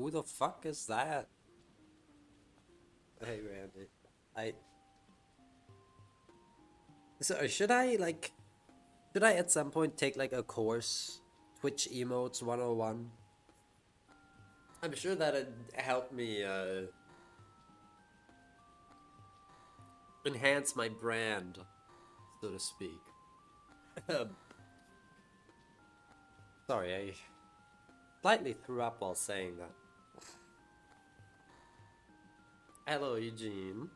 Who the fuck is that? Hey, Randy. I... So, should I at some point take, like, a course? Twitch Emotes 101? I'm sure that'd help me, enhance my brand, so to speak. Sorry, I slightly threw up while saying that. Hello, Eugene.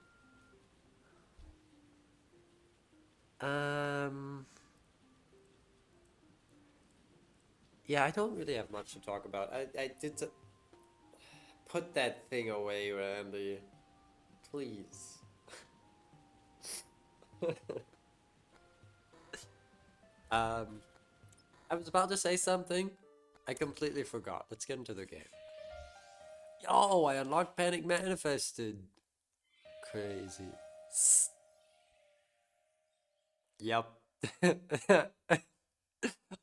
Yeah, I don't really have much to talk about. I did put that thing away, Randy. Please. Um, I was about to say something. I completely forgot. Let's get into the game. Yo, I unlocked Panic Manifested. Crazy. Yep.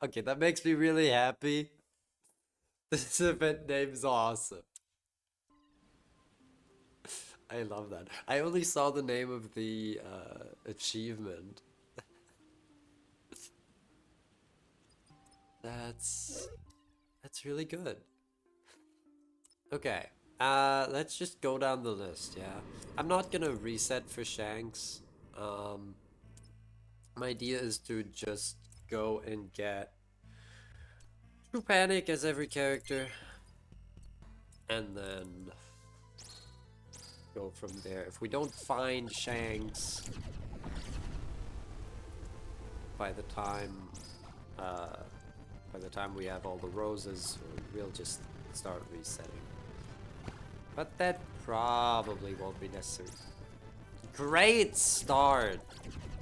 Okay, that makes me really happy. This event name's awesome. I love that. I only saw the name of the achievement. That's really good. Okay. Let's just go down the list, yeah. I'm not gonna reset for Shanks. My idea is to just go and get True Panic as every character, and then go from there. If we don't find Shanks by the time we have all the roses, we'll just start resetting. But that probably won't be necessary. Great start!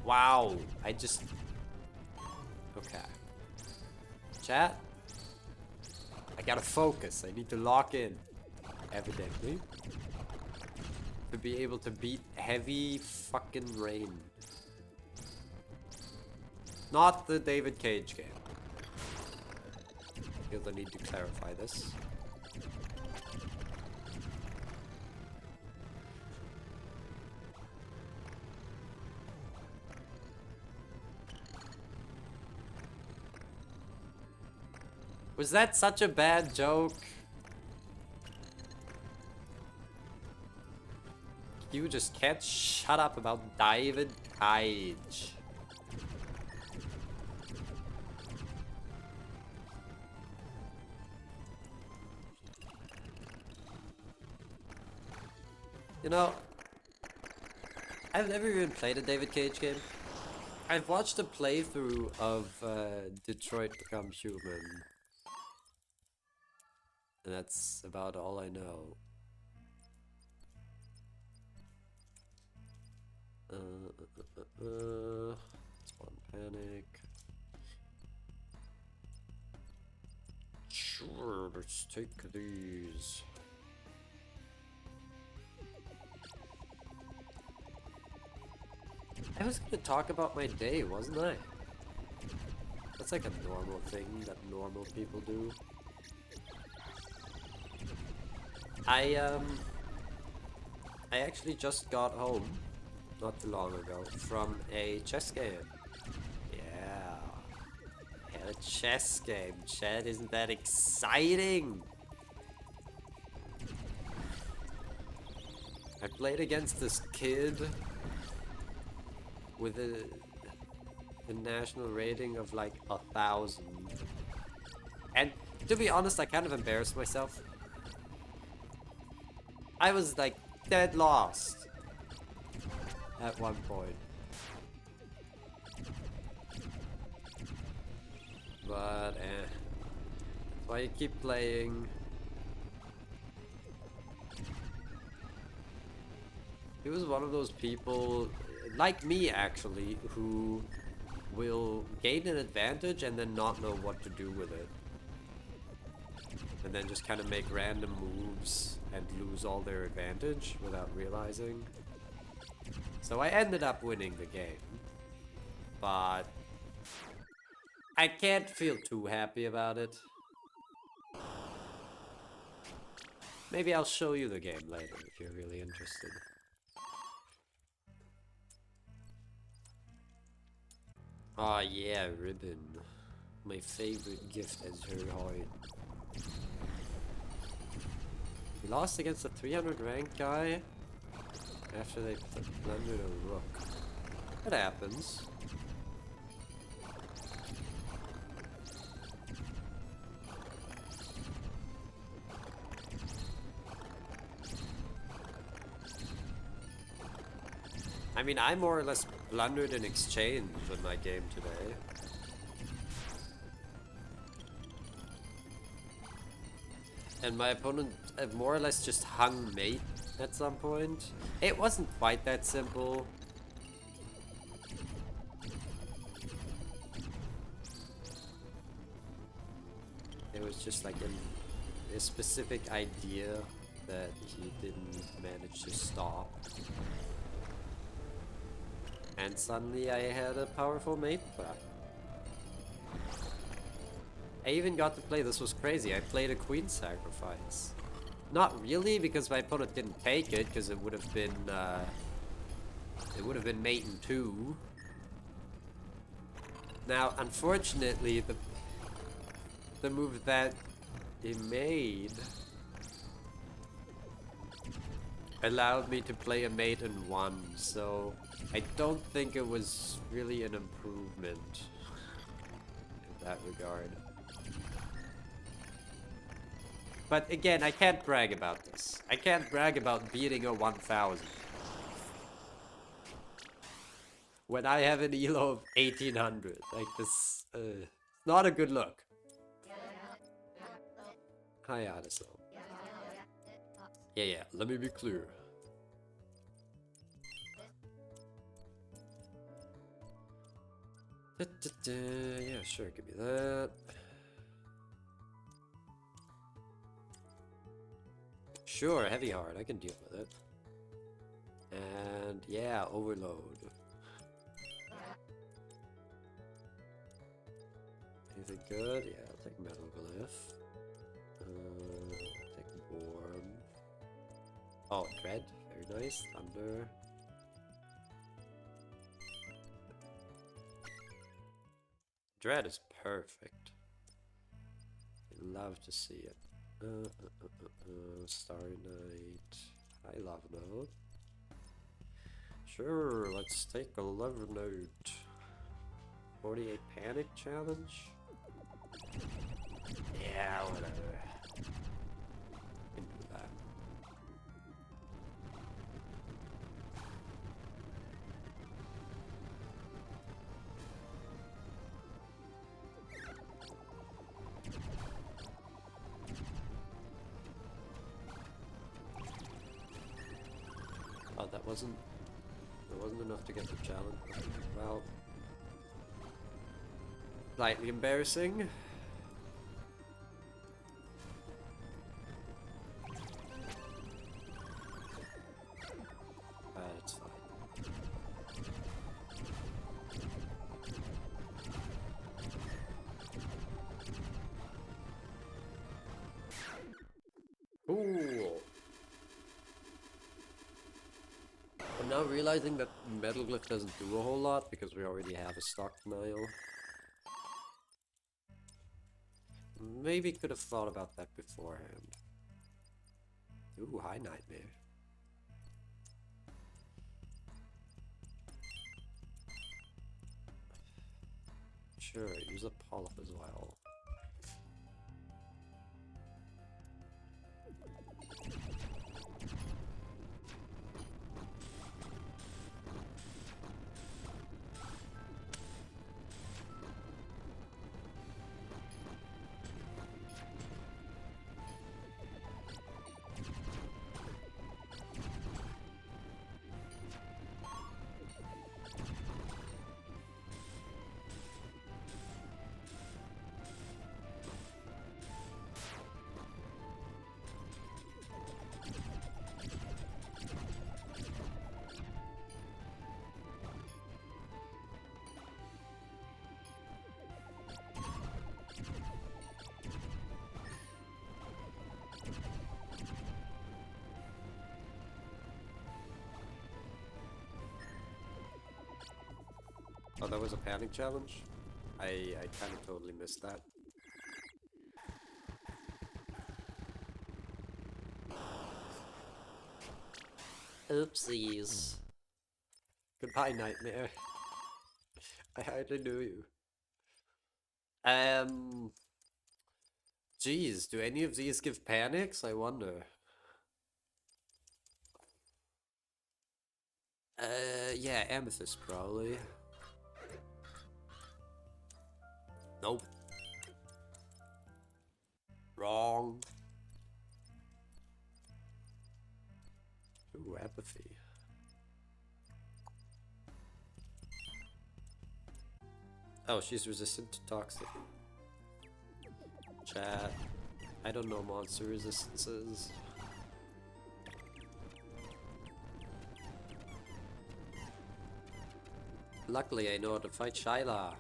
Wow, okay. Chat? I gotta focus, I need to lock in, evidently, to be able to beat heavy fucking rain. Not the David Cage game. I feel the need to clarify this. Was that such a bad joke? You just can't shut up about David Cage. You know, I've never even played a David Cage game. I've watched a playthrough of Detroit Become Human. And that's about all I know. Spawn Panic. Sure, let's take these. I was gonna talk about my day, wasn't I? That's like a normal thing that normal people do. I actually just got home not too long ago from a chess game. Yeah. I had a chess game, Chad. Isn't that exciting? I played against this kid with a national rating of like 1,000. And to be honest, I kind of embarrassed myself. I was like dead lost at one point. But that's why you keep playing. He was one of those people, like me actually, who will gain an advantage and then not know what to do with it. And then just kind of make random moves and lose all their advantage without realizing. So I ended up winning the game. But I can't feel too happy about it. Maybe I'll show you the game later if you're really interested. Ah, yeah, Ribbon. My favorite gift as her heart. We lost against a 300 rank guy after they blundered a rook. That happens. I mean, I more or less blundered an exchange in my game today. And my opponent more or less just hung mate at some point. It wasn't quite that simple. It was just like a specific idea that he didn't manage to stop. And suddenly I had a powerful mate trap. I even got to play, this was crazy, I played a queen sacrifice. Not really, because my opponent didn't take it, because it would have been mate in 2. Now, unfortunately, the move that he made allowed me to play a mate in 1, so I don't think it was really an improvement in that regard. But again, I can't brag about this. I can't brag about beating a 1000 when I have an elo of 1800. Like this, not a good look. Hi, Addison. Yeah, let me be clear. Yeah, sure, give me that. Sure, heavy heart, I can deal with it. And yeah, overload. Anything good? Yeah, I'll take metal glyph. Take warm. Oh, dread, very nice. Thunder. Dread is perfect. I love to see it. Starry Night. I love Note. Sure, let's take a love note. 48 panic challenge? Yeah, whatever. Can do that. Oh, that wasn't enough to get the challenge. Well, slightly embarrassing. It's fine. Cool. I'm now realizing that Metal Glyph doesn't do a whole lot because we already have a stock denial. Maybe could have thought about that beforehand. Ooh, High Nightmare. Sure, use a polyp as well. Oh, that was a panic challenge? I kind of totally missed that. Oopsies. Goodbye, Nightmare. I hardly knew you. Geez, do any of these give panics? I wonder. Yeah, Amethyst probably. Nope. Wrong. Ooh, apathy. Oh, she's resistant to toxic. Chat. I don't know monster resistances. Luckily, I know how to fight Shyla.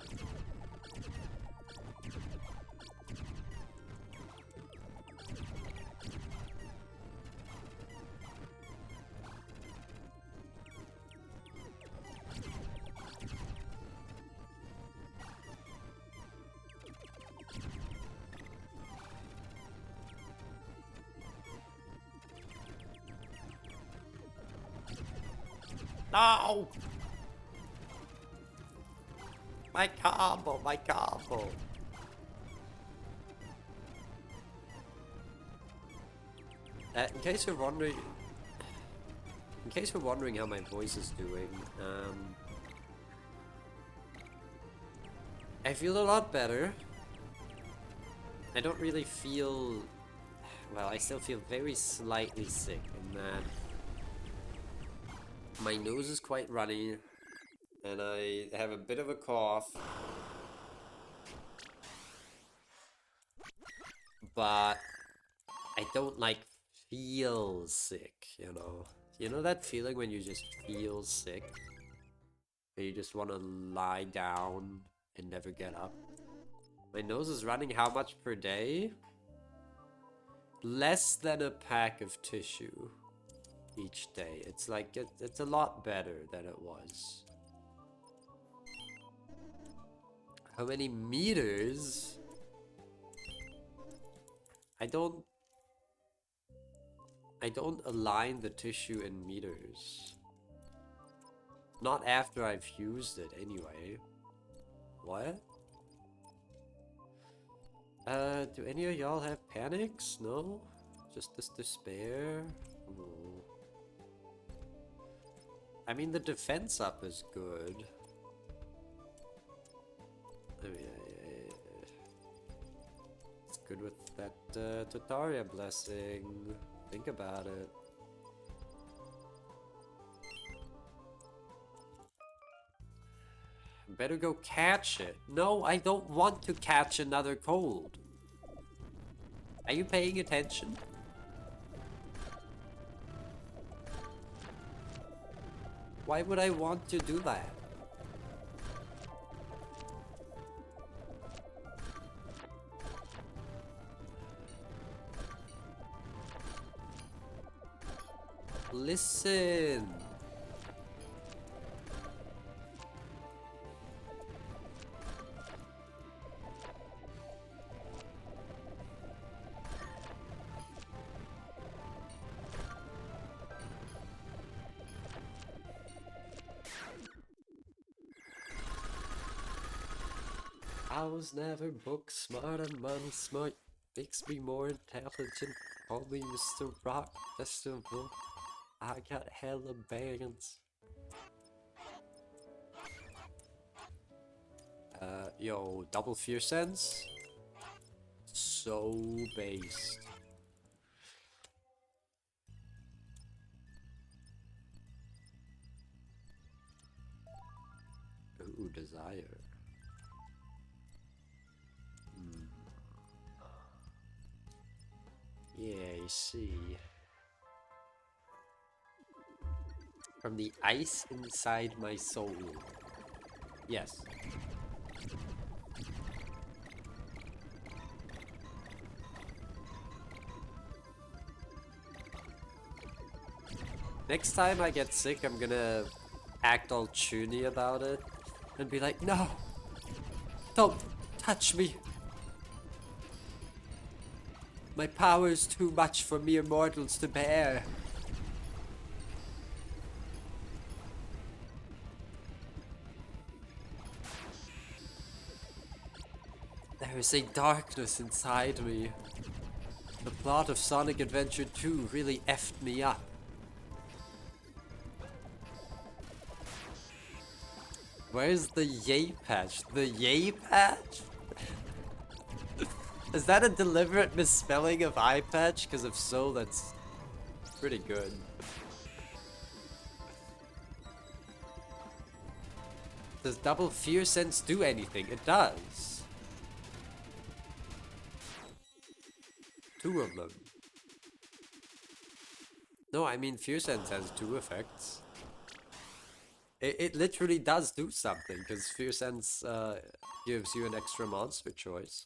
No! My combo, my combo. In case you're wondering how my voice is doing, I feel a lot better. I don't really feel, well, I still feel very slightly sick in that my nose is quite runny and I have a bit of a cough. But I don't like feel sick, you know? You know that feeling when you just feel sick? And you just want to lie down and never get up? My nose is running how much per day? Less than a pack of tissue each day. It's like, it's a lot better than it was. How many meters? I don't align the tissue in meters. Not after I've used it anyway. What? Do any of y'all have panics? No? Just this despair? Ooh. I mean, the defense up is good. I mean, it's good with that Tataria blessing. Think about it. Better go catch it. No, I don't want to catch another cold. Are you paying attention? Why would I want to do that? Listen. I was never book smart and money smart. Makes me more intelligent. Call me Mr. Rock Festival. I got hella bands. Yo, double fear sense? So based. Ooh, desire. Yeah, you see. From the ice inside my soul. Yes. Next time I get sick, I'm gonna act all chuny about it. and be like, no, don't touch me. My power is too much for mere mortals to bear. There is a darkness inside me. The plot of Sonic Adventure 2 really effed me up. Where's the yay patch? The yay patch? Is that a deliberate misspelling of eye patch? Because if so, that's pretty good. Does double fear sense do anything? It does. 2 of them. No, I mean fear sense has 2 effects. It literally does do something, because fear sense gives you an extra monster choice.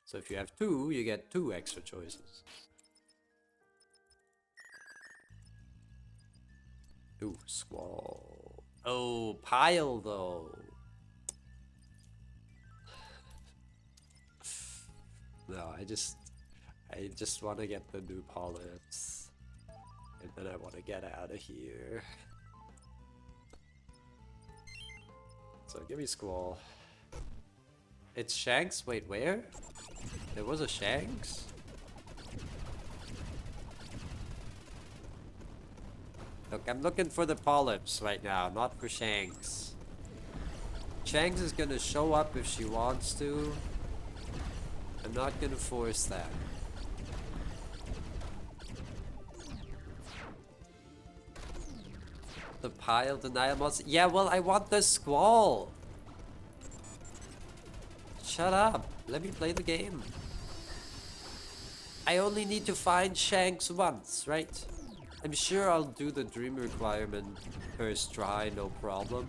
So if you have 2, you get 2 extra choices. Ooh, Squall. Oh, Pile though. No, I just want to get the new Polyps. And then I want to get out of here. So give me Squall. It's Shanks? Wait, where? There was a Shanks? Look, I'm looking for the Polyps right now, not for Shanks. Shanks is gonna show up if she wants to. I'm not gonna force that. The pile denial monster. Yeah, well, I want the Squall. Shut up. Let me play the game. I only need to find Shanks once, right? I'm sure I'll do the dream requirement first try, no problem.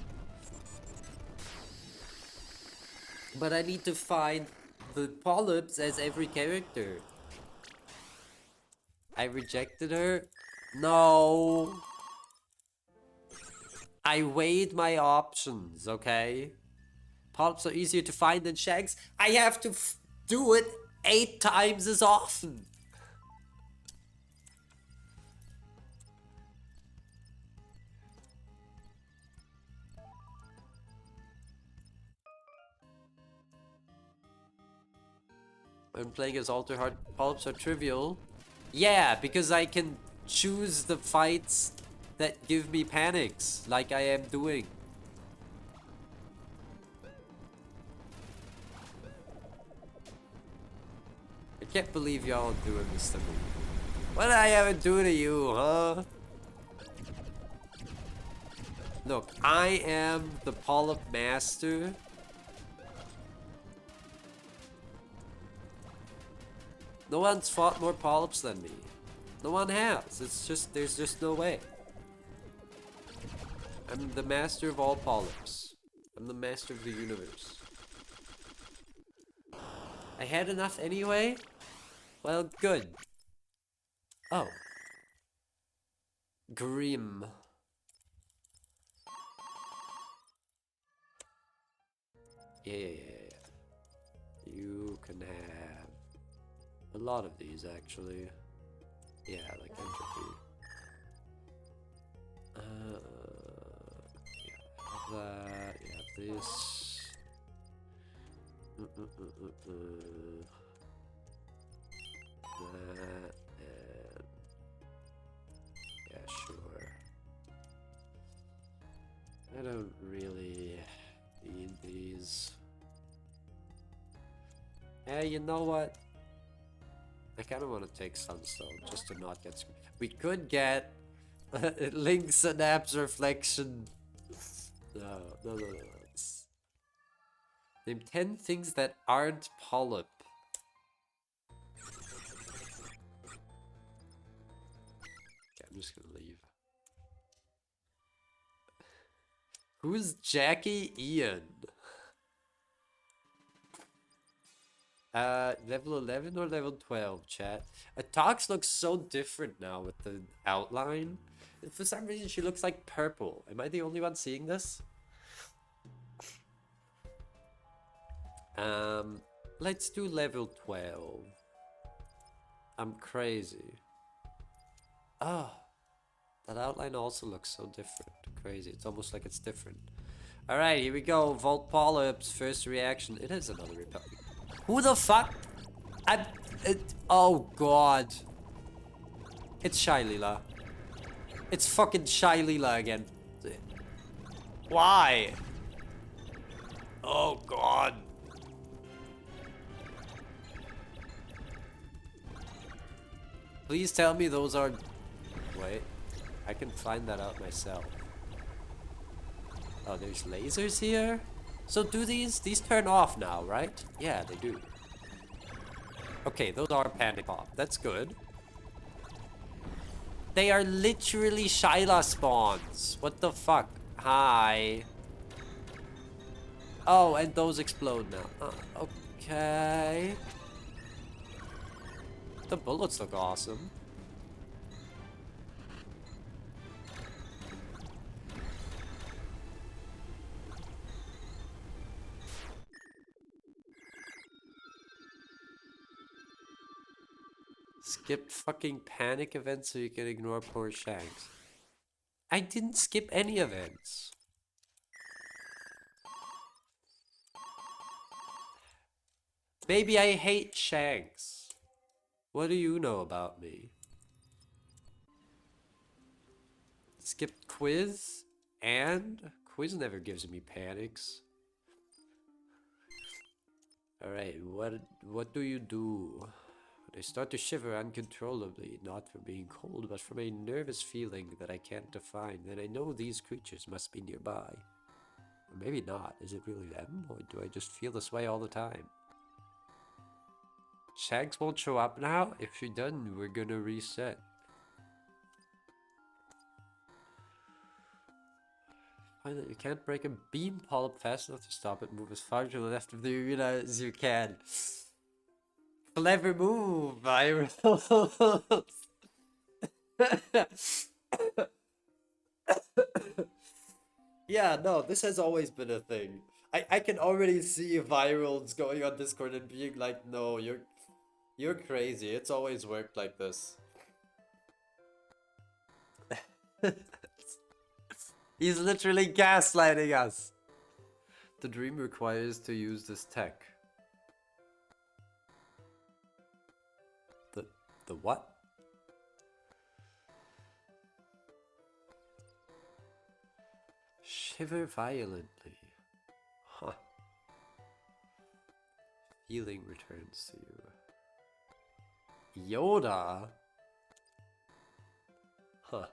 But I need to find the Polyps as every character. I rejected her? No. I weighed my options, okay? Polyps are easier to find than Shanks. I have to do it 8 times as often. When playing as Alter Heart, Polyps are trivial. Yeah, because I can choose the fights that give me panics, like I am doing. I can't believe y'all are doing this to me. What did I ever do to you, huh? Look, I am the Polyp Master. No one's fought more Polyps than me. No one has. It's just, there's just no way. I'm the master of all Polyps. I'm the master of the universe. I had enough anyway? Well, good. Oh. Grim. Yeah. You can have a lot of these, actually. Yeah, like entropy. Yeah, that. Yeah, this. That and yeah, sure. I don't really need these. Hey, you know what? I kind of want to take Sunstone just to not get screwed. We could get Link Synapse Reflection. No. Name 10 things that aren't Polyp. Okay, I'm just gonna leave. Who's Jackie Ian? Level 11 or level 12, chat? Tox looks so different now with the outline. For some reason, she looks like purple. Am I the only one seeing this? Let's do level 12. I'm crazy. Oh, that outline also looks so different. Crazy. It's almost like it's different. Alright, here we go. Volt Polyps, first reaction. It is another repel. Who the fuck? Oh god. It's Shylila. It's fucking Shylila again. Why? Oh god. Please tell me those are... Wait. I can find that out myself. Oh, there's lasers here? So do these turn off now, right? Yeah, they do. Okay, those are Panic Pop. That's good. They are literally Shyla spawns. What the fuck? Hi. Oh, and those explode now. Okay. The bullets look awesome. Skip fucking panic events so you can ignore poor Shanks. I didn't skip any events. Baby, I hate Shanks. What do you know about me? Skip quiz? And? Quiz never gives me panics. Alright, what do you do? I start to shiver uncontrollably, not from being cold, but from a nervous feeling that I can't define. Then I know these creatures must be nearby. Or maybe not. Is it really them? Or do I just feel this way all the time? Shanks won't show up now? If she doesn't, we're gonna reset. Find that you can't break a beam polyp fast enough to stop it. Move as far to the left of the arena as you can. Clever move, Virals. Yeah, no, this has always been a thing. I can already see Virals going on Discord and being like, no, you're crazy. It's always worked like this. He's literally gaslighting us. The dream requires to use this tech. The what? Shiver violently. Huh. Feeling returns to you. Yoda? Huh.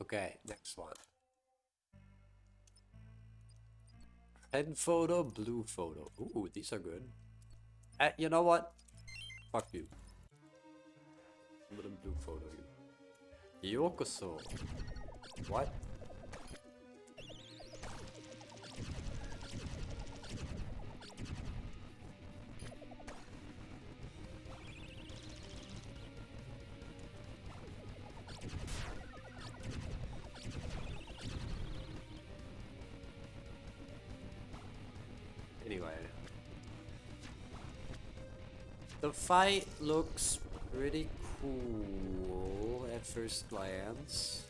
Okay, next one. Red photo, blue photo. Ooh, these are good. You know what? Fuck you. I'm gonna blue photo you. Yokoso. What? Anyway. The fight looks pretty cool at first glance.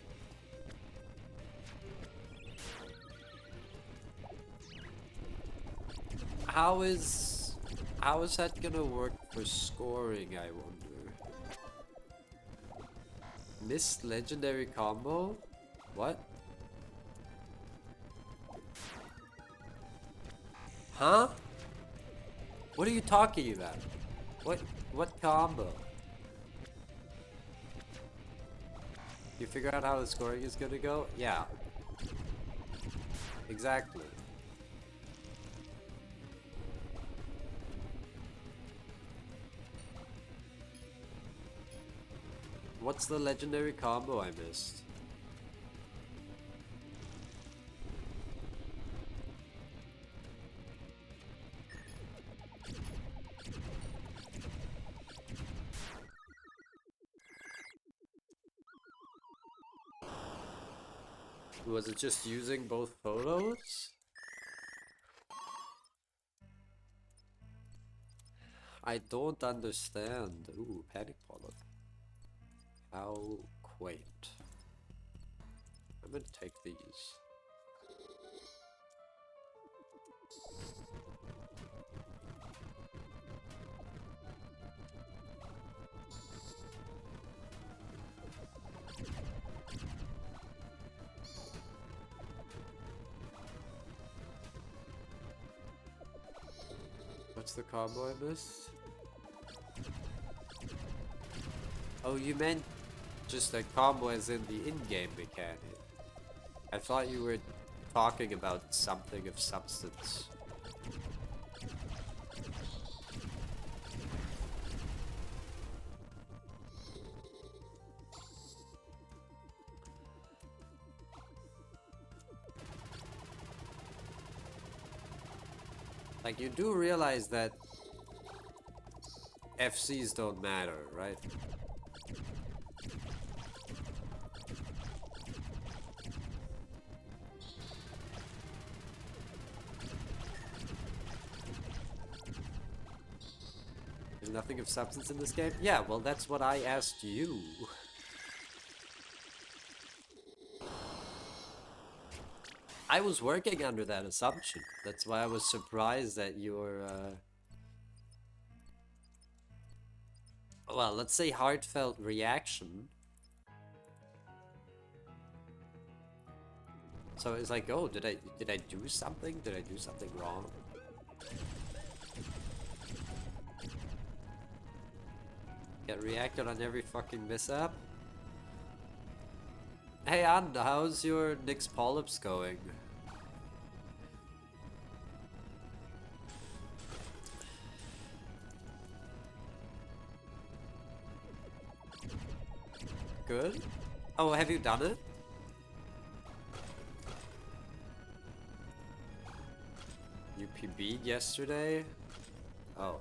How is that gonna work for scoring, I wonder? Missed legendary combo? What? Huh? What are you talking about? What combo? You figure out how the scoring is gonna go? Yeah. Exactly. What's the legendary combo I missed? Was it just using both photos? I don't understand. Ooh, panic polyp. How quaint. I'm gonna take these. What's the combo I missed? Oh, you meant just a combo as in the in-game mechanic. I thought you were talking about something of substance. Like, you do realize that FCs don't matter, right? There's nothing of substance in this game? Yeah, well, that's what I asked you. I was working under that assumption. That's why I was surprised that your, well, let's say heartfelt reaction. So it's like, oh, did I do something? Did I do something wrong? Get reacted on every fucking mishap? Hey Anna, how's your Nyx Polyps going? Good? Oh, have you done it? You PB'd yesterday? Oh.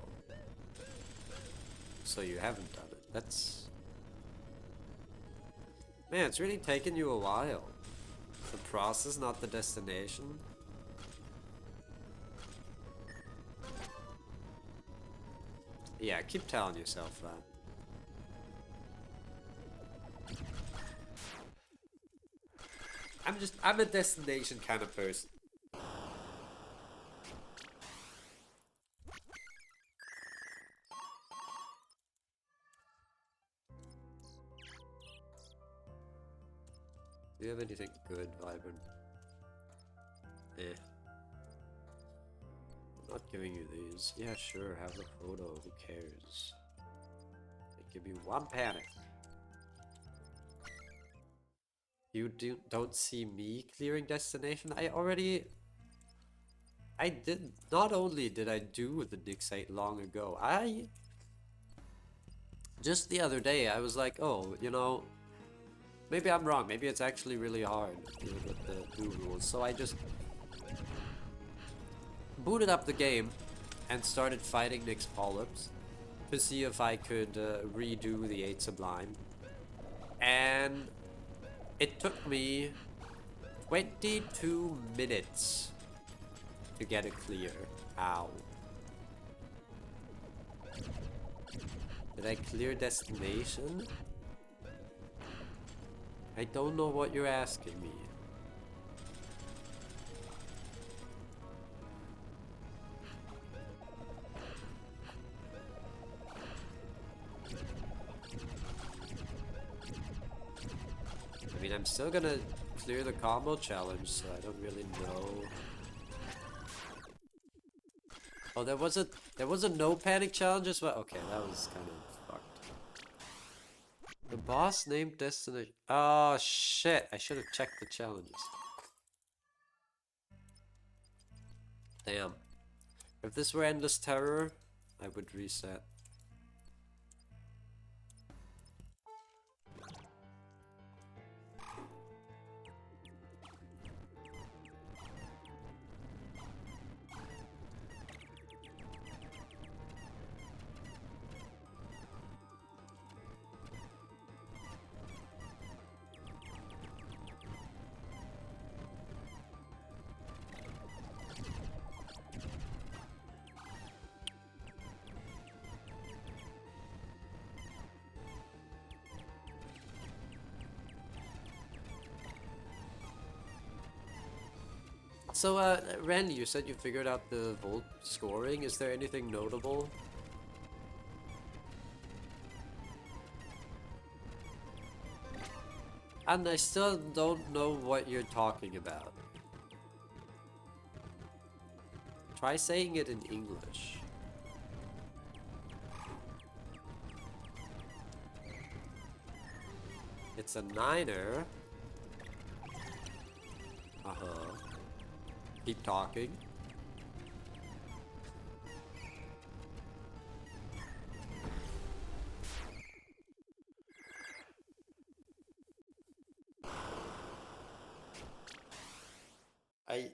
So you haven't done it. That's... Man, it's really taken you a while. The process, not the destination. Yeah, keep telling yourself that. I'm a destination kind of person. Do you have anything good, Vibrant? Eh. I'm not giving you these. Yeah, sure, have a photo, who cares? They give you one panic. You don't see me clearing destination? I did, not only did I do the Nyx 8 long ago, just the other day, I was like, oh, you know, maybe I'm wrong, maybe it's actually really hard with the new rules, so I just booted up the game and started fighting Nyx Polyps to see if I could redo the 8 Sublime, and it took me 22 minutes to get it clear. Ow. Did I clear destination? I don't know what you're asking me. I mean, I'm still gonna clear the combo challenge, so I don't really know. Oh, there was a no panic challenge as well. Okay, that was kind of fucked. The boss named destination. Oh shit! I should have checked the challenges. Damn. If this were Endless Terror, I would reset. So, Randy, you said you figured out the Volt scoring. Is there anything notable? And I still don't know what you're talking about. Try saying it in English. It's a 9er. Uh-huh. Keep talking. I...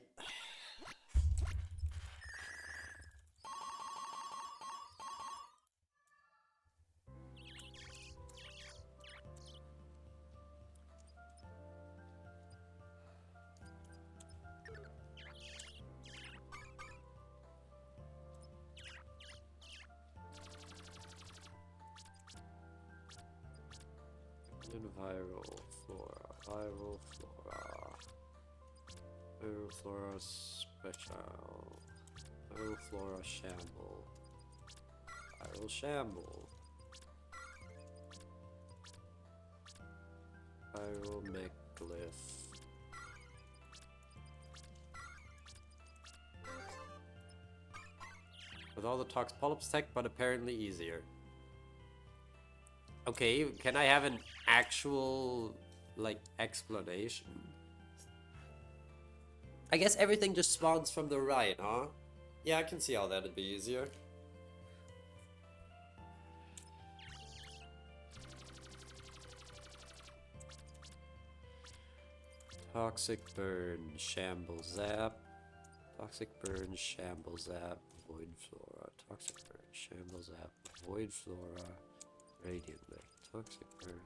Viral flora, viral flora, viral flora special, viral flora shamble, viral shamble, viral meglyph. With all the Tox Polyps tech, but apparently easier. Okay, can I have an actual, like, explanation? I guess everything just spawns from the right, huh? Yeah, I can see how that'd be easier. Toxic Burn, Shamble Zap. Toxic Burn, Shamble Zap, Void Flora. Toxic Burn, Shamble Zap, Void Flora. Radiant Lift, Toxic Burn.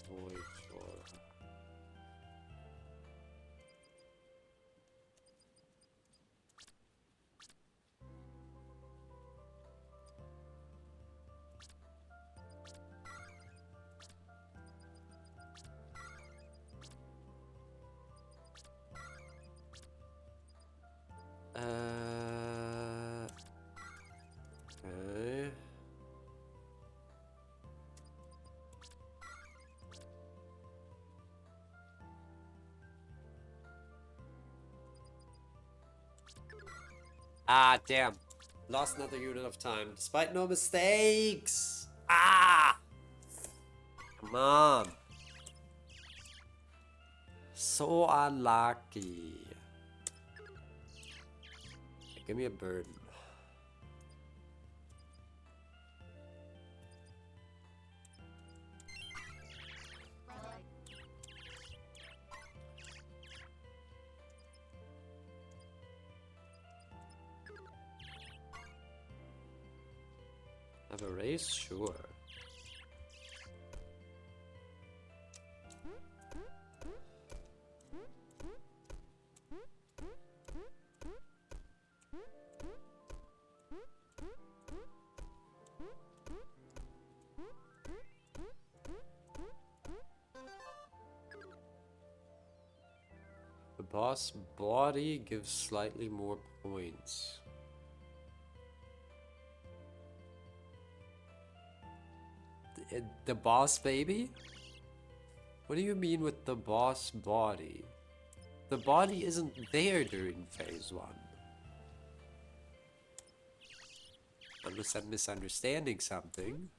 Void Flora. Okay. Ah, damn. Lost another unit of time, despite no mistakes. Ah! Come on. So unlucky. Give me a burden. Have a race? Sure. The boss body gives slightly more points. The boss baby? What do you mean with the boss body? The body isn't there during phase 1. Unless I'm misunderstanding something.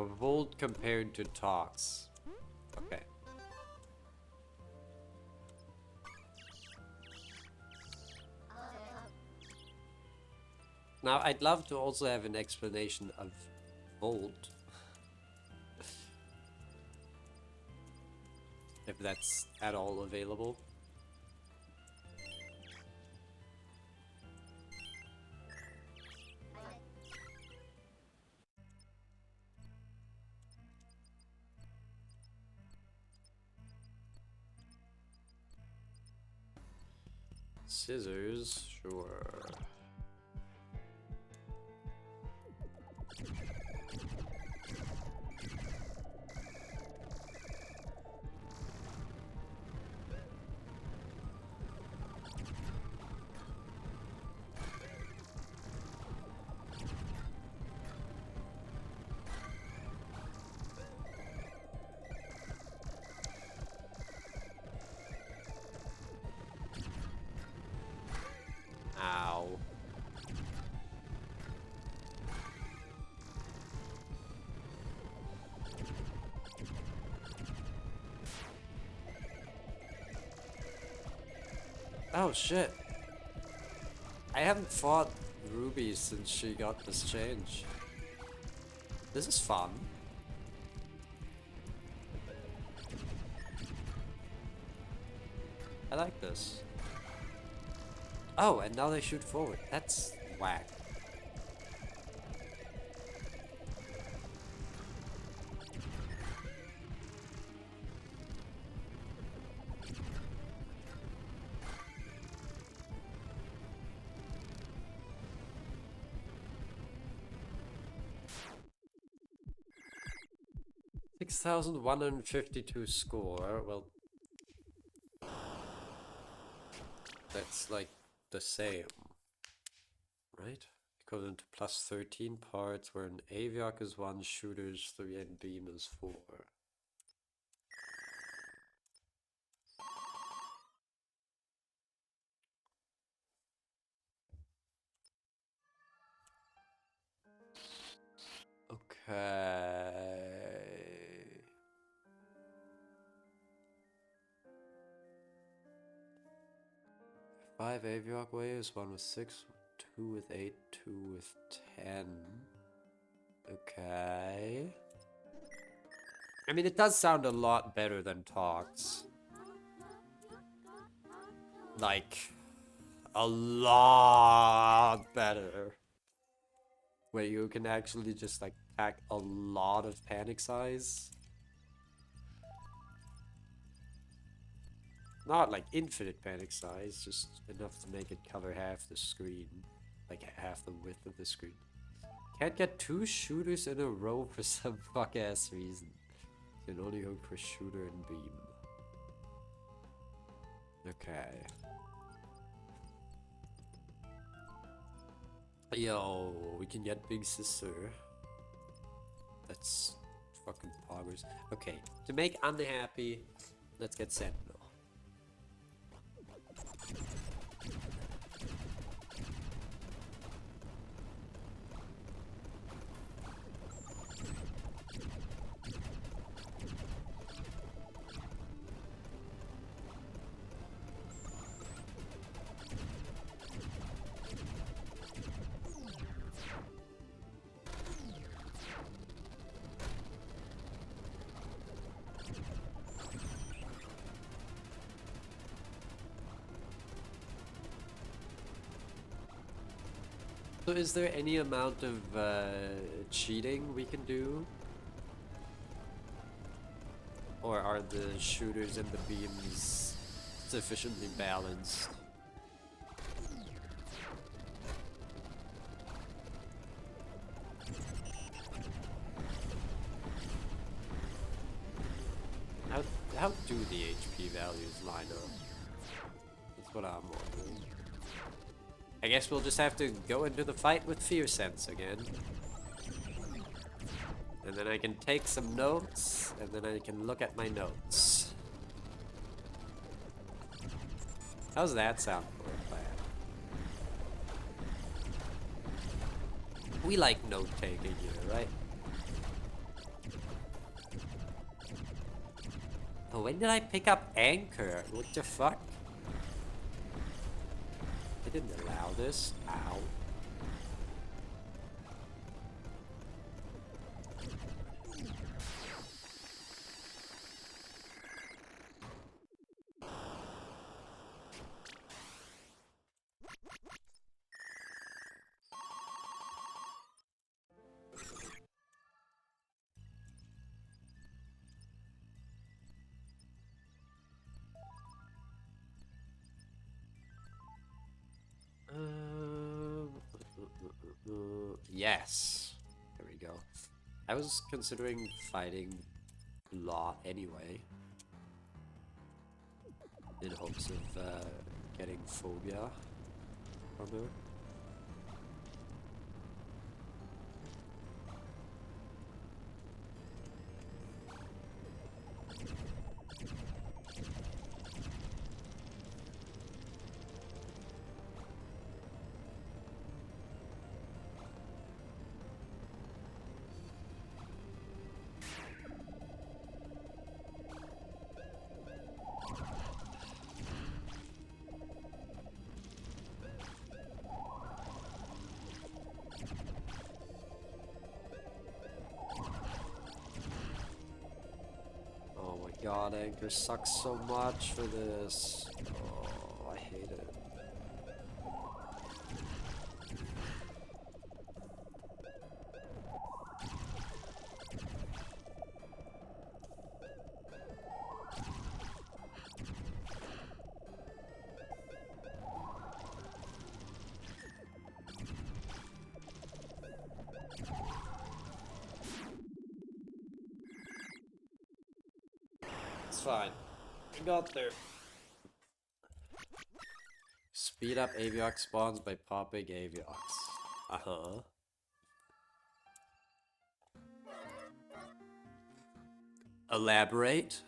A Volt compared to Tox. Okay. Now, I'd love to also have an explanation of Volt. If that's at all available. Scissors, sure. Ow. Oh shit. I haven't fought Ruby since she got this change. This is fun. I like this. Oh, and now they shoot forward. That's whack. $6,152 score. Well, that's like the same, right? Equivalent to plus 13 parts, where an Aviark is 1, shooters 3, and beam is 4. Okay. 5 Aviark waves, 1 with 6, 2 with 8, 2 with 10. Okay. I mean, it does sound a lot better than Talks. Like, a lot better. Where you can actually just, like, pack a lot of panic size. Not like infinite panic size, just enough to make it cover half the screen. Like half the width of the screen. Can't get 2 shooters in a row for some fuck-ass reason. You can only hope for shooter and beam. Okay. Yo, we can get Big Sister. That's fucking poggers. Okay, to make unhappy, let's get Sentinel. So is there any amount of cheating we can do? Or are the shooters and the beams sufficiently balanced? How do the HP values line up? That's what I'm wondering. I guess we'll just have to go into the fight with Fear Sense again. And then I can take some notes, and then I can look at my notes. How's that sound for a plan? We like note-taking here, right? Oh, when did I pick up Anchor? What the fuck? I didn't allow this. Ow. Yes. There we go. I was considering fighting Lot anyway. In hopes of getting phobia from her. God, Anchor sucks so much for this. Oh, I hate it. It's fine. We got there. Speed up Aviox spawns by popping Aviox. Uh-huh. Elaborate?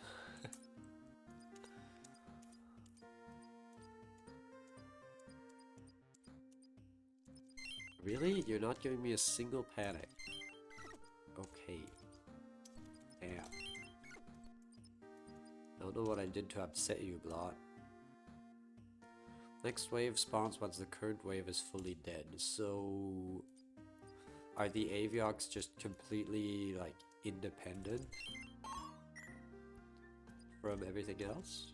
Really? You're not giving me a single panic. Okay. Damn. I don't know what I did to upset you, Blot. Next wave spawns once the current wave is fully dead. So... are the Aviox just completely, like, independent from everything else?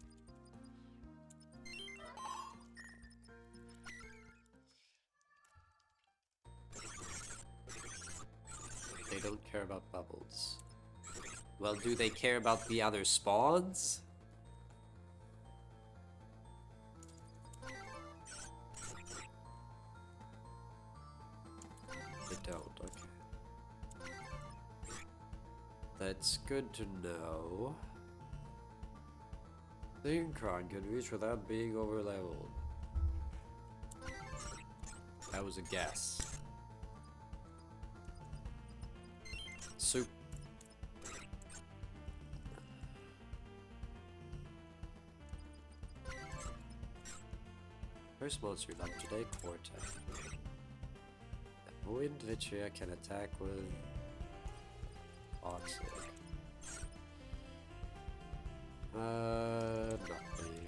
They don't care about bubbles. Well, do they care about the other spawns? They don't, okay. That's good to know. Synchron can reach without being overleveled. That was a guess. Soup. First monster we love today, Quartet. Wind Vitria can attack with Toxic. Nothing.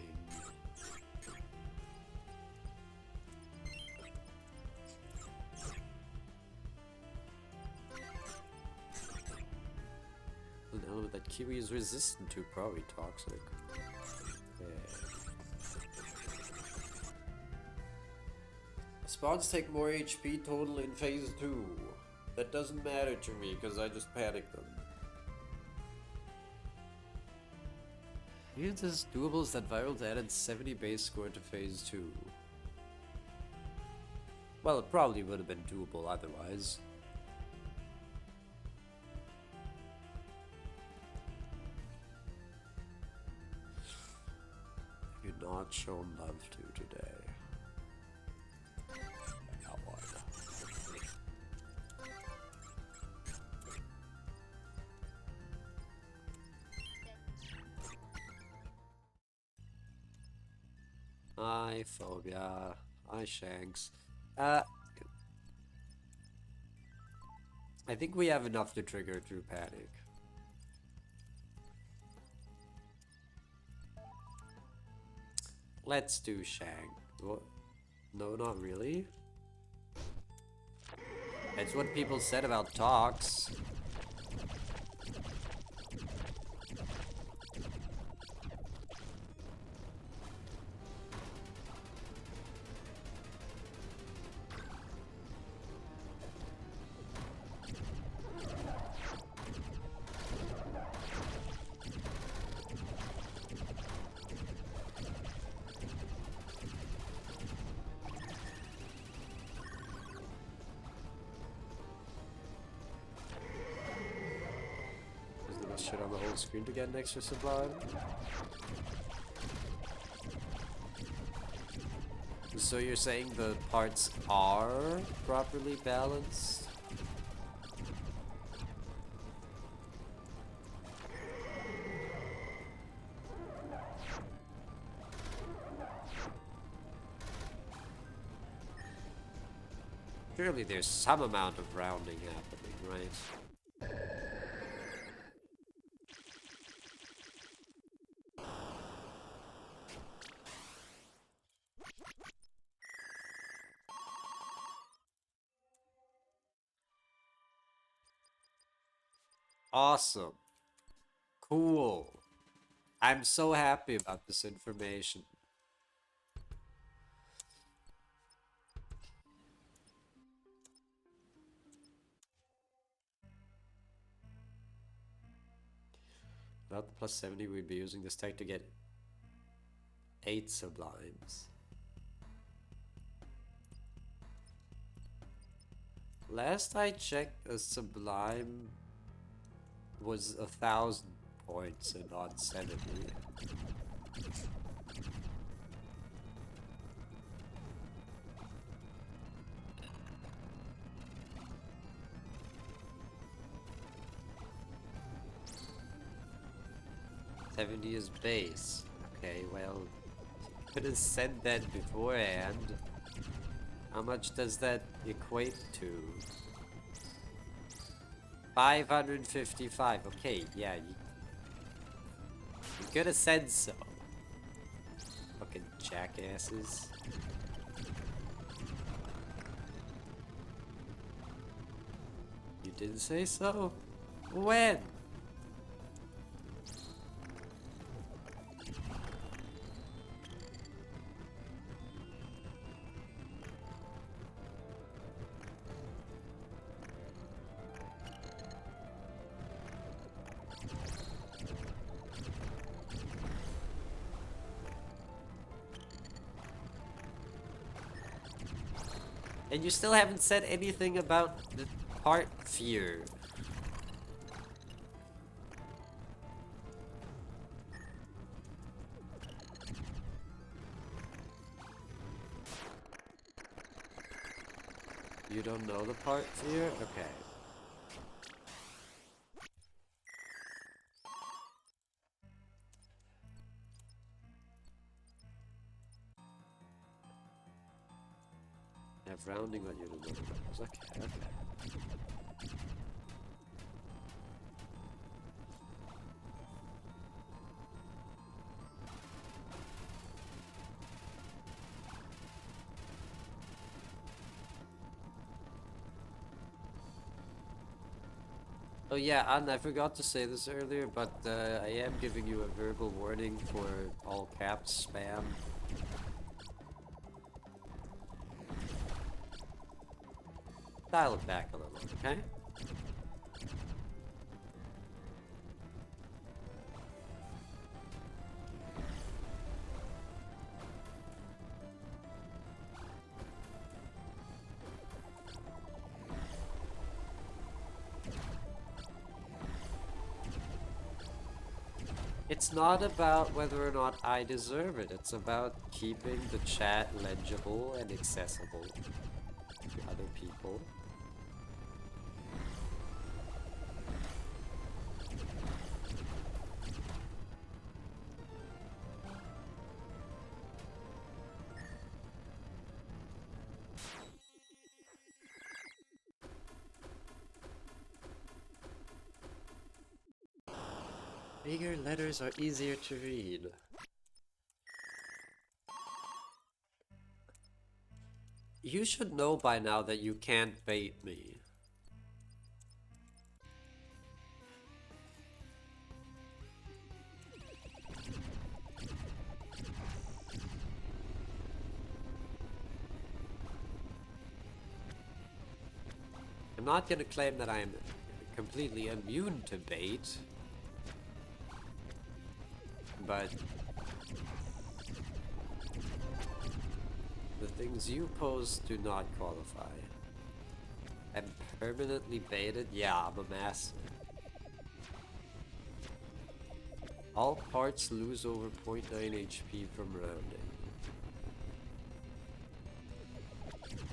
An element that Kiwi is resistant to, probably Toxic. Yeah. Spawns take more HP total in phase 2. That doesn't matter to me, because I just panicked them. It is doables that Virals added 70 base score to phase 2. Well, it probably would have been doable otherwise. You're not shown love to today. Hi, Phobia. Hi, Shanks. I think we have enough to trigger True Panic. Let's do Shank. What? No, not really. That's what people said about Tox. shit on the whole screen to get an extra sublime. So you're saying the parts are properly balanced? Surely there's some amount of rounding happening, right? Awesome. Cool. I'm so happy about this information. Without the plus 70, we'd be using this tech to get 8 sublimes. Last I checked, a sublime was 1,000 points and not 70. $70 is base. Okay, well, could have said that beforehand. How much does that equate to? 555. Okay, yeah, you could have said so. Fucking jackasses. You didn't say so? When? And you still haven't said anything about the part fear. You don't know the part fear? Okay. Have rounding on your numbers. Okay, okay. Oh yeah, and I forgot to say this earlier, but I am giving you a verbal warning for all caps spam. Dial it back a little, okay? It's not about whether or not I deserve it, it's about keeping the chat legible and accessible to other people. Bigger letters are easier to read. You should know by now that you can't bait me. I'm not gonna claim that I'm completely immune to bait. But the things you post do not qualify. I'm permanently baited? Yeah, I'm a master. All parts lose over 0.9 HP from rounding.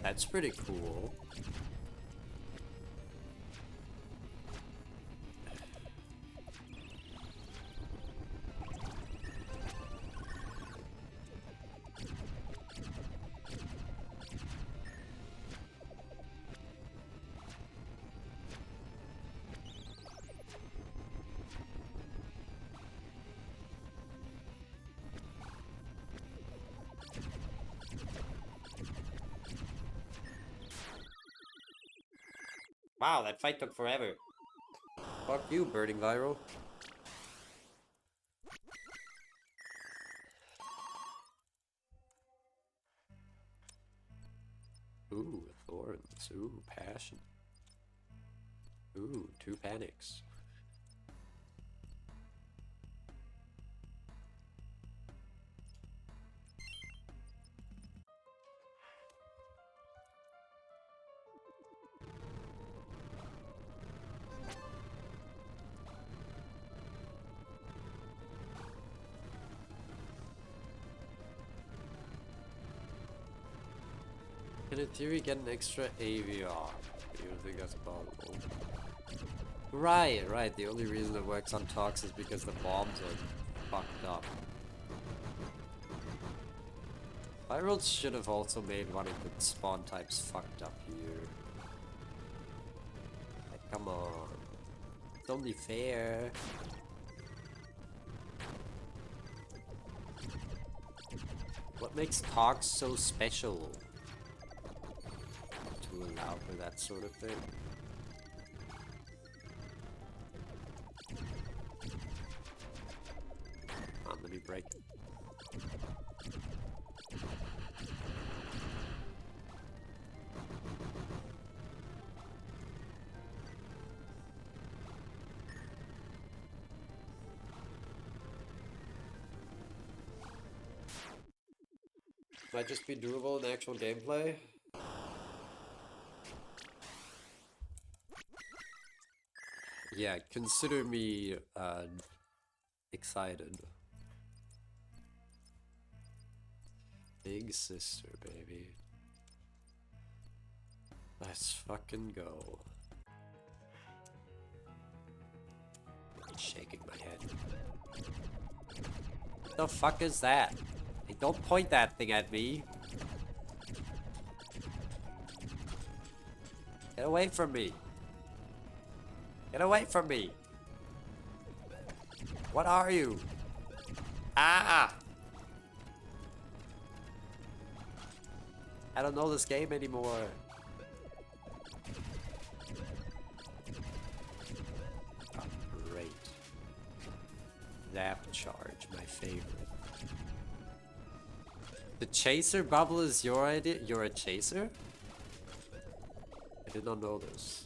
That's pretty cool. Wow, that fight took forever. Fuck you, Burning Viral. Ooh, Thorns. Ooh, Passion. Ooh, 2 Panics. Can in theory get an extra AVR? You don't think that's possible? Right, right. The only reason it works on Tox is because the bombs are fucked up. Viral should have also made one of the spawn types fucked up here. Like, come on. It's only fair. What makes Tox so special? To allow for that sort of thing. Come on, let me break it. Might just be doable in actual gameplay. Yeah, consider me excited. Big sister, baby. Let's fucking go. Shaking my head. What the fuck is that? Hey, don't point that thing at me. Get away from me. Get away from me. What are you? Ah! I don't know this game anymore. Oh, great. Zap charge, my favorite. The chaser bubble is your idea? You're a chaser? I did not know this.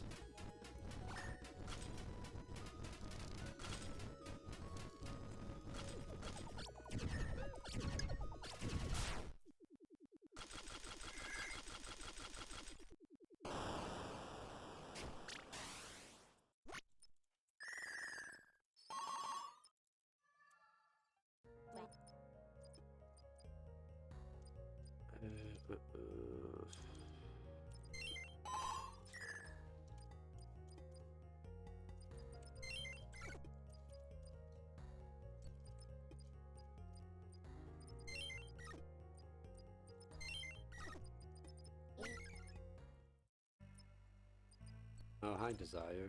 Oh, hi, Desire.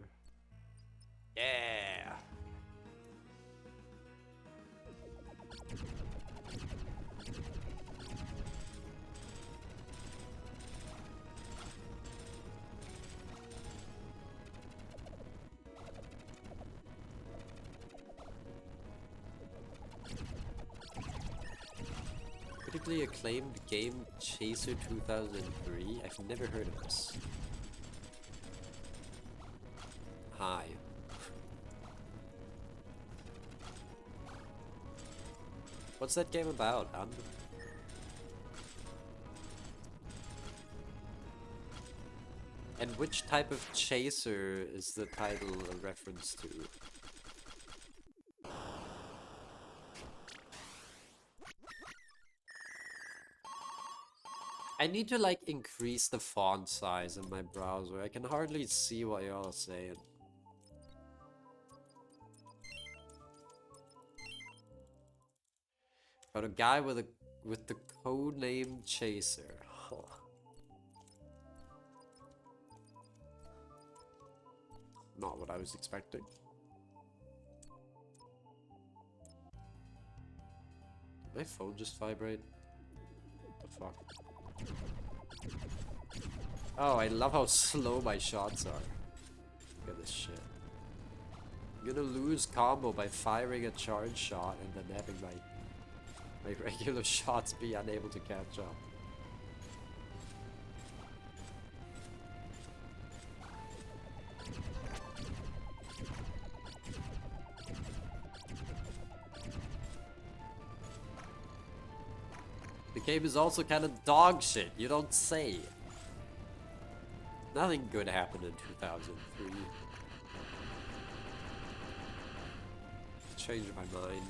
Yeah! Critically acclaimed game Chaser 2003? I've never heard of this. Hi. What's that game about? And which type of chaser is the title a reference to? I need to like increase the font size in my browser. I can hardly see what y'all are saying. Got a guy with the code name Chaser. Not what I was expecting. Did my phone just vibrate? What the fuck? Oh, I love how slow my shots are. Look at this shit. I'm gonna lose combo by firing a charge shot and then having my regular shots be unable to catch up. The game is also kind of dog shit, you don't say. Nothing good happened in 2003. Changed my mind.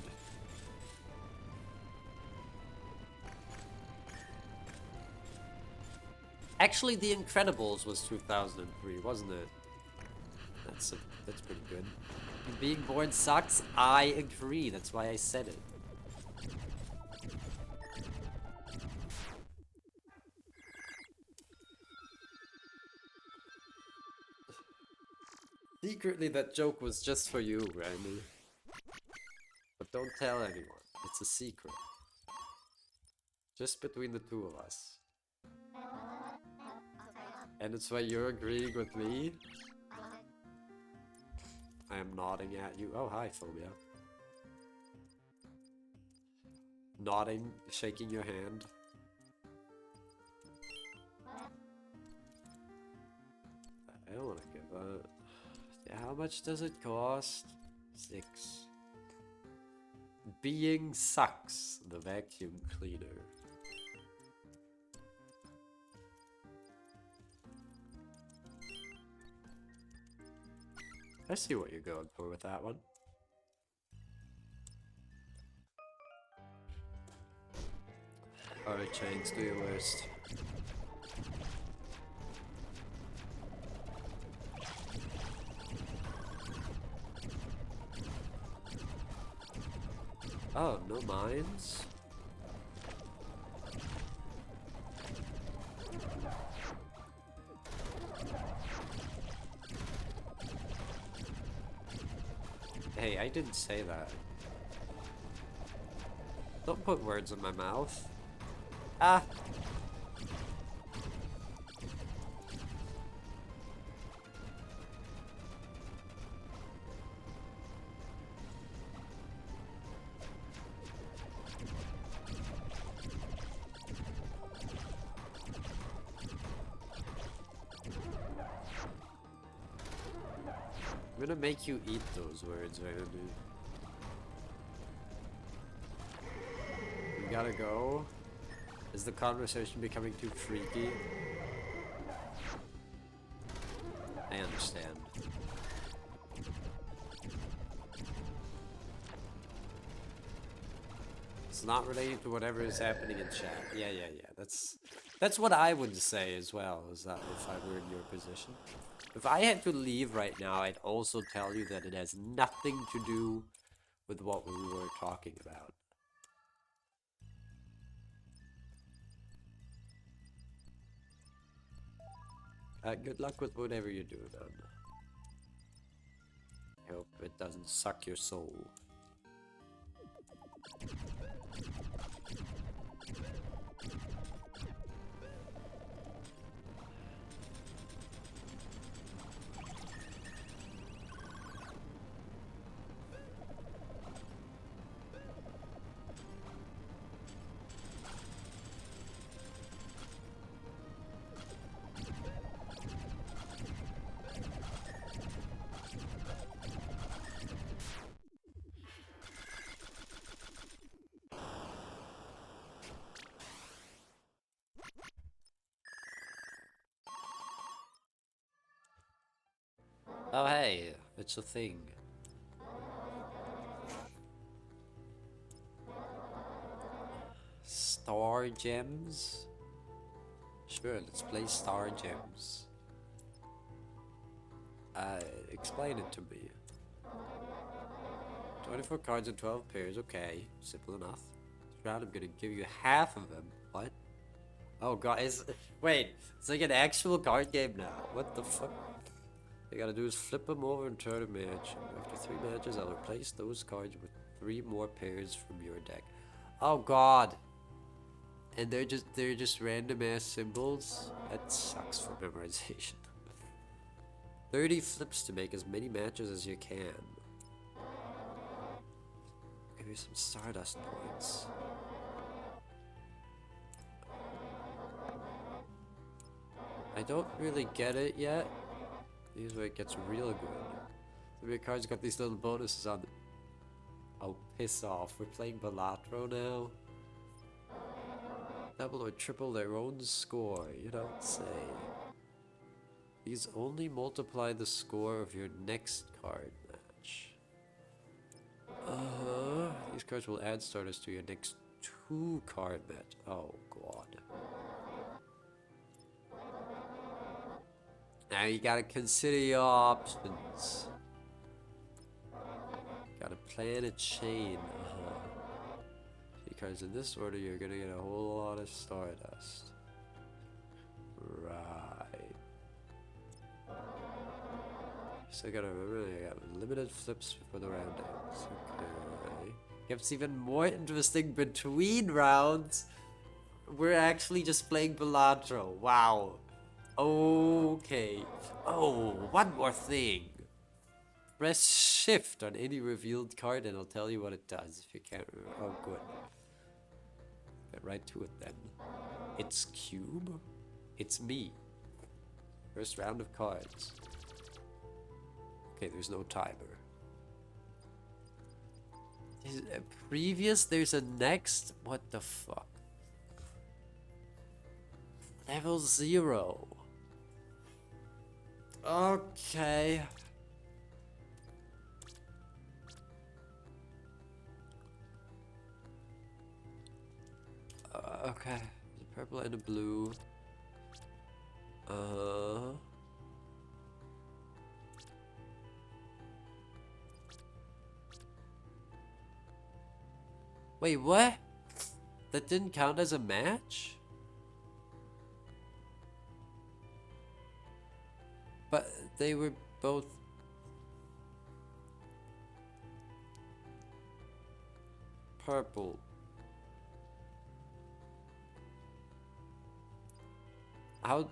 Actually, The Incredibles was 2003, wasn't it? That's pretty good. Being born sucks. I agree. That's why I said it. Secretly, that joke was just for you, Randy. But don't tell anyone. It's a secret. Just between the two of us. And it's why you're agreeing with me? I am nodding at you. Oh, hi, Phobia. Nodding, shaking your hand. I don't want to give up. How much does it cost? 6. Being sucks, the vacuum cleaner. I see what you're going for with that one. Alright, Chains, do your worst. Oh, no mines? Hey, I didn't say that. Don't put words in my mouth. Ah! I'm gonna make you eat those words, Randy. You gotta go. Is the conversation becoming too freaky? I understand. It's not related to whatever is happening in chat. Yeah. That's what I would say as well, is that if I were in your position. If I had to leave right now, I'd also tell you that it has nothing to do with what we were talking about. Good luck with whatever you're doing, man. I hope it doesn't suck your soul. Oh hey, it's a thing. Star gems? Sure, let's play Star Gems. Explain it to me. 24 cards and 12 pairs, okay. Simple enough. This round I'm gonna give you half of them. What? Oh god, wait, it's like an actual card game now. What the fuck? All you gotta do is flip them over and turn a match. After 3 matches, I'll replace those cards with 3 more pairs from your deck. Oh god. And they're just random ass symbols. That sucks for memorization. 30 flips to make as many matches as you can. Give you some Stardust points. I don't really get it yet. This is where it gets real good. Some of your cards got these little bonuses on them. Oh, piss off. We're playing Balatro now. Double or triple their own score, you don't say. These only multiply the score of your next card match. These cards will add starters to your next 2 card match. Oh god. Now you gotta consider your options. Gotta plan a chain. Because in this order, you're gonna get a whole lot of Stardust. Right. So I gotta remember, I got limited flips before the round ends. Okay. Gets even more interesting between rounds. We're actually just playing Balatro. Wow. Okay. Oh, one more thing. Press shift on any revealed card and I'll tell you what it does if you can't remember. Oh, good. Get right to it then. It's Cube. It's me. First round of cards. Okay, there's no timer. Is a previous, there's a next? What the fuck? Level 0. Okay. Okay. There's a purple and a blue. Wait, what? That didn't count as a match? But they were both... purple. How...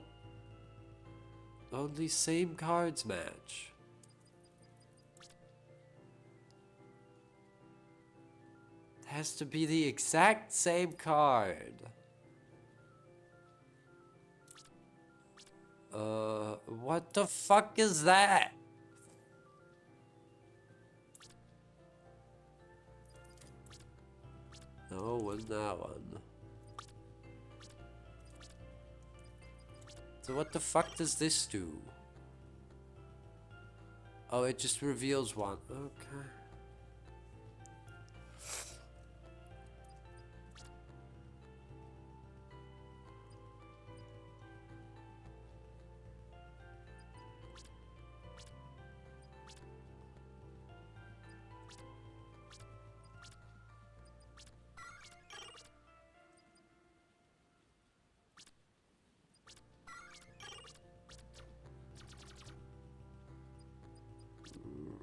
only same cards match. It has to be the exact same card. What the fuck is that? No, it wasn't that one. So what the fuck does this do? Oh, it just reveals one. Okay.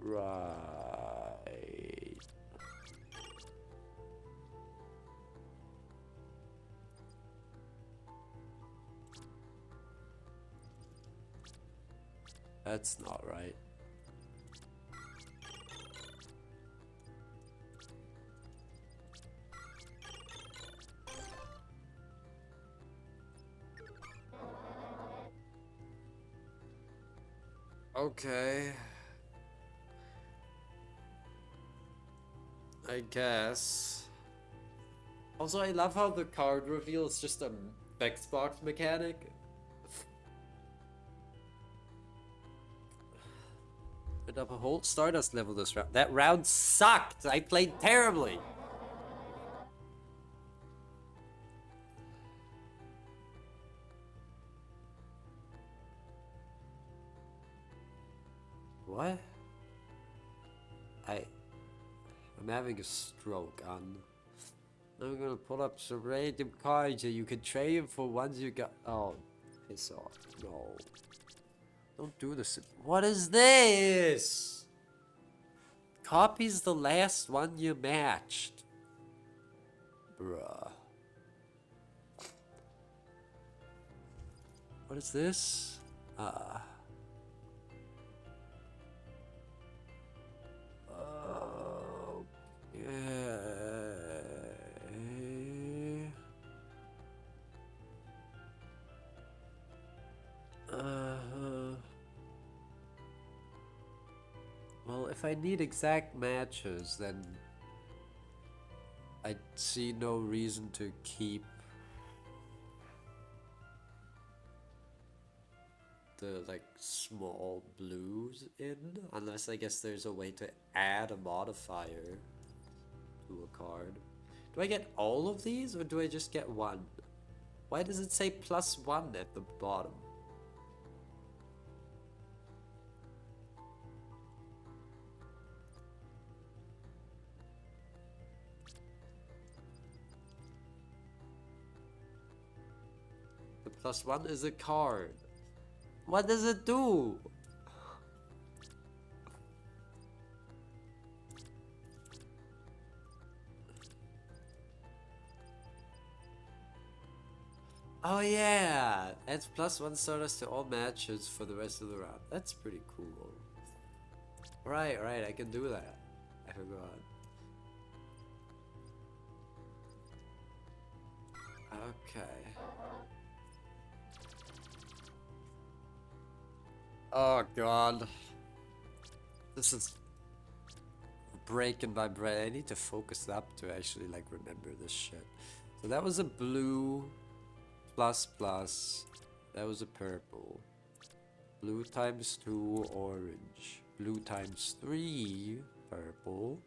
Right. That's not right. Okay. I guess. Also, I love how the card reveal is just a Xbox mechanic. Put up a whole Stardust level this round. That round sucked! I played terribly! What? I'm having a stroke on. I'm gonna pull up some random cards and you can trade them for ones you got. Oh, piss off. No. Don't do this. What is this? Copies the last one you matched. Bruh. What is this? Well, if I need exact matches, then I see no reason to keep the like small blues in, unless I guess there's a way to add a modifier to a card. Do I get all of these or do I just get one? Why does it say +1 at the bottom? The +1 is a card. What does it do? Oh yeah, adds +1 stardust to all matches for the rest of the round. That's pretty cool. Right, I can do that. I forgot. Okay. Oh god. This is breaking my brain. I need to focus up to actually like remember this shit. So that was a blue ++. That was a purple. Blue ×2 orange. Blue ×3 purple.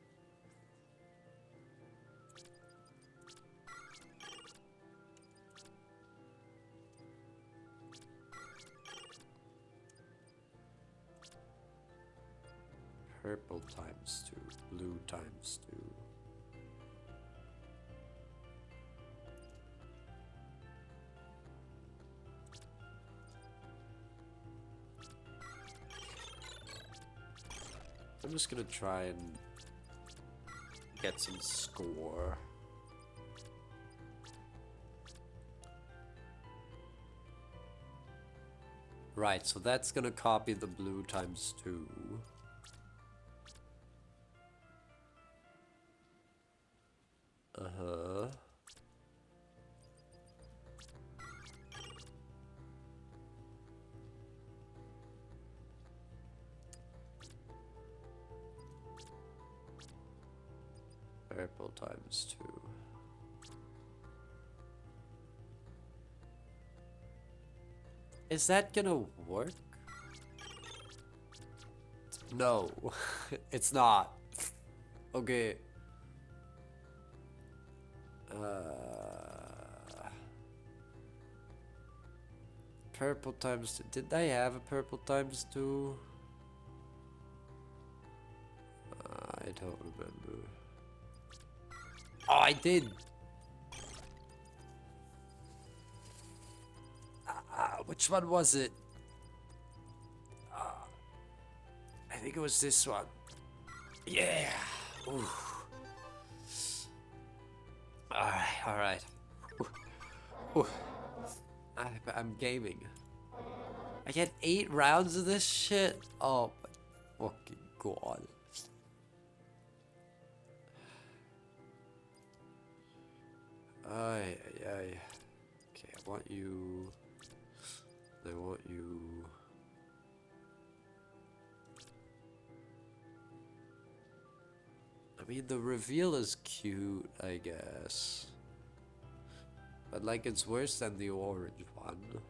Purple ×2, blue ×2. I'm just gonna try and get some score. Right, so that's gonna copy the blue ×2. Uh-huh. Purple ×2. Is that gonna work? No, it's not. Okay. Purple ×2. Did I have a purple ×2? I don't remember. Oh, I did. Which one was it? I think it was this one. Yeah. Ooh. All right. Ooh. I'm gaming. I get 8 rounds of this shit. Oh my fucking god. Ay. Okay, I want you. I mean, the reveal is cute, I guess. But like, it's worse than the orange one.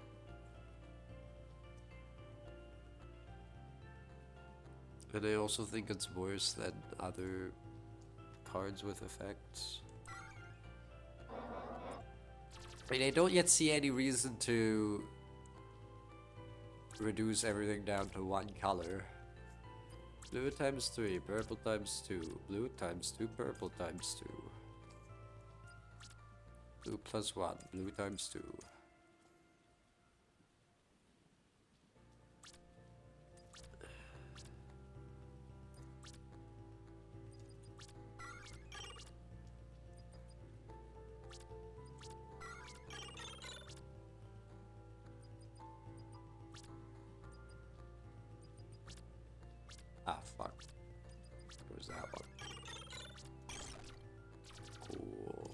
And I also think it's worse than other cards with effects. I mean, I don't yet see any reason to reduce everything down to one color. Blue times 3, purple times 2, blue times 2, purple times 2. Blue plus 1, blue times 2. Ah, fuck. Where's that one? Cool.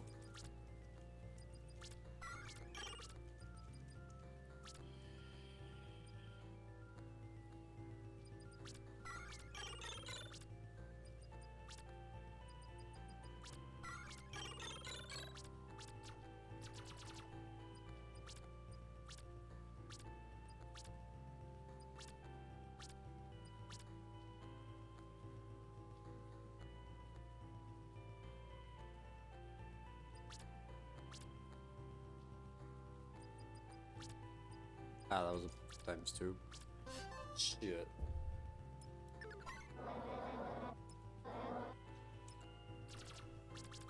Ah, that was a times 2. Shit.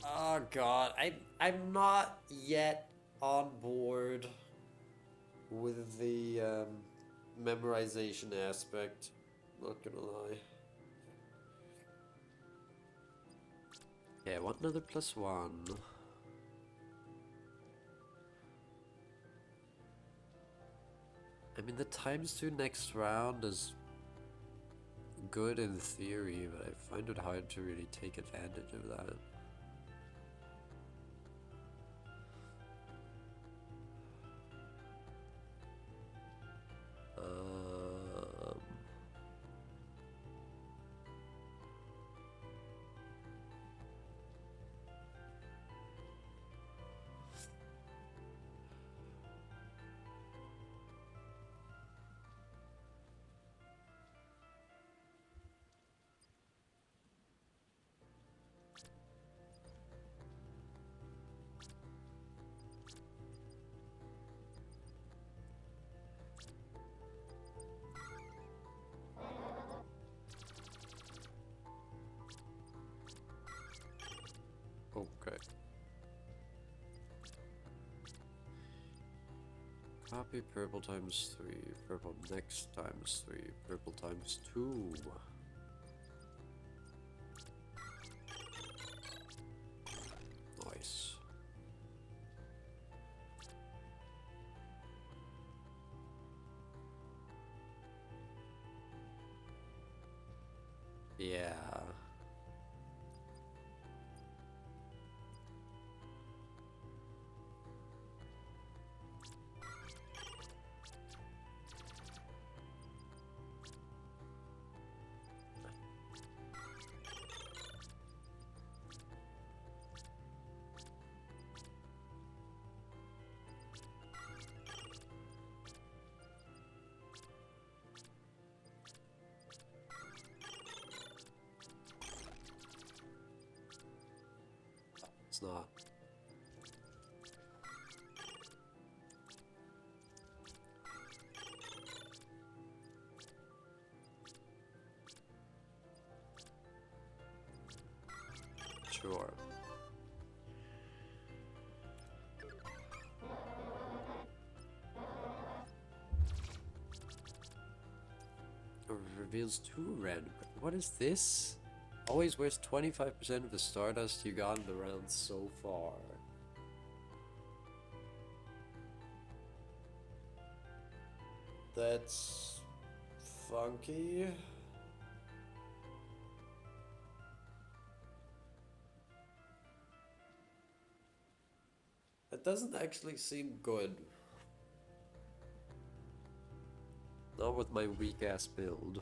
Oh god, I'm not yet on board with the memorization aspect. Not gonna lie. Yeah, I want another +1. I mean, the times 2 next round is good in theory, but I find it hard to really take advantage of that. Okay. Copy purple times 3, purple next times 3, purple times 2. Nice. Yeah. It's not. Sure. Reveals 2 random. What is this? Always waste 25% of the stardust you got in the round so far. That's funky. That doesn't actually seem good. Not with my weak ass build.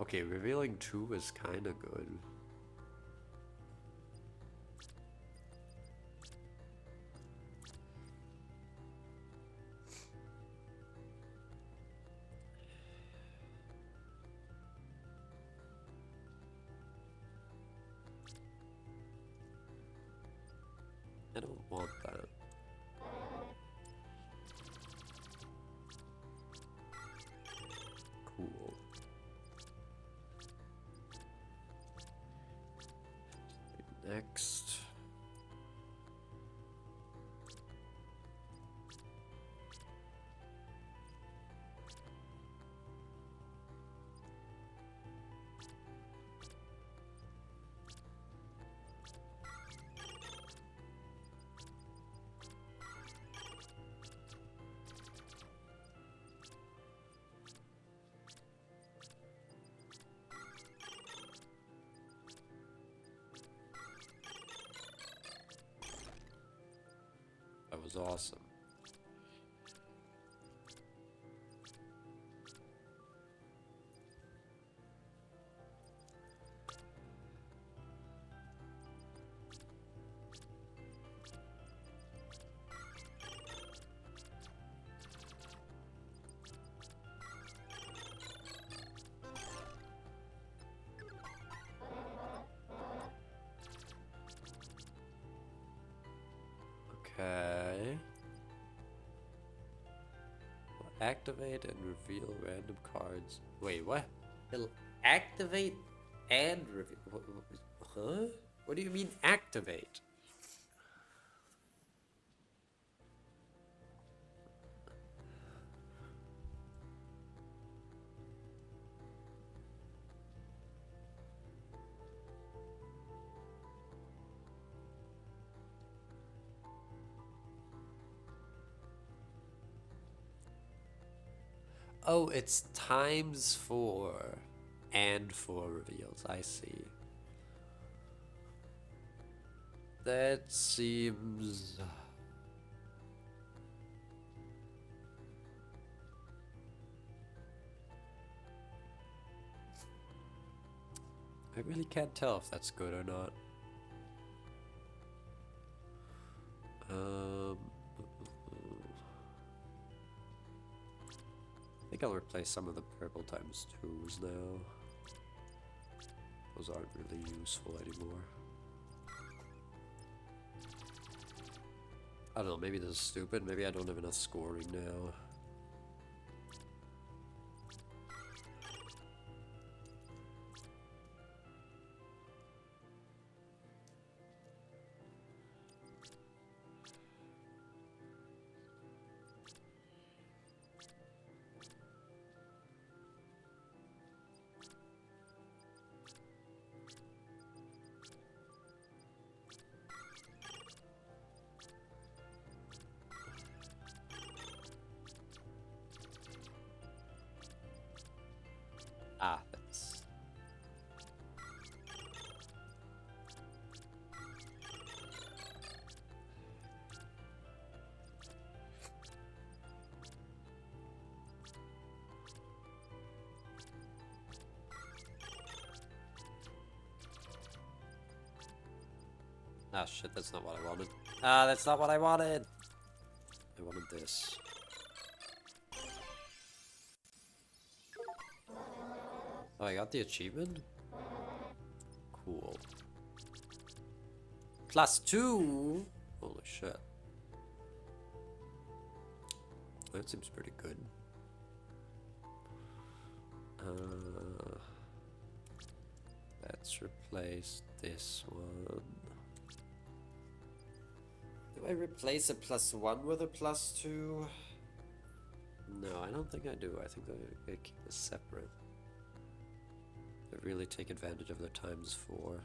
Okay, revealing 2 is kinda good. I don't want that. Next. That was awesome. Okay. Will activate and reveal random cards. Wait, what? It'll activate and reveal. Huh? What do you mean activate? Oh, it's times 4 and 4 reveals. I see. That seems... I really can't tell if that's good or not. I think I'll replace some of the purple times 2s now. Those aren't really useful anymore. I don't know, maybe this is stupid. Maybe I don't have enough scoring now. Ah, that's... Ah, shit, that's not what I wanted. Ah, that's not what I wanted! I wanted this. Oh, I got the achievement? Cool. +2? Holy shit. That seems pretty good. Let's replace this one. Do I replace a +1 with a +2? No, I don't think I do. I think I keep this separate. I really take advantage of the ×4.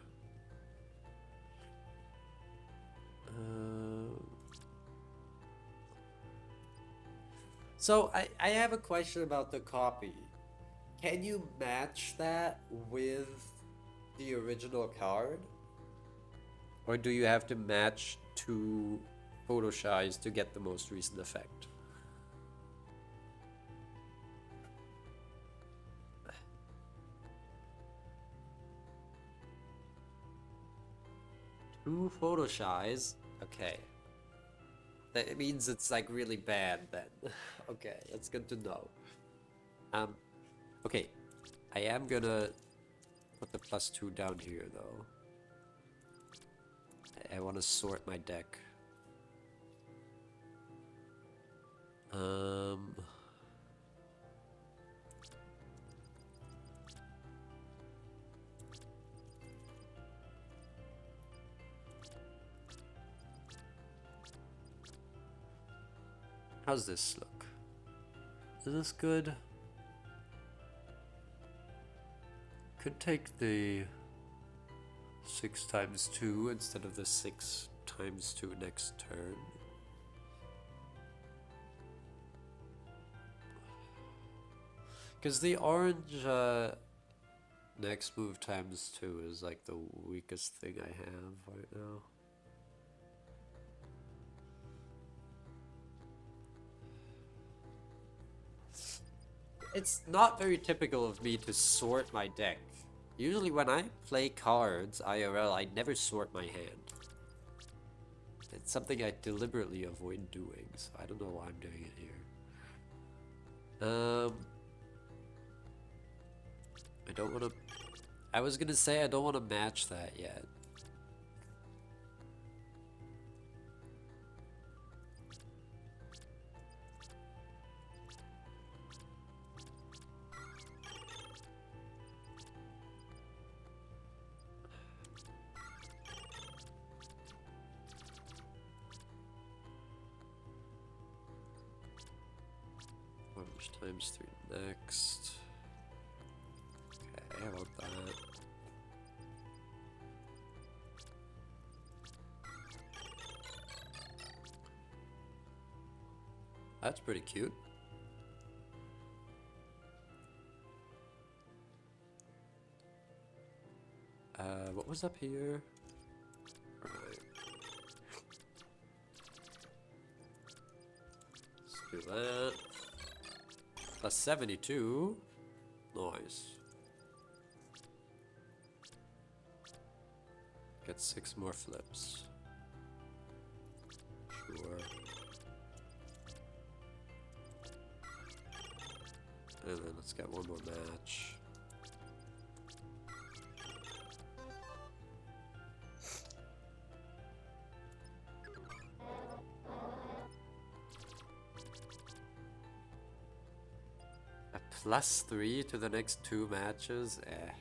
So I have a question about the copy. Can you match that with the original card? Or do you have to match 2 Photoshies to get the most recent effect? Two Photoshies? Okay. That means it's like really bad then. Okay, that's good to know. Okay. I am gonna put the +2 down here though. I want to sort my deck. How's this look? Is this good? Could take the 6 times 2 instead of the 6 times 2 next turn. Because the orange next move times 2 is like the weakest thing I have right now. It's not very typical of me to sort my deck. Usually when I play cards IRL, I never sort my hand. It's something I deliberately avoid doing, so I don't know why I'm doing it here. I don't want to... I was gonna say I don't want to match that yet. Orange times 3 next. Okay, I want that. That's pretty cute. What was up here? Alright. Let's do that. Plus 72. Nice. Get 6 more flips. Sure. And then let's get one more match. A +3 to the next 2 matches? Eh.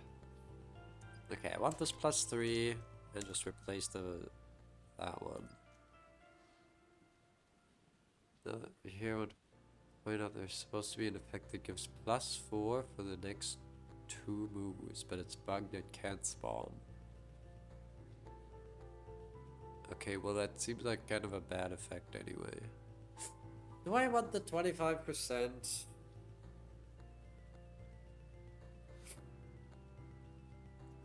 Okay, I want this +3 and just replace that one. Here I would point out there's supposed to be an effect that gives +4 for the next 2 moves, but it's bugged, it can't spawn. Okay, well that seems like kind of a bad effect anyway. Do I want the 25%?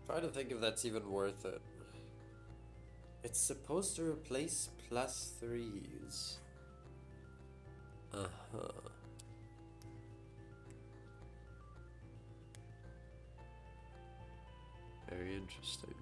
Trying to think if that's even worth it. It's supposed to replace +3s. Uh-huh. Very interesting.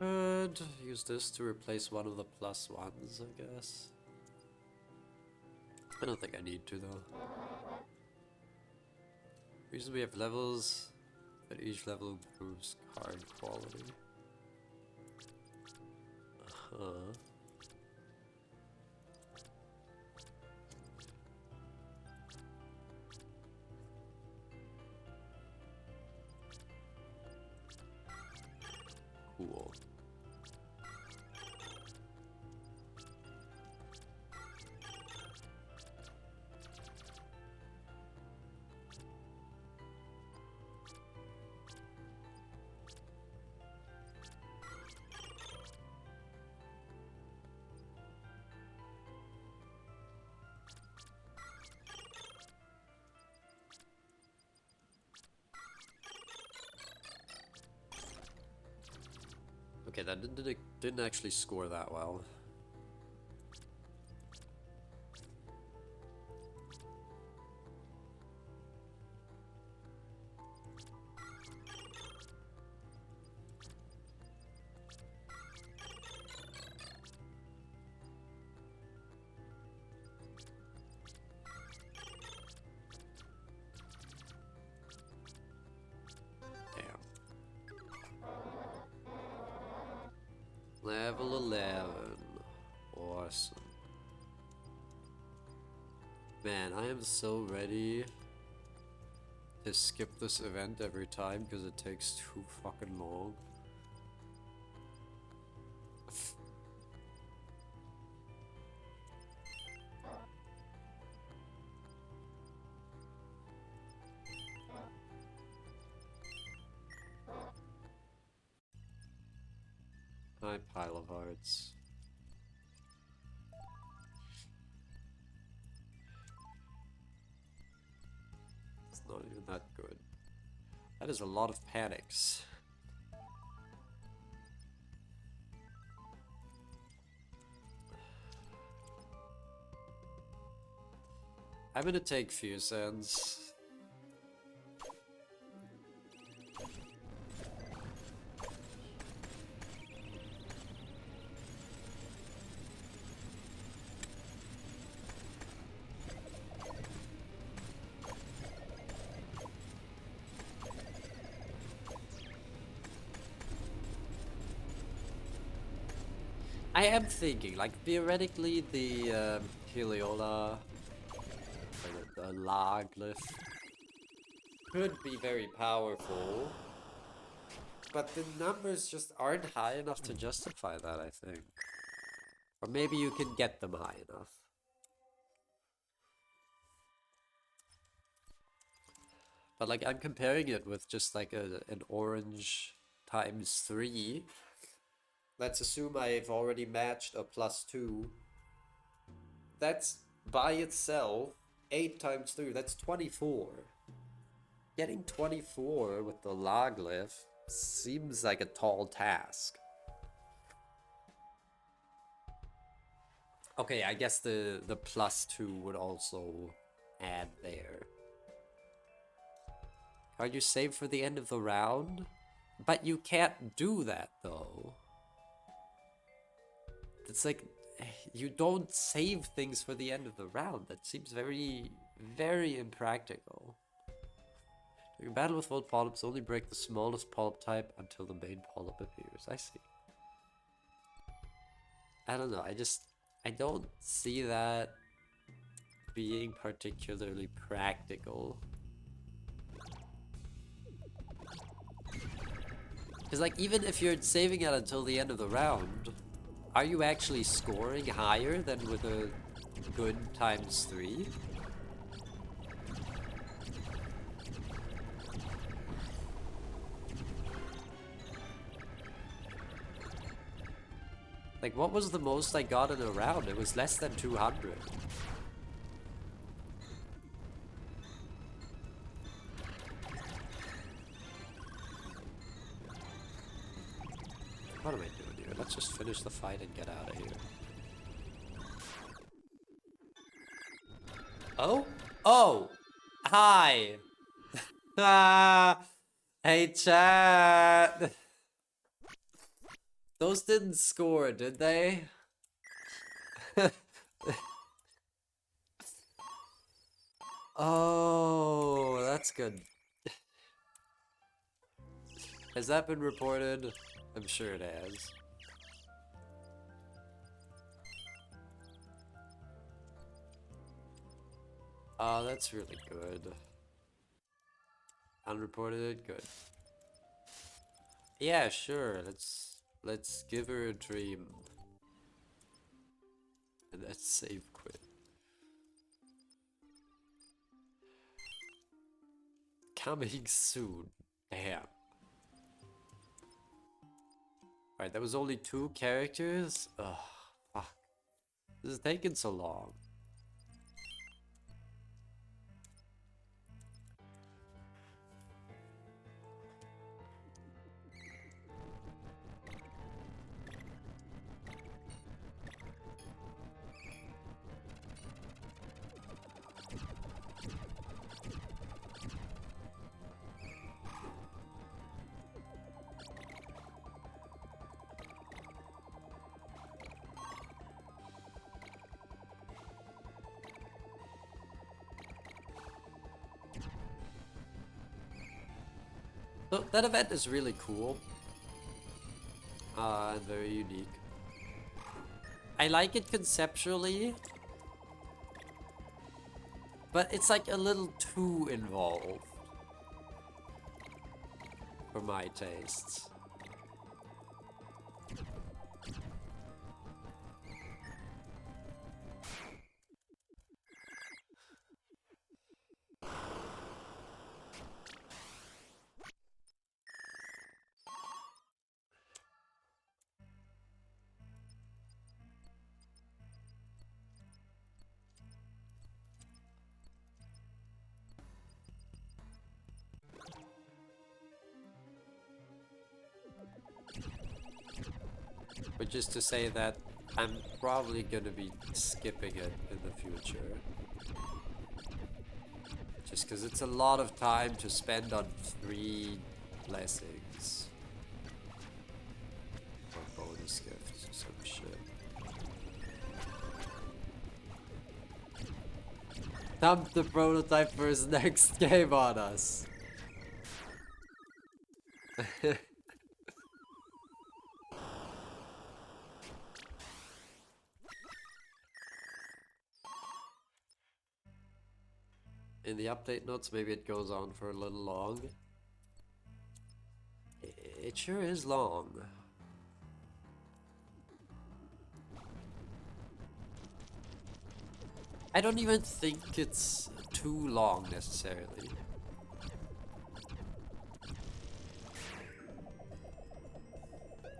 And use this to replace one of the +1s, I guess. I don't think I need to though. Reason we have levels, that each level improves card quality. Uh-huh. Cool. Okay, that didn't actually score that well. Level 11. Awesome. Man, I am so ready to skip this event every time because it takes too fucking long. Hi, pile of hearts. It's not even that good. That is a lot of panics. I'm gonna take Fear Sands. I am thinking, like, theoretically, the Heliodor, the La glyph, could be very powerful, but the numbers just aren't high enough to justify that, I think. Or maybe you can get them high enough. But, like, I'm comparing it with just, like, an orange times 3. Let's assume I've already matched a +2. That's, by itself, 8 times 3, that's 24. Getting 24 with the La glyph seems like a tall task. Okay, I guess the +2 would also add there. Can't you save for the end of the round? But you can't do that, though. It's like, you don't save things for the end of the round. That seems very, very impractical. During battle with world polyps, only break the smallest polyp type until the main polyp appears. I see. I don't know, I don't see that being particularly practical. Because, like, even if you're saving it until the end of the round, are you actually scoring higher than with a good times 3? Like, what was the most I got in a round? It was less than 200. What am I doing here? Let's just finish the fight and get out of here. Oh? Oh! Hi! Ah! Hey, chat! Those didn't score, did they? Oh, that's good. Has that been reported? I'm sure it has. Oh, that's really good. Unreported, good. Yeah, sure. Let's give her a dream. And let's save quit. Coming soon. Damn. Alright, that was only 2 characters? Ugh, fuck. This is taking so long. So that event is really cool. And very unique. I like it conceptually, but it's like a little too involved for my tastes. Which is to say that I'm probably gonna be skipping it in the future. Just because it's a lot of time to spend on 3 blessings. Or bonus gifts or some shit. Dump the prototype for his next game on us. In the update notes, maybe it goes on for a little long. It sure is long. I don't even think it's too long necessarily.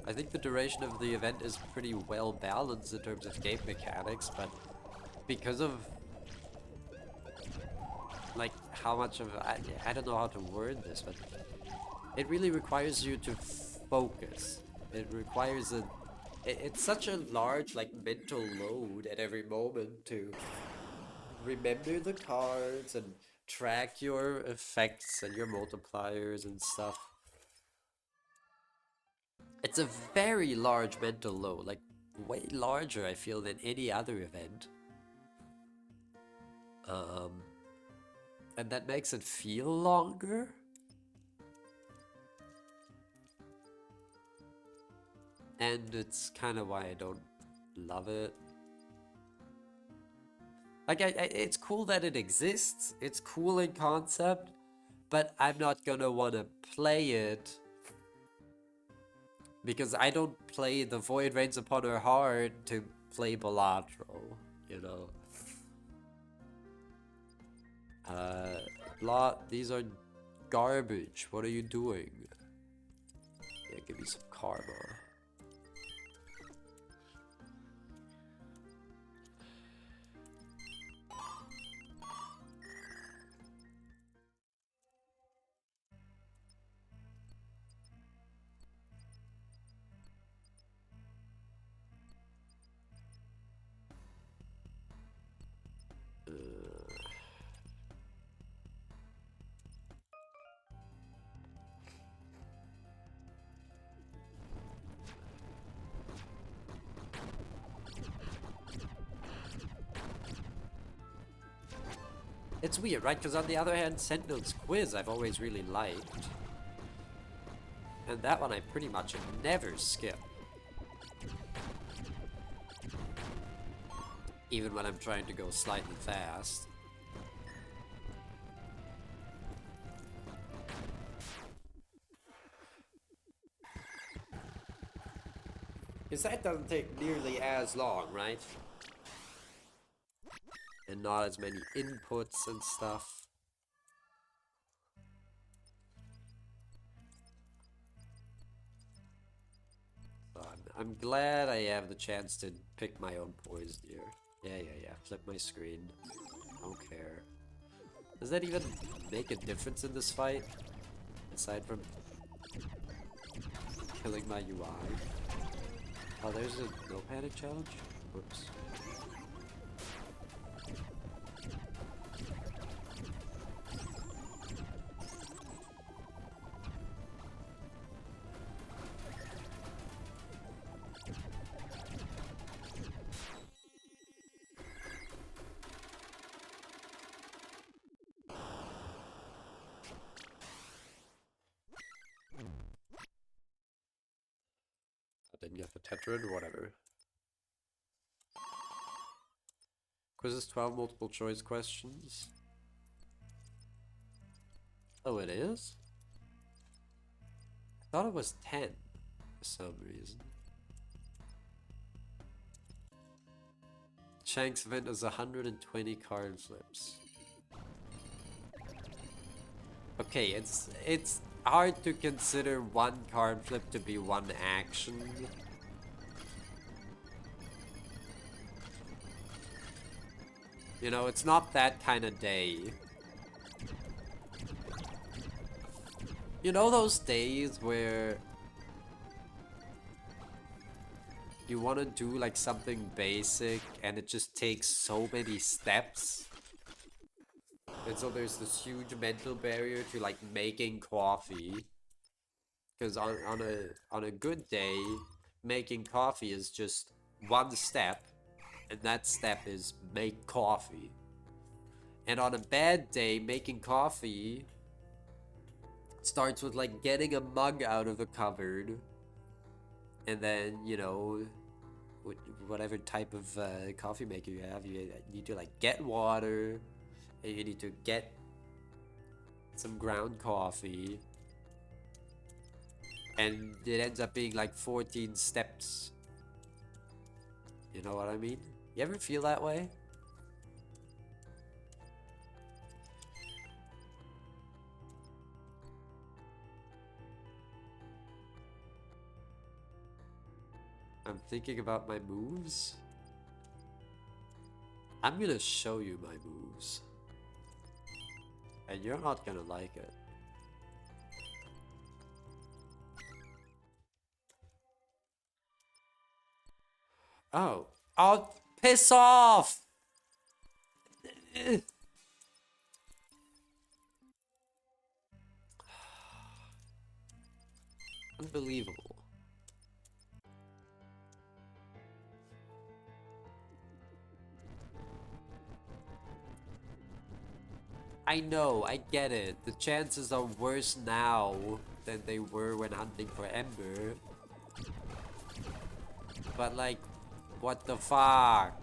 I think the duration of the event is pretty well balanced in terms of game mechanics, but because of like how much of I don't know how to word this, but it really requires you to focus. It requires it's such a large like mental load at every moment to remember the cards and track your effects and your multipliers and stuff. It's a very large mental load, like way larger I feel than any other event. And that makes it feel longer. And it's kind of why I don't love it. Like, it's cool that it exists. It's cool in concept, but I'm not gonna want to play it because I don't play The Void Rains Upon Her Heart to play Balatro, you know. These are garbage. What are you doing? Yeah, give me some karma. It's weird, right? Because on the other hand, Sentinel's Quiz I've always really liked. And that one I pretty much never skip. Even when I'm trying to go slightly fast. Because that doesn't take nearly as long, right? And not as many inputs and stuff. So I'm glad I have the chance to pick my own poison here. Yeah. Flip my screen. Don't care. Does that even make a difference in this fight? Aside from killing my UI? Oh, there's a no panic challenge? Whoops. I didn't get the Tetrad, whatever. Quiz is 12 multiple choice questions. Oh, it is? I thought it was 10 for some reason. Shank's event is 120 card flips. Okay, it's hard to consider one card flip to be one action. You know, it's not that kind of day. You know those days where you want to do like something basic and it just takes so many steps? And so there's this huge mental barrier to like making coffee. Because on a good day, making coffee is just one step, and that step is make coffee. And on a bad day, making coffee starts with like getting a mug out of the cupboard, and then, you know, whatever type of coffee maker you have, you need to like get water, and you need to get some ground coffee, and it ends up being like 14 steps. You know what I mean? You ever feel that way? I'm thinking about my moves. I'm gonna show you my moves. And you're not gonna like it. Oh. Oh, piss off! Unbelievable. I know, I get it. The chances are worse now than they were when hunting for Ember. But like, what the fuck?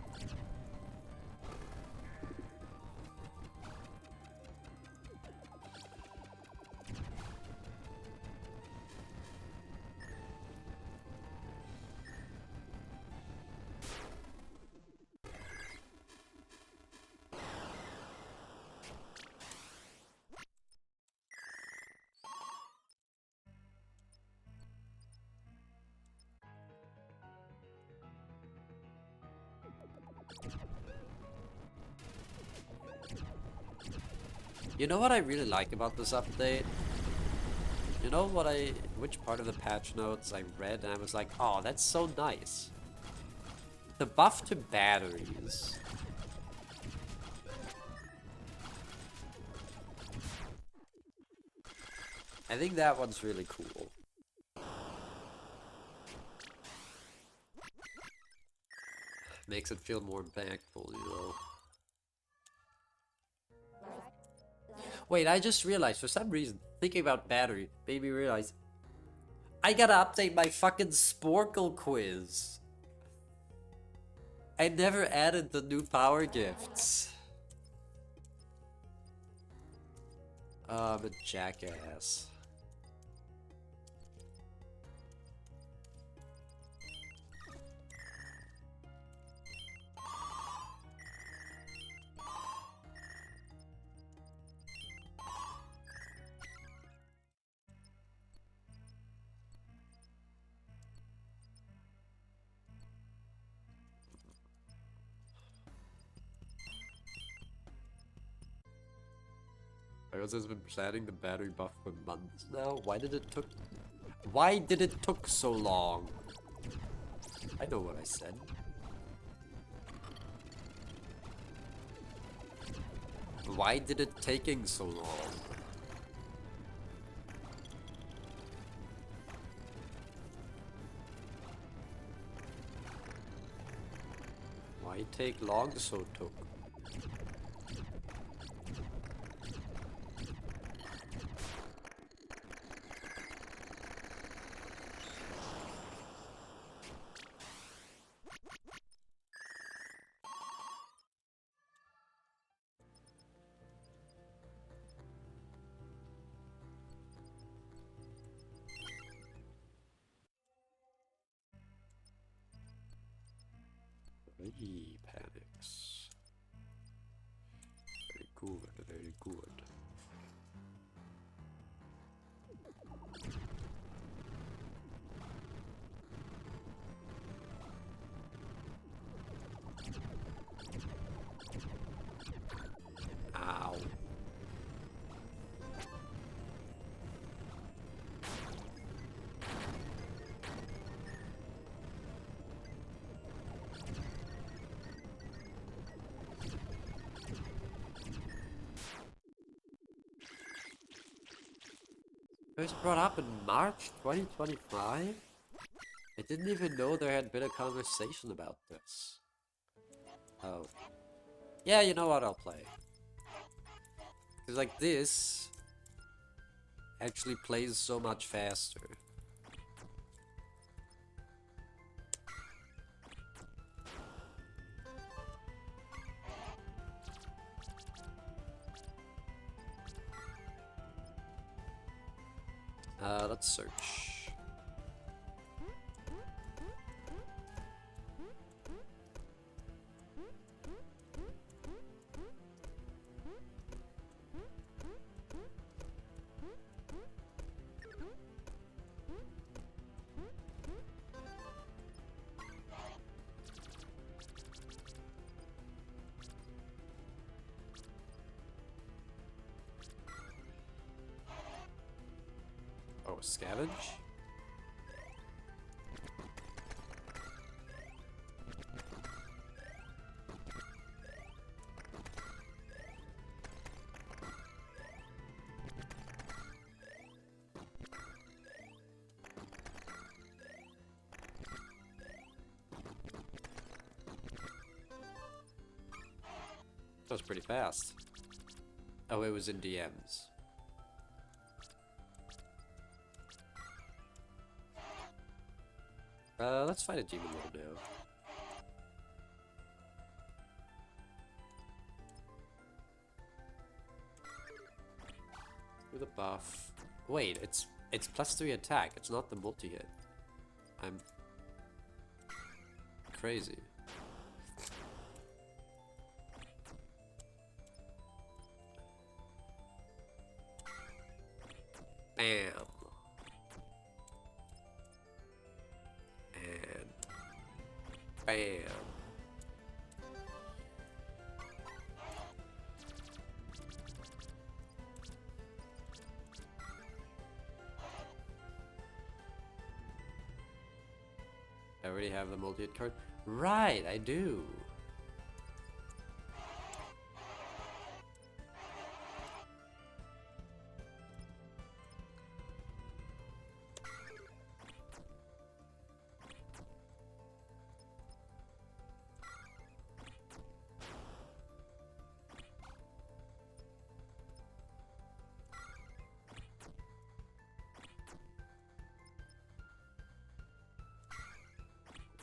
You know what I really like about this update? You know what which part of the patch notes I read and I was like, oh, that's so nice. The buff to batteries. I think that one's really cool. Makes it feel more impactful, you know? Wait, I just realized, for some reason, thinking about battery made me realize I gotta update my fucking Sporkle quiz. I never added the new power gifts. I'm a jackass. Ios has been planning the battery buff for months now. Why did it took so long? I know what I said. Why did it taking so long? Why take long so took? He panics. Very good, very good. Ow. It was brought up in March 2025? I didn't even know there had been a conversation about this. Oh. Yeah, you know what, I'll play. Cause like this actually plays so much faster. Let's search. Oh, scavenge? That was pretty fast. Oh, it was in DMs. Let's fight a demon lord now. With a buff. Wait, it's +3 attack. It's not the multi-hit. I'm crazy. Bam. And bam. I already have the multi-hit card. Right, I do.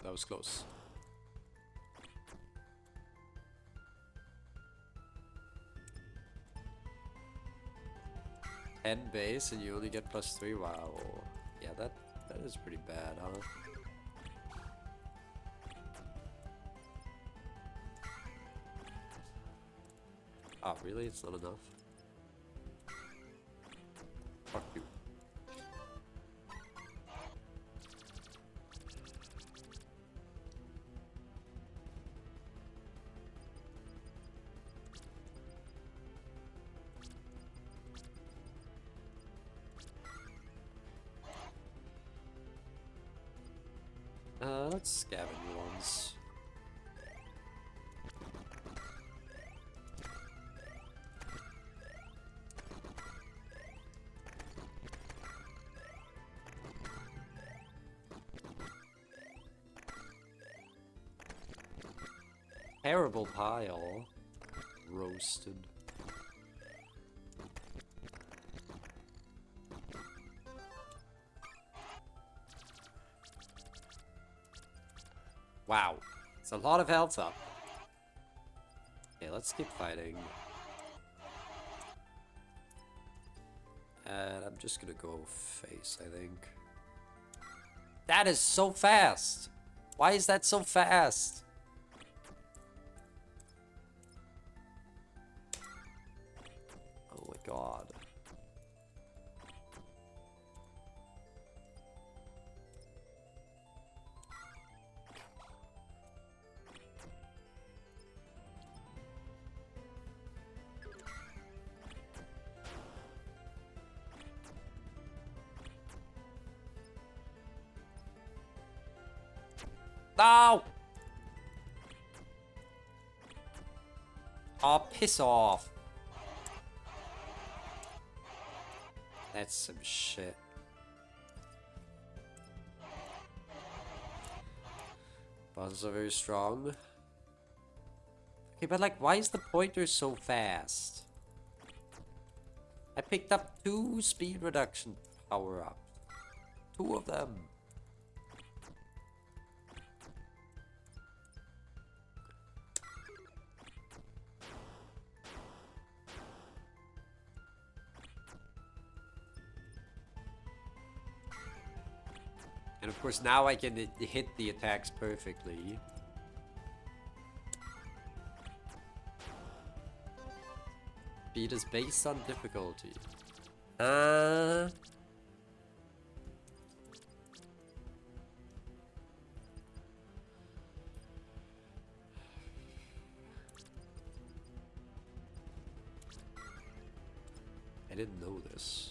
That was close. And base and you only get +3. Wow. Yeah, that is pretty bad, huh? Oh, really? It's not enough? Fuck you. Let's scavenge ones. Terrible pile. Roasted. Wow. It's a lot of health up. Okay, let's keep fighting. And I'm just gonna go face, I think. That is so fast! Why is that so fast? No! Oh, piss off. That's some shit. Bosses are very strong. Okay, but like, why is the pointer so fast? I picked up 2 speed reduction power-ups. 2 of them. And of course now I can hit the attacks perfectly. Speed is based on difficulty. I didn't know this.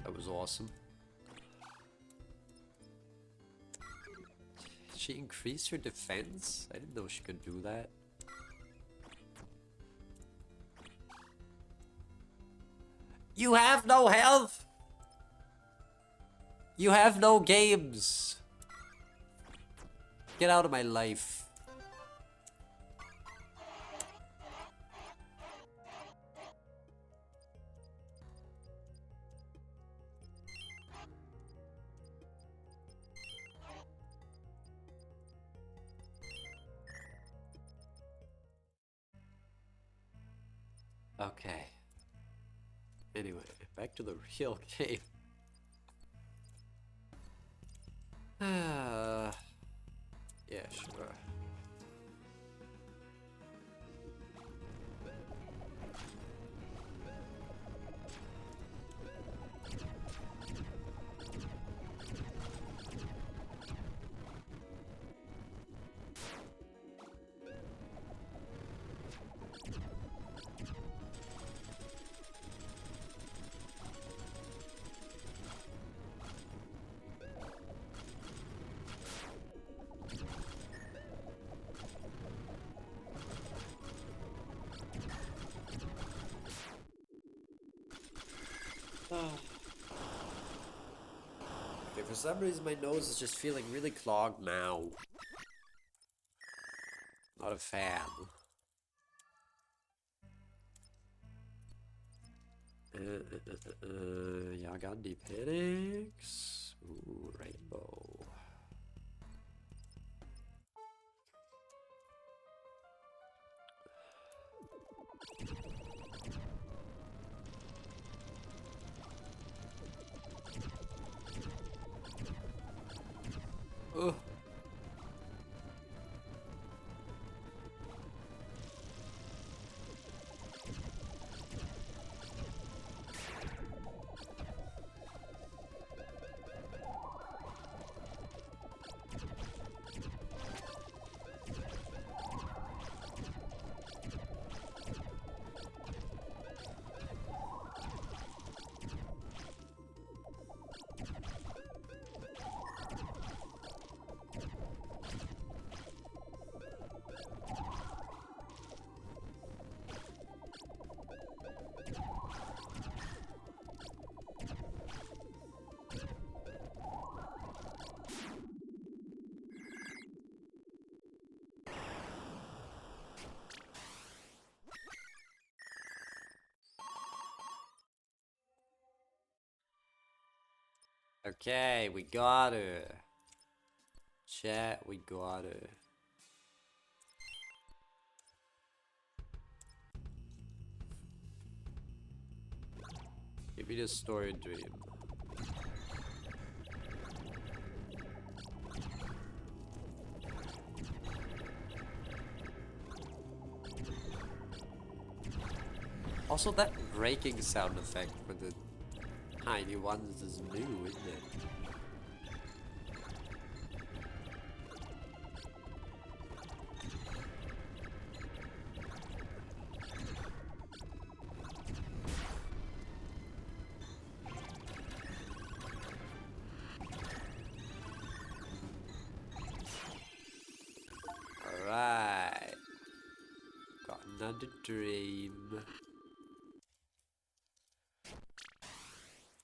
That was awesome. She increased her defense? I didn't know she could do that. You have no health! You have no games! Get out of my life. Okay. Anyway, back to the real game. Yeah, sure. Okay, for some reason my nose is just feeling really clogged now. Not a fan. Yagan Deep Headaches. Ooh, Rainbow. Ugh. Okay, we got her. Chat, we got her. Give me the story dream. Also, that breaking sound effect for the tiny ones is new, isn't it? Alright. Got another dream.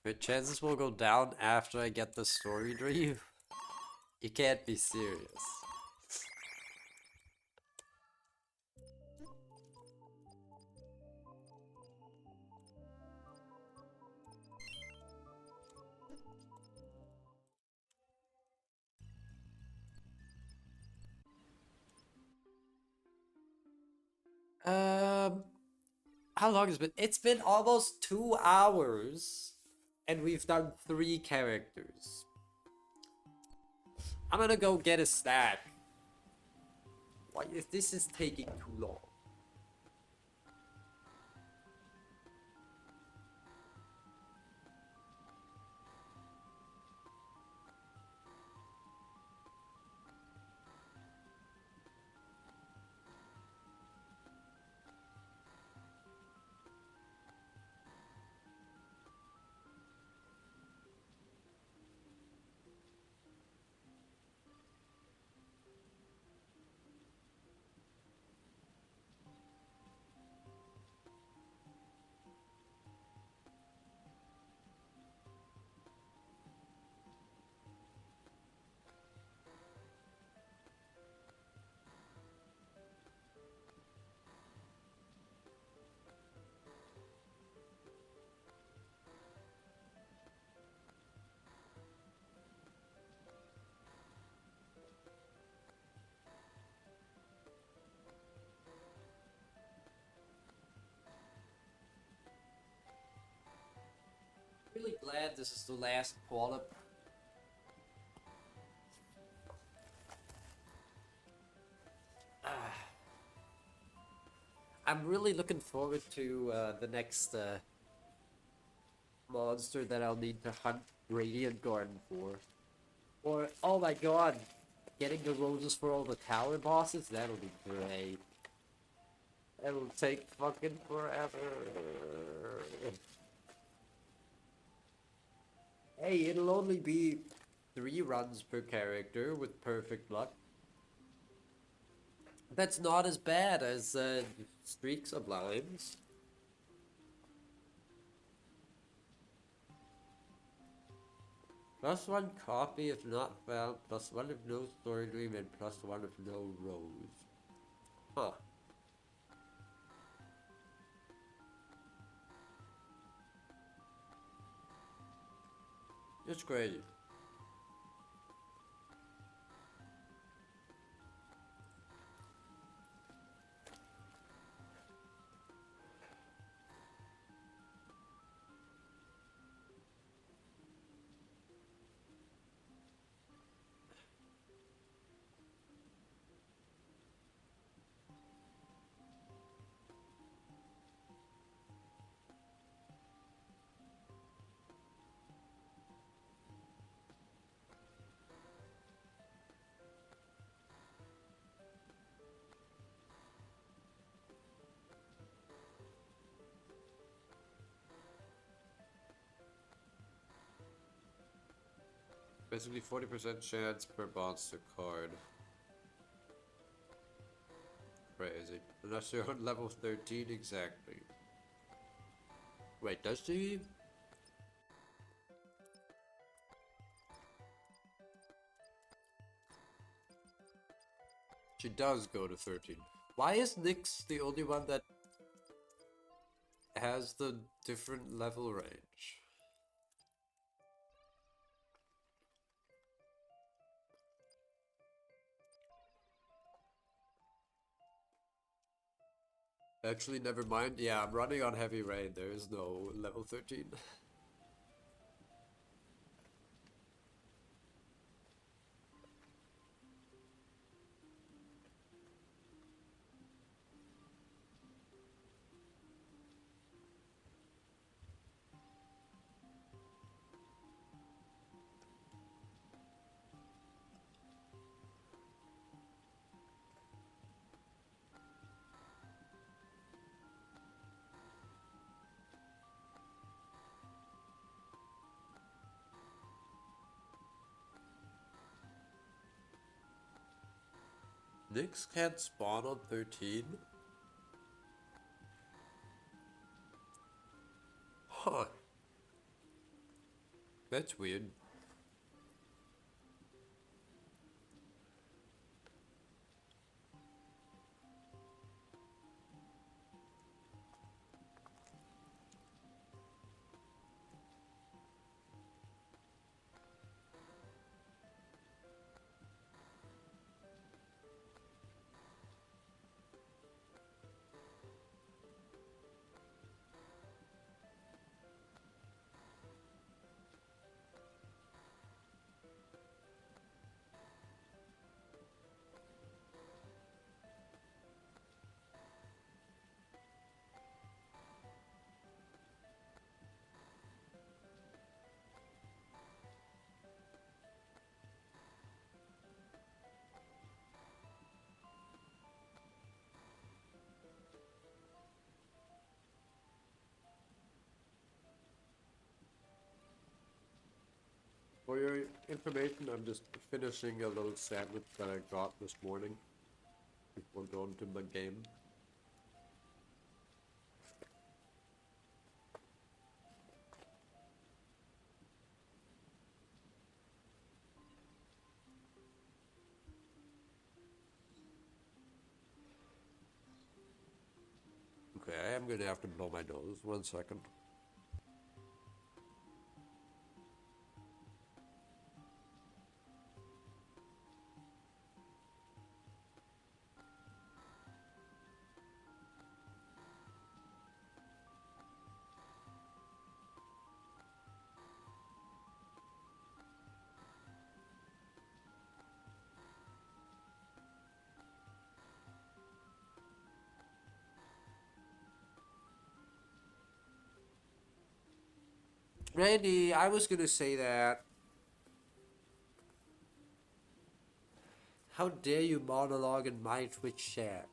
The chances will go down after I get the story dream. You can't be serious. Um, how long has it been? It's been almost 2 hours, and we've done 3 characters. I'm gonna go get a snack. Why is this is taking too long? Really glad this is the last quality. I'm really looking forward to the next monster that I'll need to hunt Radiant Garden for. Or, oh my god, getting the roses for all the tower bosses? That'll be great. It'll take fucking forever. Hey, it'll only be 3 runs per character with perfect luck. That's not as bad as Streak Sublimes. +1 copy if not found, +1 if no story dream, and +1 if no rose. Huh. It's crazy. Basically 40% chance per monster card. Crazy. Unless you're on level 13 exactly. Wait, does she? She does go to 13. Why is Nyx the only one that has the different level range? Actually, never mind. Yeah, I'm running on heavy rain. There is no level 13. Nyx can't spawn on 13? Huh. That's weird. For your information, I'm just finishing a little sandwich that I got this morning before going to my game. Okay, I am gonna have to blow my nose. 1 second. Randy, I was gonna say that. How dare you monologue in my Twitch chat?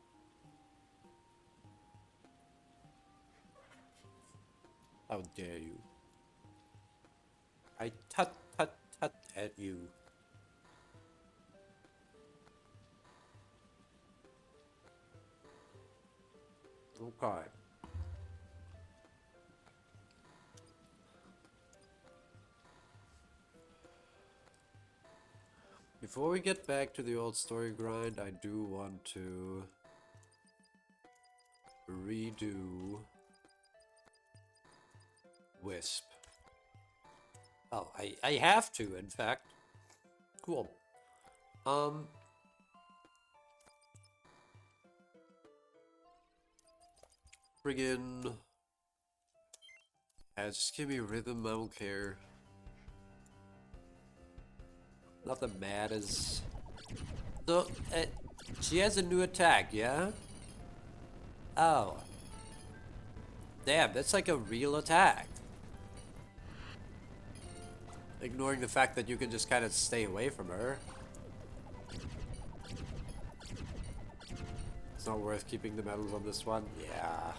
How dare you? I tut tut tut at you. Okay. Before we get back to the old story grind, I do want to redo Wisp. Oh, I have to, in fact. Cool. Friggin'. Just give me rhythm, I don't care. Nothing matters. So, she has a new attack, yeah? Oh. Damn, that's like a real attack. Ignoring the fact that you can just kind of stay away from her. It's not worth keeping the medals on this one. Yeah.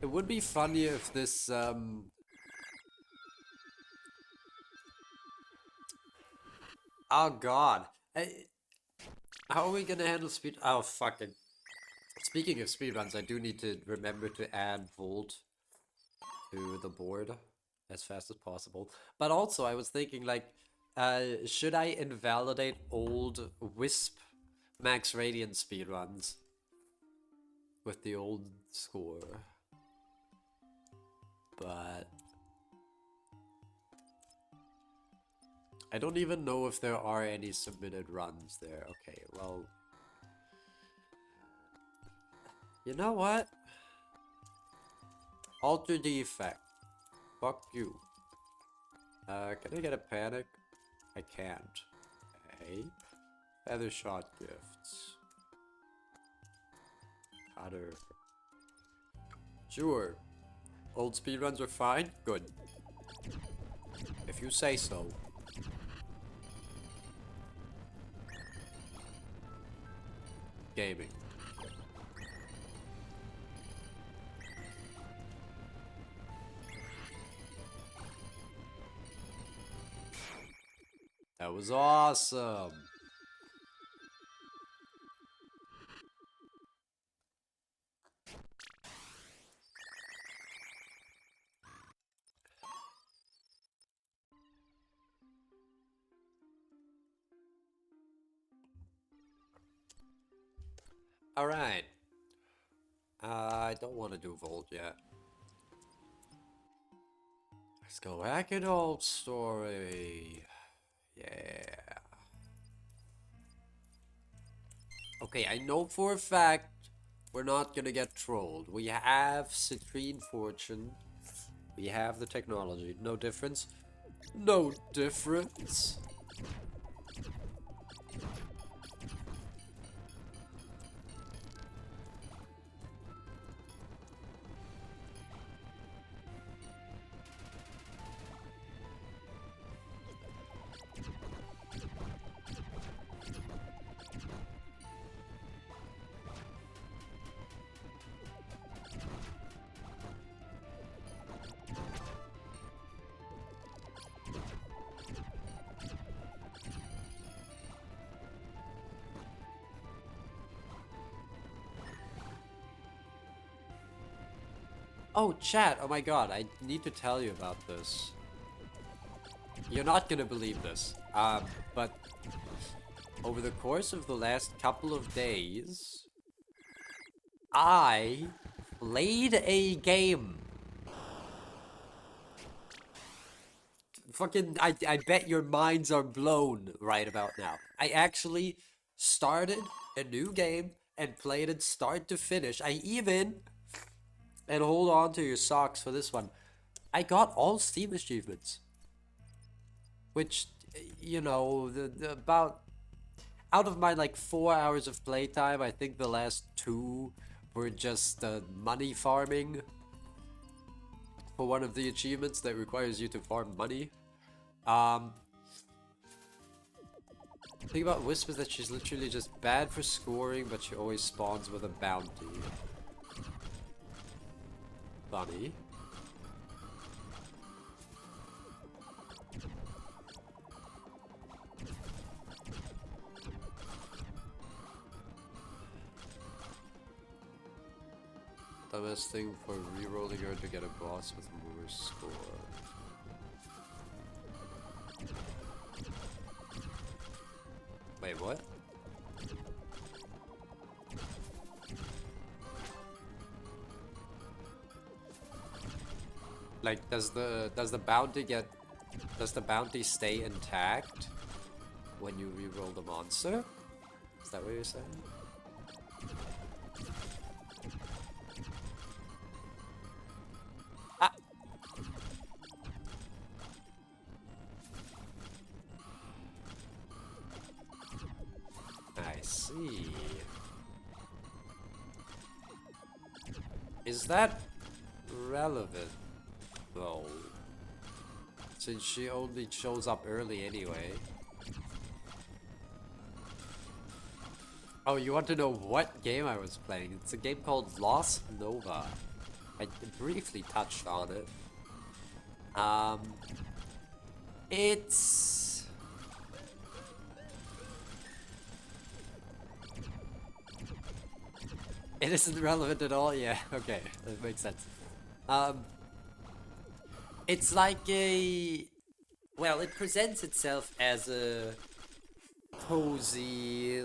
It would be funny if this, oh god. How are we gonna handle speed? Oh, fucking. Speaking of speedruns, I do need to remember to add Volt to the board as fast as possible. But also, I was thinking, like, should I invalidate old Wisp Max Radiant speedruns with the old score? But I don't even know if there are any submitted runs there. Okay, well, you know what? Alter the effect. Fuck you. Can I get a panic? I can't. Okay. Feather shot gifts. Cutter. Sure. Old speedruns are fine? Good. If you say so. gaming. That was awesome. All right. I don't want to do Volt yet. Let's go back in Old Story. Yeah. Okay, I know for a fact we're not gonna get trolled. We have Citrine Fortune. We have the technology. No difference. No difference. Oh, chat. Oh my god, I need to tell you about this. You're not gonna believe this. But over the course of the last couple of days, I played a game. Fucking, I bet your minds are blown right about now. I actually started a new game and played it start to finish. I even, and hold on to your socks for this one, I got all Steam achievements. Which, you know, the about, out of my like 4 hours of playtime, I think the last 2 were just money farming for one of the achievements that requires you to farm money. Thing about Wisp is that she's literally just bad for scoring, but she always spawns with a bounty. Bunny. The best thing for rerolling her to get a boss with more score. Wait, what? Like, does the bounty stay intact when you reroll the monster? Is that what you're saying? Ah! I see. Is that relevant, though? Since she only shows up early anyway. Oh, you want to know what game I was playing? It's a game called Lost Nova. I briefly touched on it. It's... It isn't relevant at all? Yeah, okay, that makes sense. It's like a... Well, it presents itself as a cozy,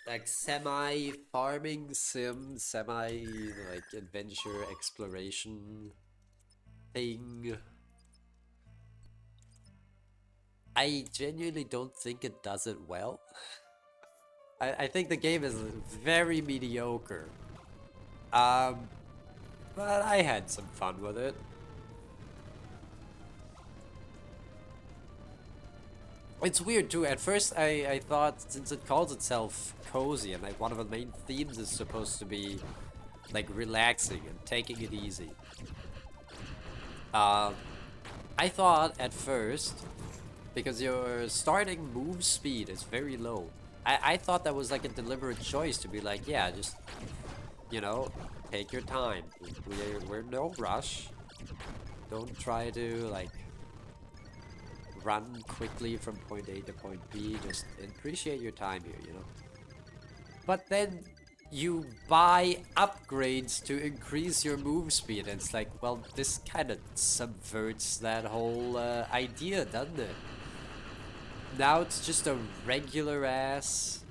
like semi-farming sim, semi-like adventure exploration thing. I genuinely don't think it does it well. I think the game is very mediocre. But I had some fun with it. It's weird too. At first I thought, since it calls itself cozy and like one of the main themes is supposed to be like relaxing and taking it easy. I thought at first, because your starting move speed is very low, I thought that was like a deliberate choice to be like, yeah, just, you know, take your time. We're no rush. Don't try to like run quickly from point A to point B. Just appreciate your time here, you know. But then you buy upgrades to increase your move speed, and it's like, well, this kind of subverts that whole idea, doesn't it? Now it's just a regular ass.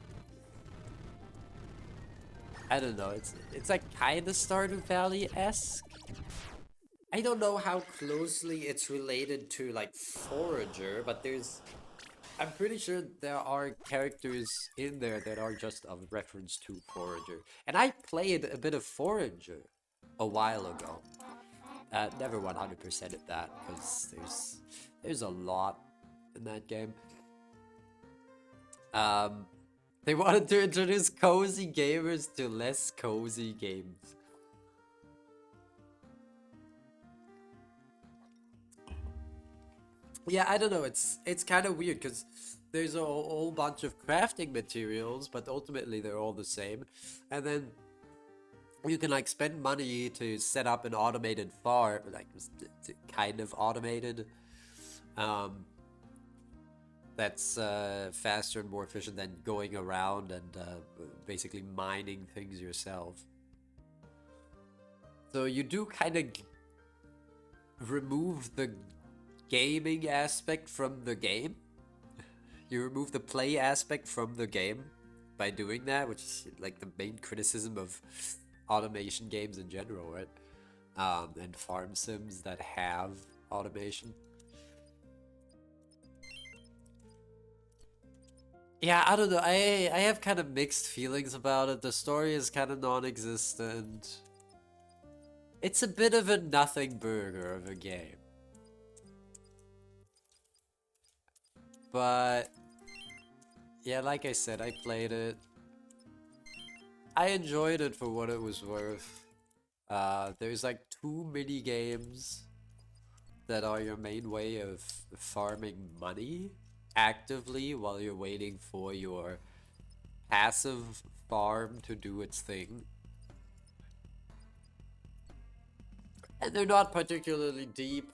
I don't know. It's like kind of Stardew Valley-esque. I don't know how closely it's related to like Forager, but I'm pretty sure there are characters in there that are just a reference to Forager. And I played a bit of Forager a while ago. Never 100%ed that because there's a lot in that game. They wanted to introduce cozy gamers to less cozy games. Yeah, I don't know. It's kind of weird because there's a whole bunch of crafting materials, but ultimately they're all the same. And then you can like spend money to set up an automated farm, like kind of automated. That's faster and more efficient than going around and basically mining things yourself. So you do kind of remove the gaming aspect from the game. You remove the play aspect from the game by doing that, which is like the main criticism of automation games in general, right? And farm sims that have automation. Yeah, I don't know. I have kind of mixed feelings about it. The story is kind of non-existent. It's a bit of a nothing burger of a game. But yeah, like I said, I played it. I enjoyed it for what it was worth. There's like 2 mini games that are your main way of farming money actively while you're waiting for your passive farm to do its thing. And they're not particularly deep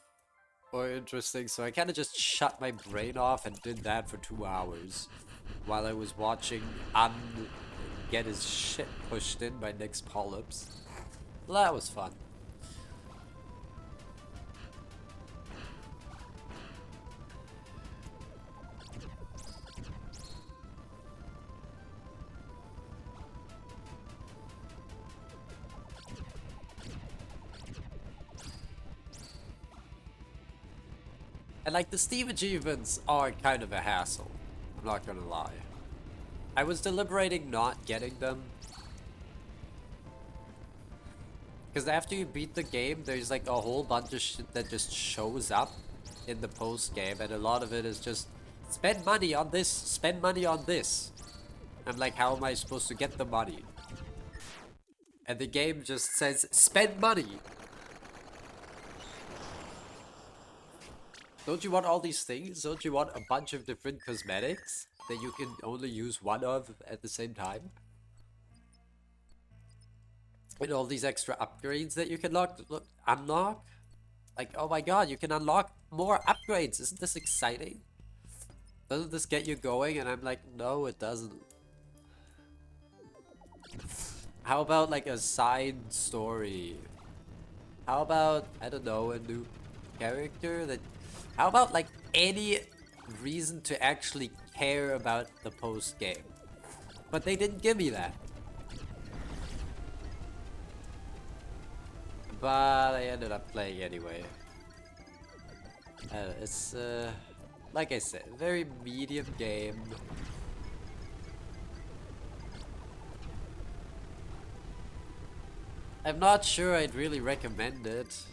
or interesting, so I kind of just shut my brain off and did that for 2 hours while I was watching get his shit pushed in by Nick's Polyps. Well, that was fun. And like the Steam achievements are kind of a hassle. I'm not gonna lie. I was deliberating not getting them. Because after you beat the game, there's like a whole bunch of shit that just shows up in the post game, and a lot of it is just spend money on this, spend money on this. I'm like, how am I supposed to get the money? And the game just says, spend money. Don't you want all these things? Don't you want a bunch of different cosmetics that you can only use one of at the same time? And all these extra upgrades that you can unlock? Like, oh my god, you can unlock more upgrades. Isn't this exciting? Doesn't this get you going? And I'm like, no, it doesn't. How about like a side story? How about, I don't know, a new character that... How about like any reason to actually care about the post game? But they didn't give me that. But I ended up playing anyway. It's like I said, very medium game. I'm not sure I'd really recommend it.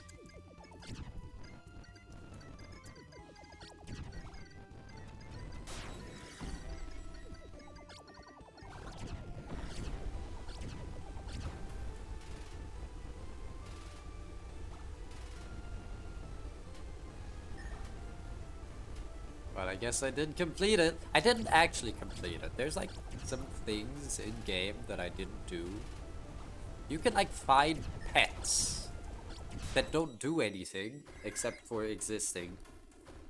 But I guess I didn't complete it. I didn't actually complete it. There's like some things in game that I didn't do. You can like find pets that don't do anything except for existing.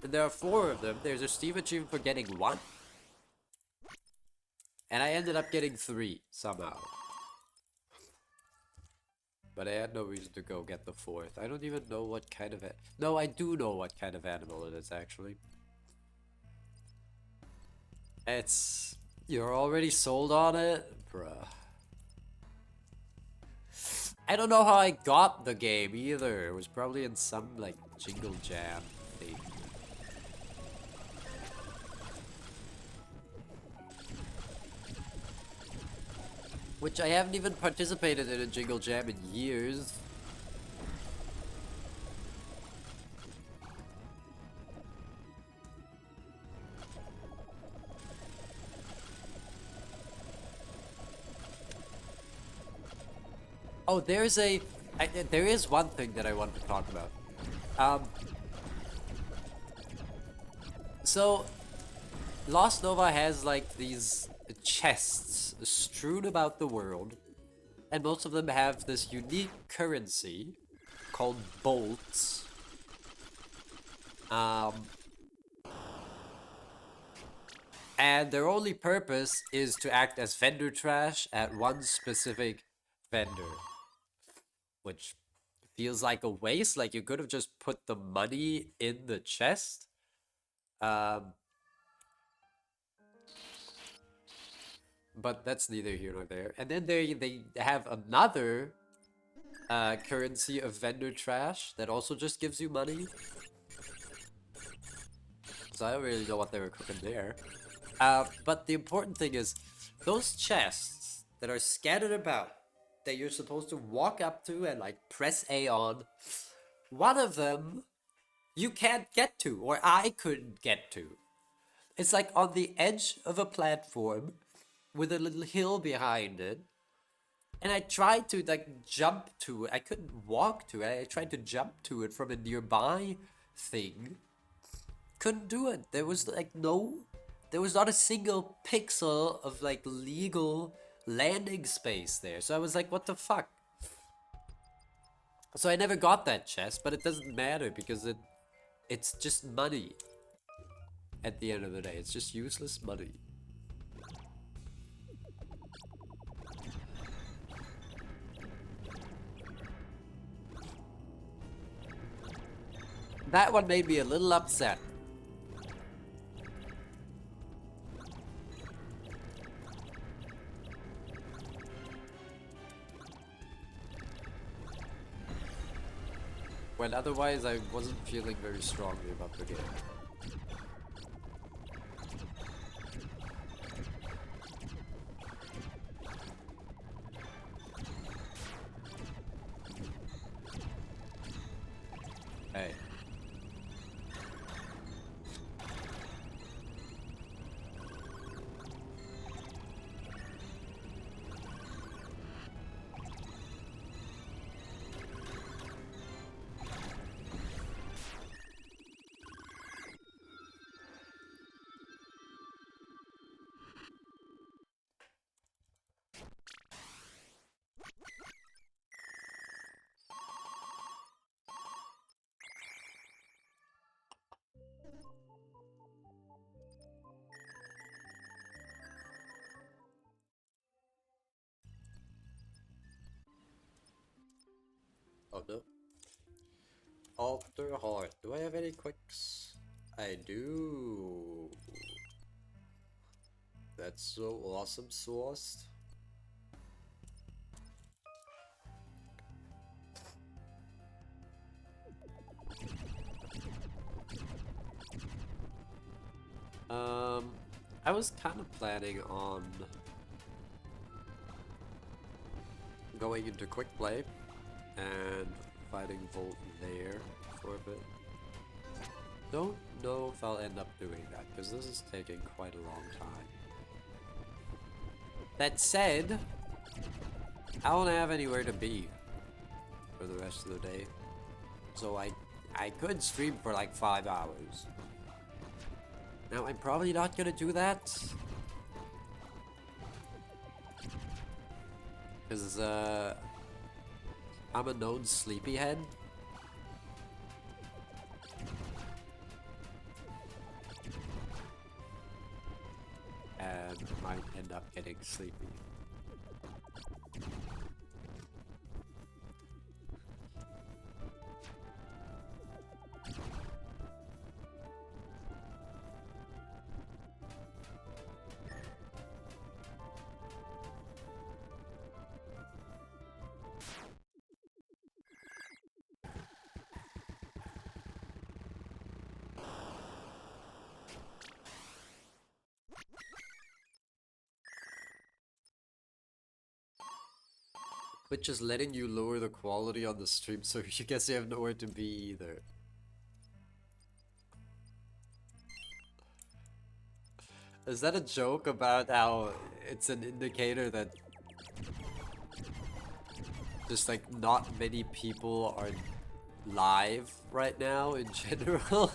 And there are 4 of them. There's a Steam achievement for getting 1. And I ended up getting 3 somehow. But I had no reason to go get the 4th. I don't even know what kind of no, I do know what kind of animal it is actually. It's... You're already sold on it? Bruh. I don't know how I got the game either. It was probably in some like Jingle Jam thing. Which I haven't even participated in a Jingle Jam in years. Oh, there is one thing that I want to talk about. So, Lost Nova has like these chests strewn about the world, and most of them have this unique currency called bolts. And their only purpose is to act as vendor trash at one specific vendor. Which feels like a waste, like you could have just put the money in the chest. But that's neither here nor there. And then they have another currency of vendor trash that also just gives you money. So I don't really know what they were cooking there. But the important thing is, those chests that are scattered about, that you're supposed to walk up to and like press A on, one of them you can't get to, or I couldn't get to. It's like on the edge of a platform with a little hill behind it. And I tried to like jump to it. I couldn't walk to it. I tried to jump to it from a nearby thing. Couldn't do it. There was not a single pixel of like legal landing space there. So I was like, what the fuck? So I never got that chest, but it doesn't matter because it's just money. At the end of the day, it's just useless money. That one made me a little upset. When otherwise I wasn't feeling very strongly about the game. Hey. Oh no. Alter Heart. Do I have any quicks? I do. That's so awesome sourced. I was kind of planning on going into quick play and fighting Volt there for a bit. Don't know if I'll end up doing that because this is taking quite a long time. That said, I don't have anywhere to be for the rest of the day, so I could stream for like 5 hours. Now I'm probably not gonna do that Because I'm a known sleepyhead. And might end up getting sleepy. Twitch is letting you lower the quality on the stream, so you guess you have nowhere to be either. Is that a joke about how it's an indicator that just like not many people are live right now in general?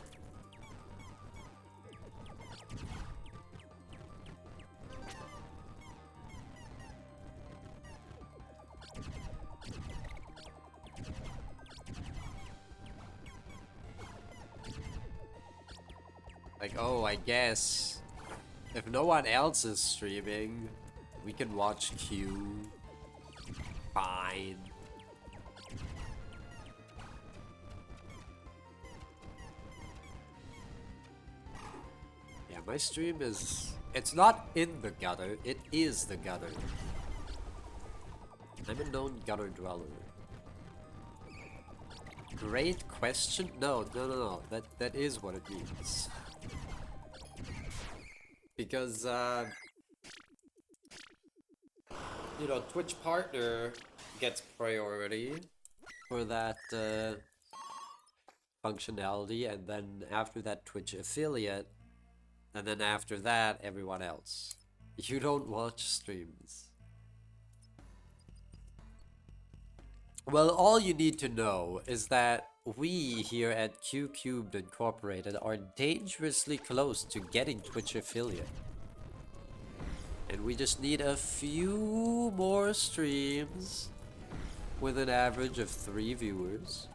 Like, oh, I guess if no one else is streaming, we can watch Q. Fine. Yeah, my stream is... It's not in the gutter, it is the gutter. I'm a known gutter dweller. Great question? No. That is what it means. Because, you know, Twitch partner gets priority for that functionality, and then after that Twitch affiliate, and then after that everyone else. You don't watch streams. Well, all you need to know is that we here at Q Cubed Incorporated are dangerously close to getting Twitch affiliate. And we just need a few more streams with an average of 3 viewers.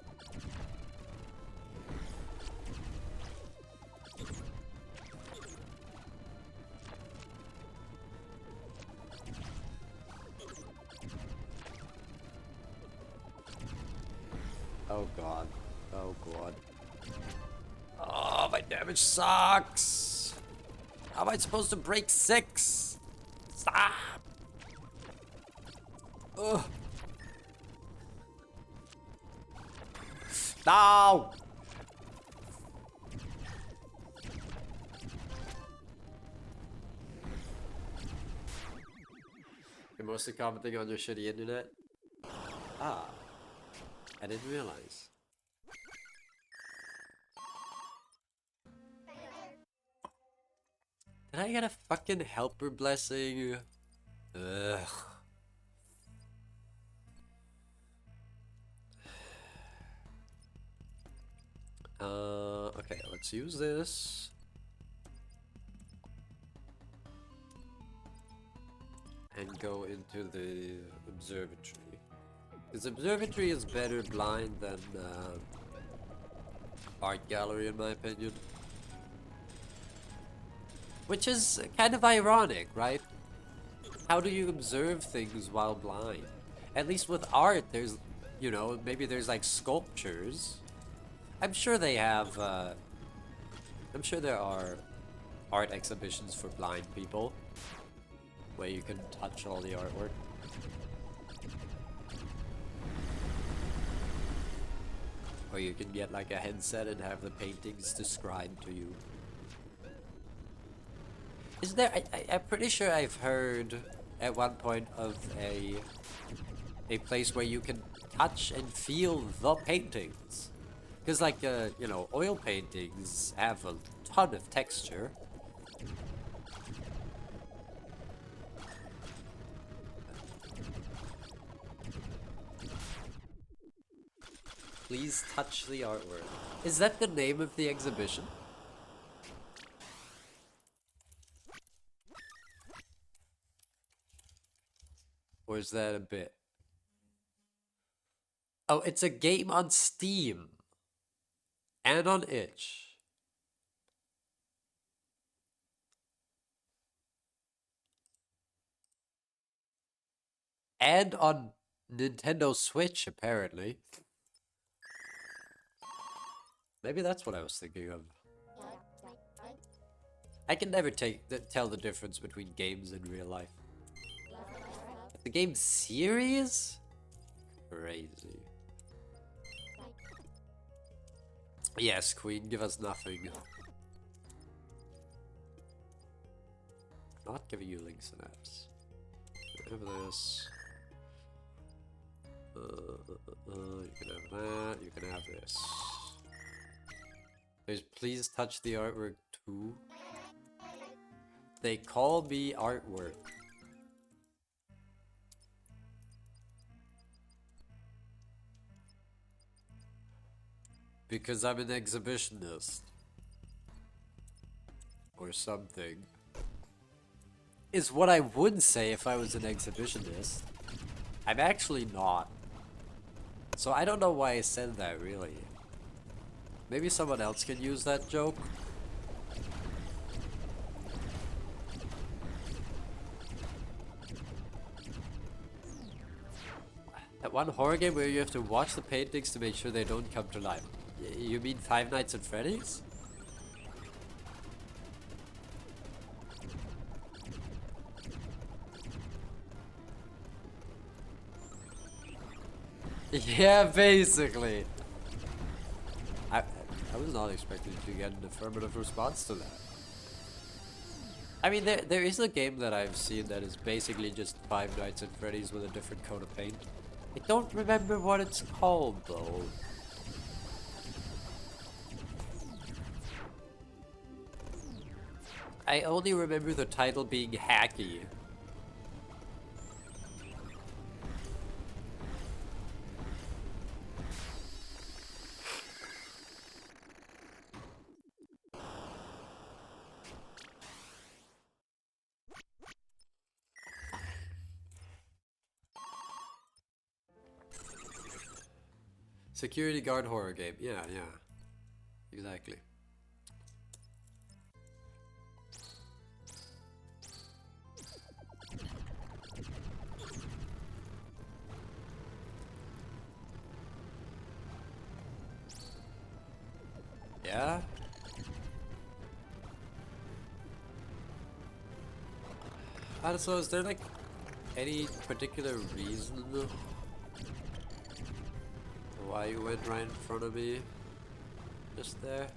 Oh god. Oh god. Oh, my damage sucks! How am I supposed to break 6? Stop! Ugh. No! You're mostly commenting on your shitty internet? Ah. I didn't realize. Did I get a fucking helper blessing? Ugh. Okay, let's use this. And go into the observatory. Because observatory is better blind than art gallery in my opinion. Which is kind of ironic, right? How do you observe things while blind? At least with art, there's, you know, maybe there's like sculptures. I'm sure they have, I'm sure there are art exhibitions for blind people where you can touch all the artwork. Or you can get like a headset and have the paintings described to you. Is there, I'm pretty sure I've heard at one point of a place where you can touch and feel the paintings. Because like, you know, oil paintings have a ton of texture. Please touch the artwork. Is that the name of the exhibition? Or Or is that a bit? Oh, it's a game on Steam and on itch. And on Nintendo Switch, apparently. Maybe that's what I was thinking of. I can never tell the difference between games and real life. The game series? Crazy. Yes, Queen, give us nothing. Not giving you links and apps. Have this. You can have that. You can have this. Please touch the artwork too. They call me artwork. Because I'm an exhibitionist. Or something. Is what I would say if I was an exhibitionist. I'm actually not. So I don't know why I said that, really. Maybe someone else can use that joke. That one horror game where you have to watch the paintings to make sure they don't come to life. You mean Five Nights at Freddy's? Yeah, basically. I was not expecting to get an affirmative response to that. I mean, there is a game that I've seen that is basically just Five Nights at Freddy's with a different coat of paint. I don't remember what it's called, though. I only remember the title being hacky. Security guard horror game. Yeah. Exactly. Yeah? So is there like any particular reason why you went right in front of me? Just there?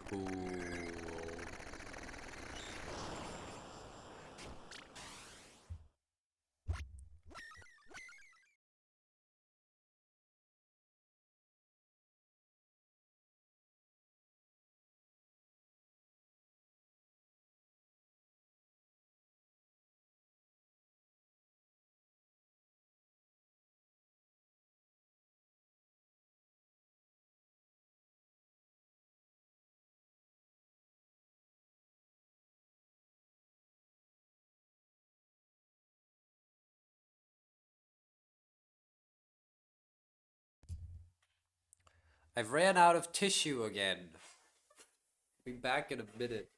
Cool. I've ran out of tissue again. Be back in a minute.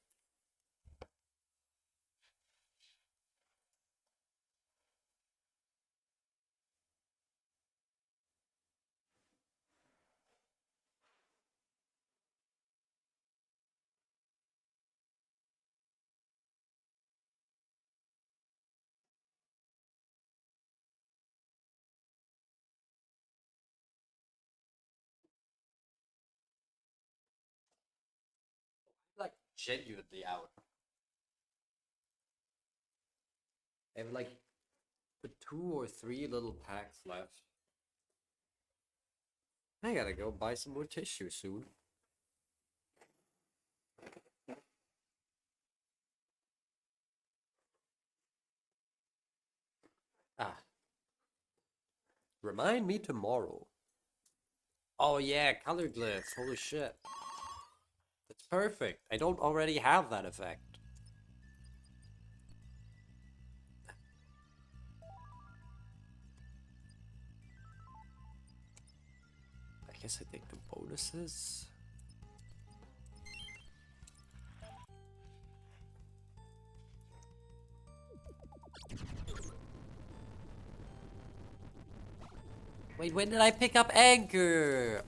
Like genuinely out. I have like 2 or 3 little packs left. I gotta go buy some more tissue soon. Ah. Remind me tomorrow. Oh yeah, color glyph. Holy shit. That's perfect. I don't already have that effect. I guess I take the bonuses. Wait, when did I pick up Anchor?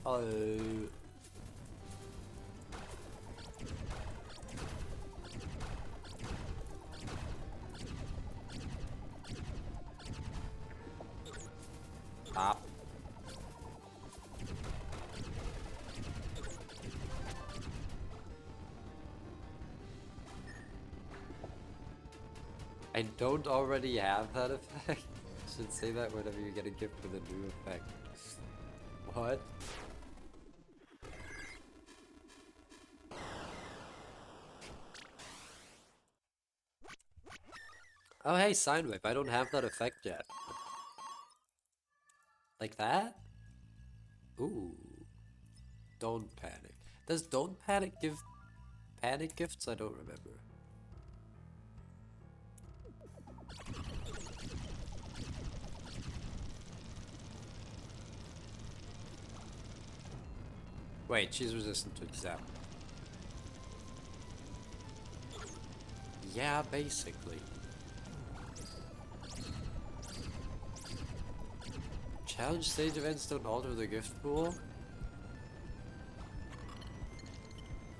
Stop. I don't already have that effect. Should say that whenever you get a gift with a new effect. What? Oh hey, Sine Wave, I don't have that effect yet. Like that? Ooh. Don't panic. Does Don't Panic give panic gifts? I don't remember. Wait, she's resistant to zap. Yeah, basically. Challenge stage events don't alter the gift pool?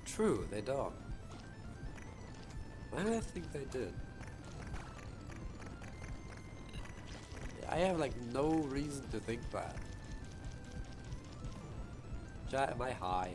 True, they don't. Why do I think they did? I have like no reason to think that. Chat, am I high?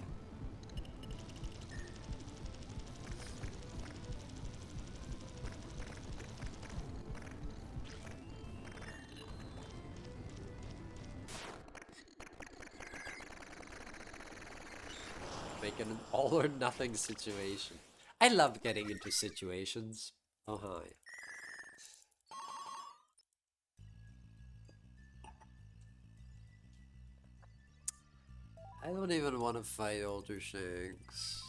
Making an all or nothing situation. I love getting into situations. Oh hi. I don't even want to fight Older Shanks.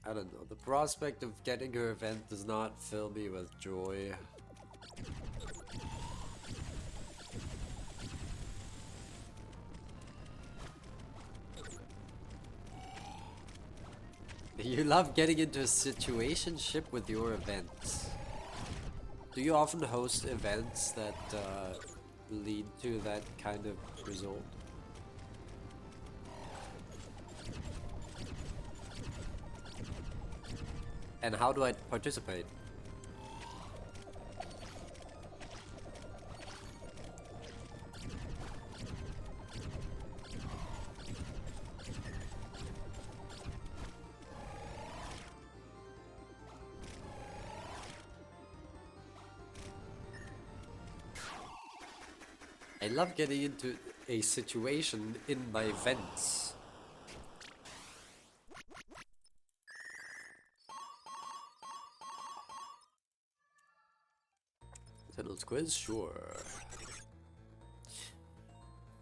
I don't know. The prospect of getting her event does not fill me with joy. You love getting into a situationship with your events. Do you often host events that lead to that kind of result? And how do I participate? I love getting into a situation in my events. Sentinel's quiz? Sure.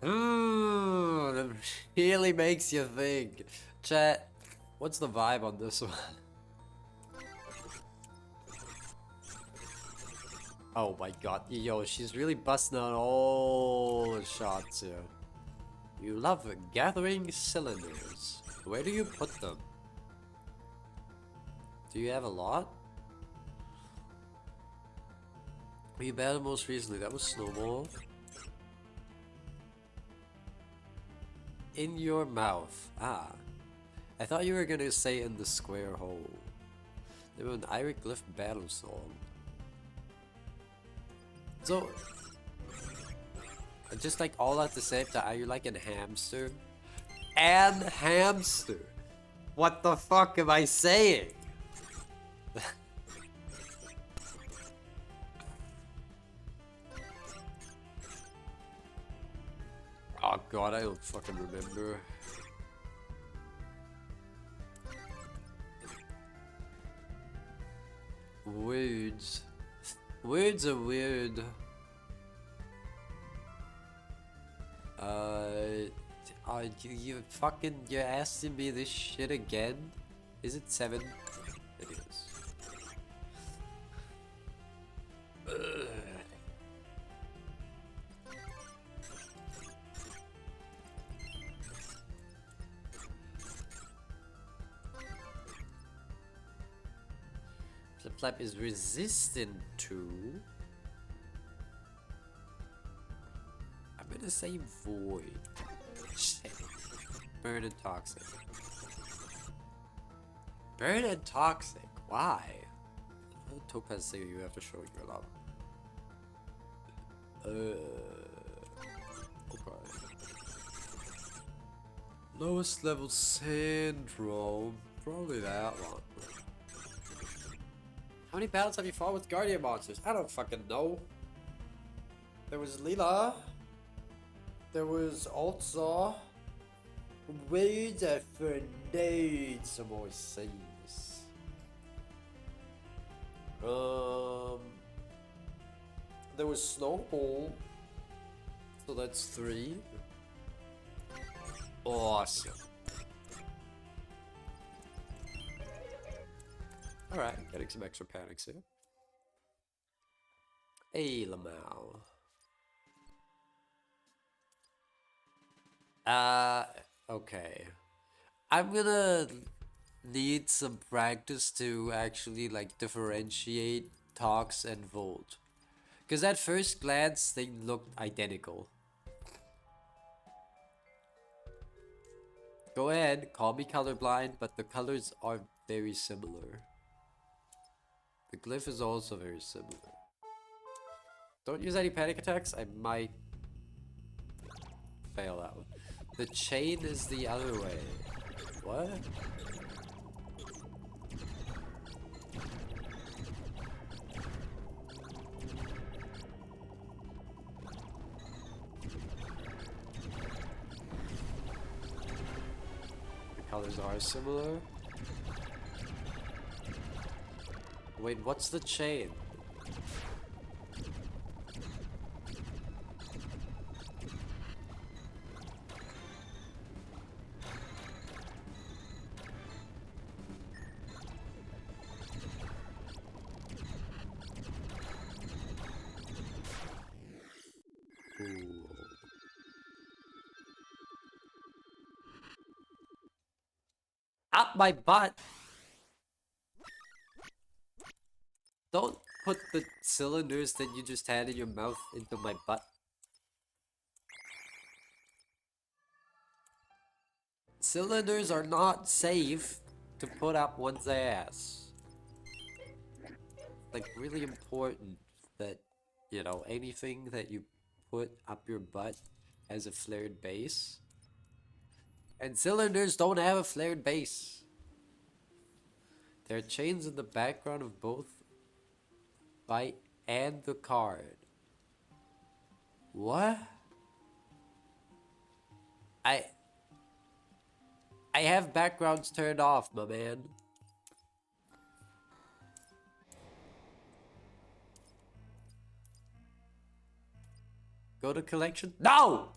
That really makes you think. Chat, what's the vibe on this one? Oh my god, yo, she's really busting out all the shots here. You love gathering cylinders. Where do you put them? Do you have a lot? Who you battled most recently? That was Snowball. In your mouth. Ah. I thought you were gonna say in the square hole. They were an Hieroglyph battle song. So, just like all at the same time, are you like a hamster? And hamster! What the fuck am I saying? God, I don't fucking remember. Words. Words are weird. Are you fucking, you're asking me this shit again? Is it 7? It is. Flip Flap is resistant to... I'm gonna say void. Shit. Burn and toxic. Burn and toxic. Why? Topaz say you have to show your love. Okay. Lowest level syndrome. Probably that one. How many battles have you fought with Guardian monsters? I don't fucking know. There was Leela. There was Altzaw. Words are for nerds, some more sayings. There was Snowball. So that's 3. Awesome. Alright, getting some extra panics here. Hey, Lamau. Okay. I'm gonna need some practice to actually, like, differentiate Tox and Volt. Because at first glance, they looked identical. Go ahead, call me colorblind, but the colors are very similar. The glyph is also very similar. Don't use any panic attacks, I might fail out. The chain is the other way. What? The colors are similar. Wait, what's the chain? Up my butt! Don't put the cylinders that you just had in your mouth into my butt. Cylinders are not safe to put up one's ass. Like, really important that, you know, anything that you put up your butt has a flared base. And cylinders don't have a flared base. There are chains in the background of both Byte and the card. What? I have backgrounds turned off, my man. Go to collection? No!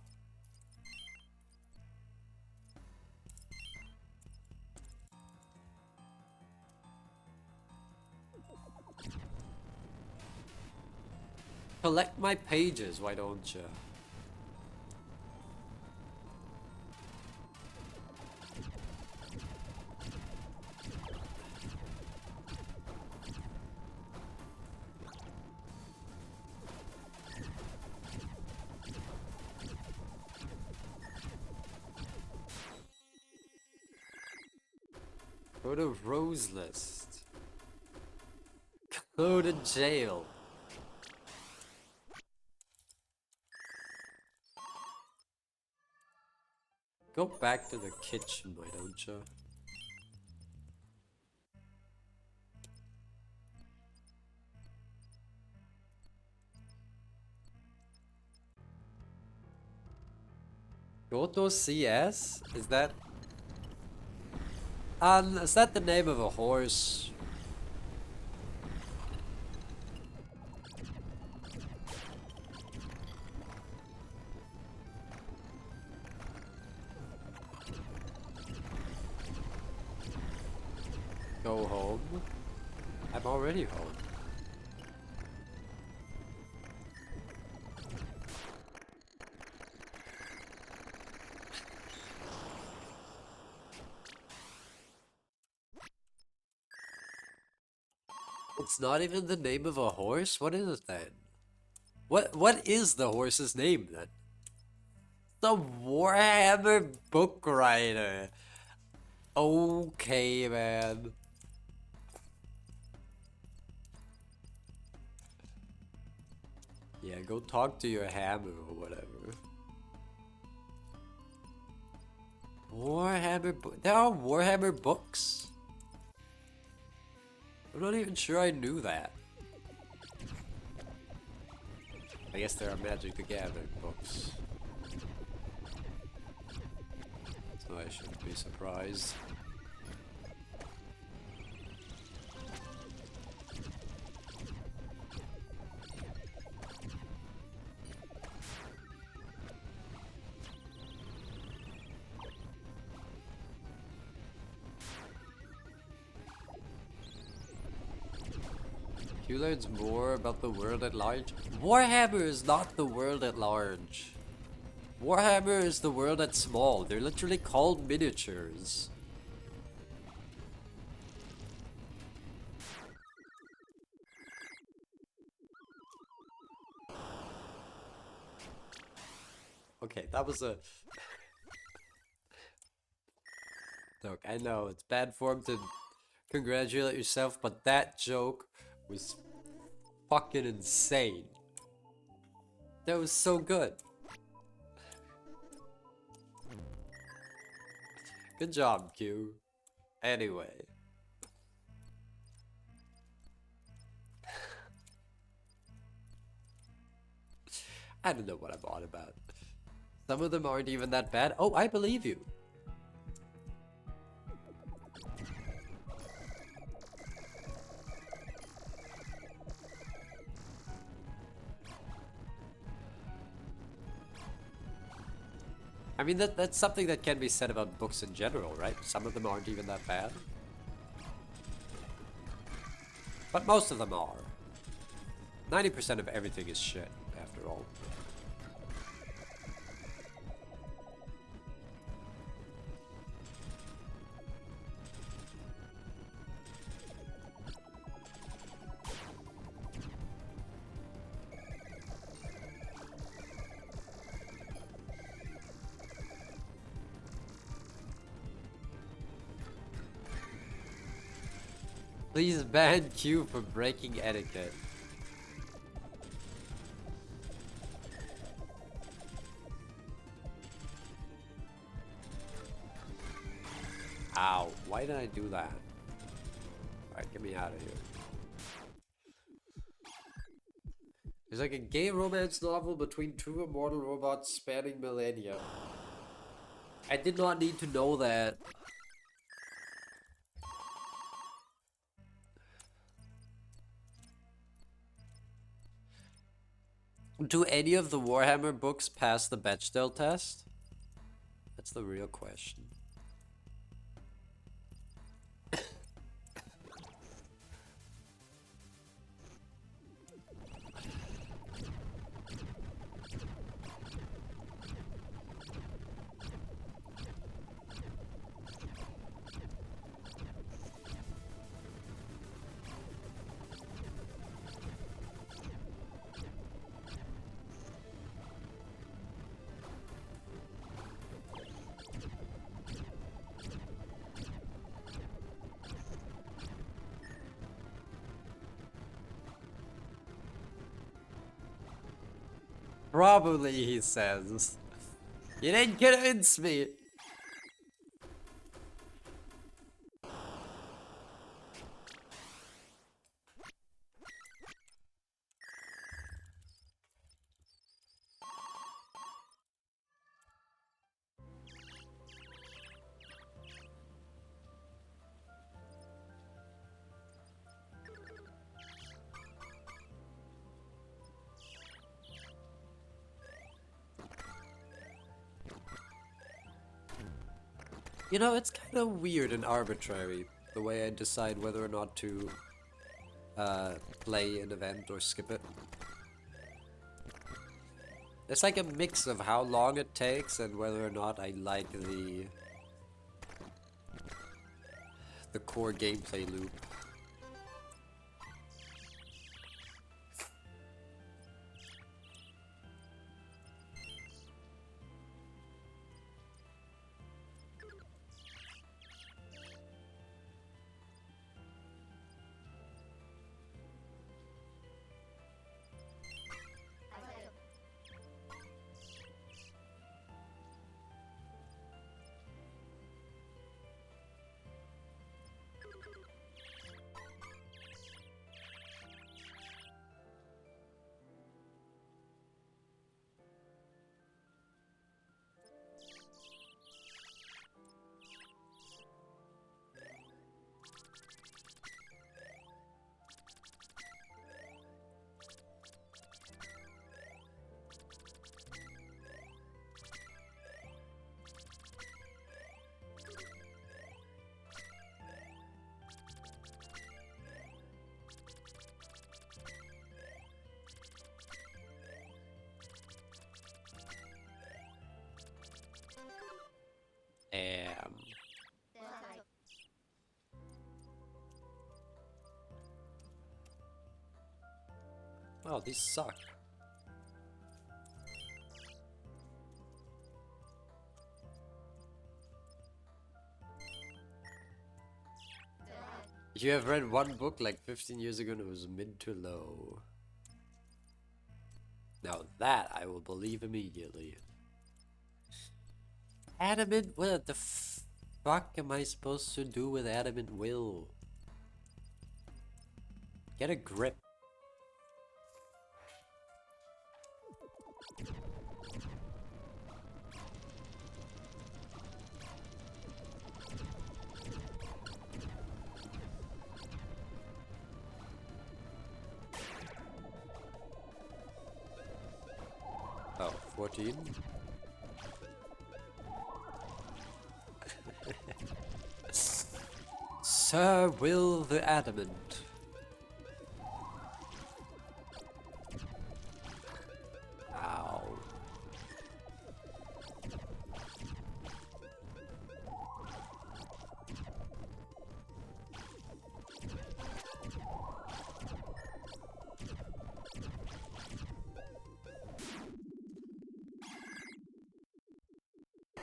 Collect my pages, why don't you? Go to Rose List. Go to jail. Go back to the kitchen, why don't you? Goto CS? Is that the name of a horse? Go home? I'm already home. It's not even the name of a horse? What is it then? What is the horse's name then? The Warhammer book writer. Okay, man. Yeah, go talk to your hammer or whatever. There are Warhammer books? I'm not even sure I knew that. I guess there are Magic the Gathering books. So I shouldn't be surprised. You learns more about the world at large. Warhammer is not the world at large. Warhammer is the world at small. They're literally called miniatures. Okay, that was a... Look, I know it's bad form to congratulate yourself, but that joke was fucking insane. That was so good. Good job, Q. Anyway. I don't know what I'm on about. Some of them aren't even that bad. Oh, I believe you. I mean, that's something that can be said about books in general, right? Some of them aren't even that bad. But most of them are. 90% of everything is shit, after all. Please ban Q for breaking etiquette. Ow, why did I do that? Alright, get me out of here. There's like a gay romance novel between two immortal robots spanning millennia. I did not need to know that. Do any of the Warhammer books pass the Bechdel test? That's the real question. Probably, he says. You didn't convince me. You know, it's kind of weird and arbitrary the way I decide whether or not to play an event or skip it. It's like a mix of how long it takes and whether or not I like the core gameplay loop. Oh, these suck. You have read one book like 15 years ago and it was mid to low. Now that I will believe immediately. Adamant? What the fuck am I supposed to do with Adamant Will? Get a grip. Oh, 14? Sir Will the Adamant. Ow.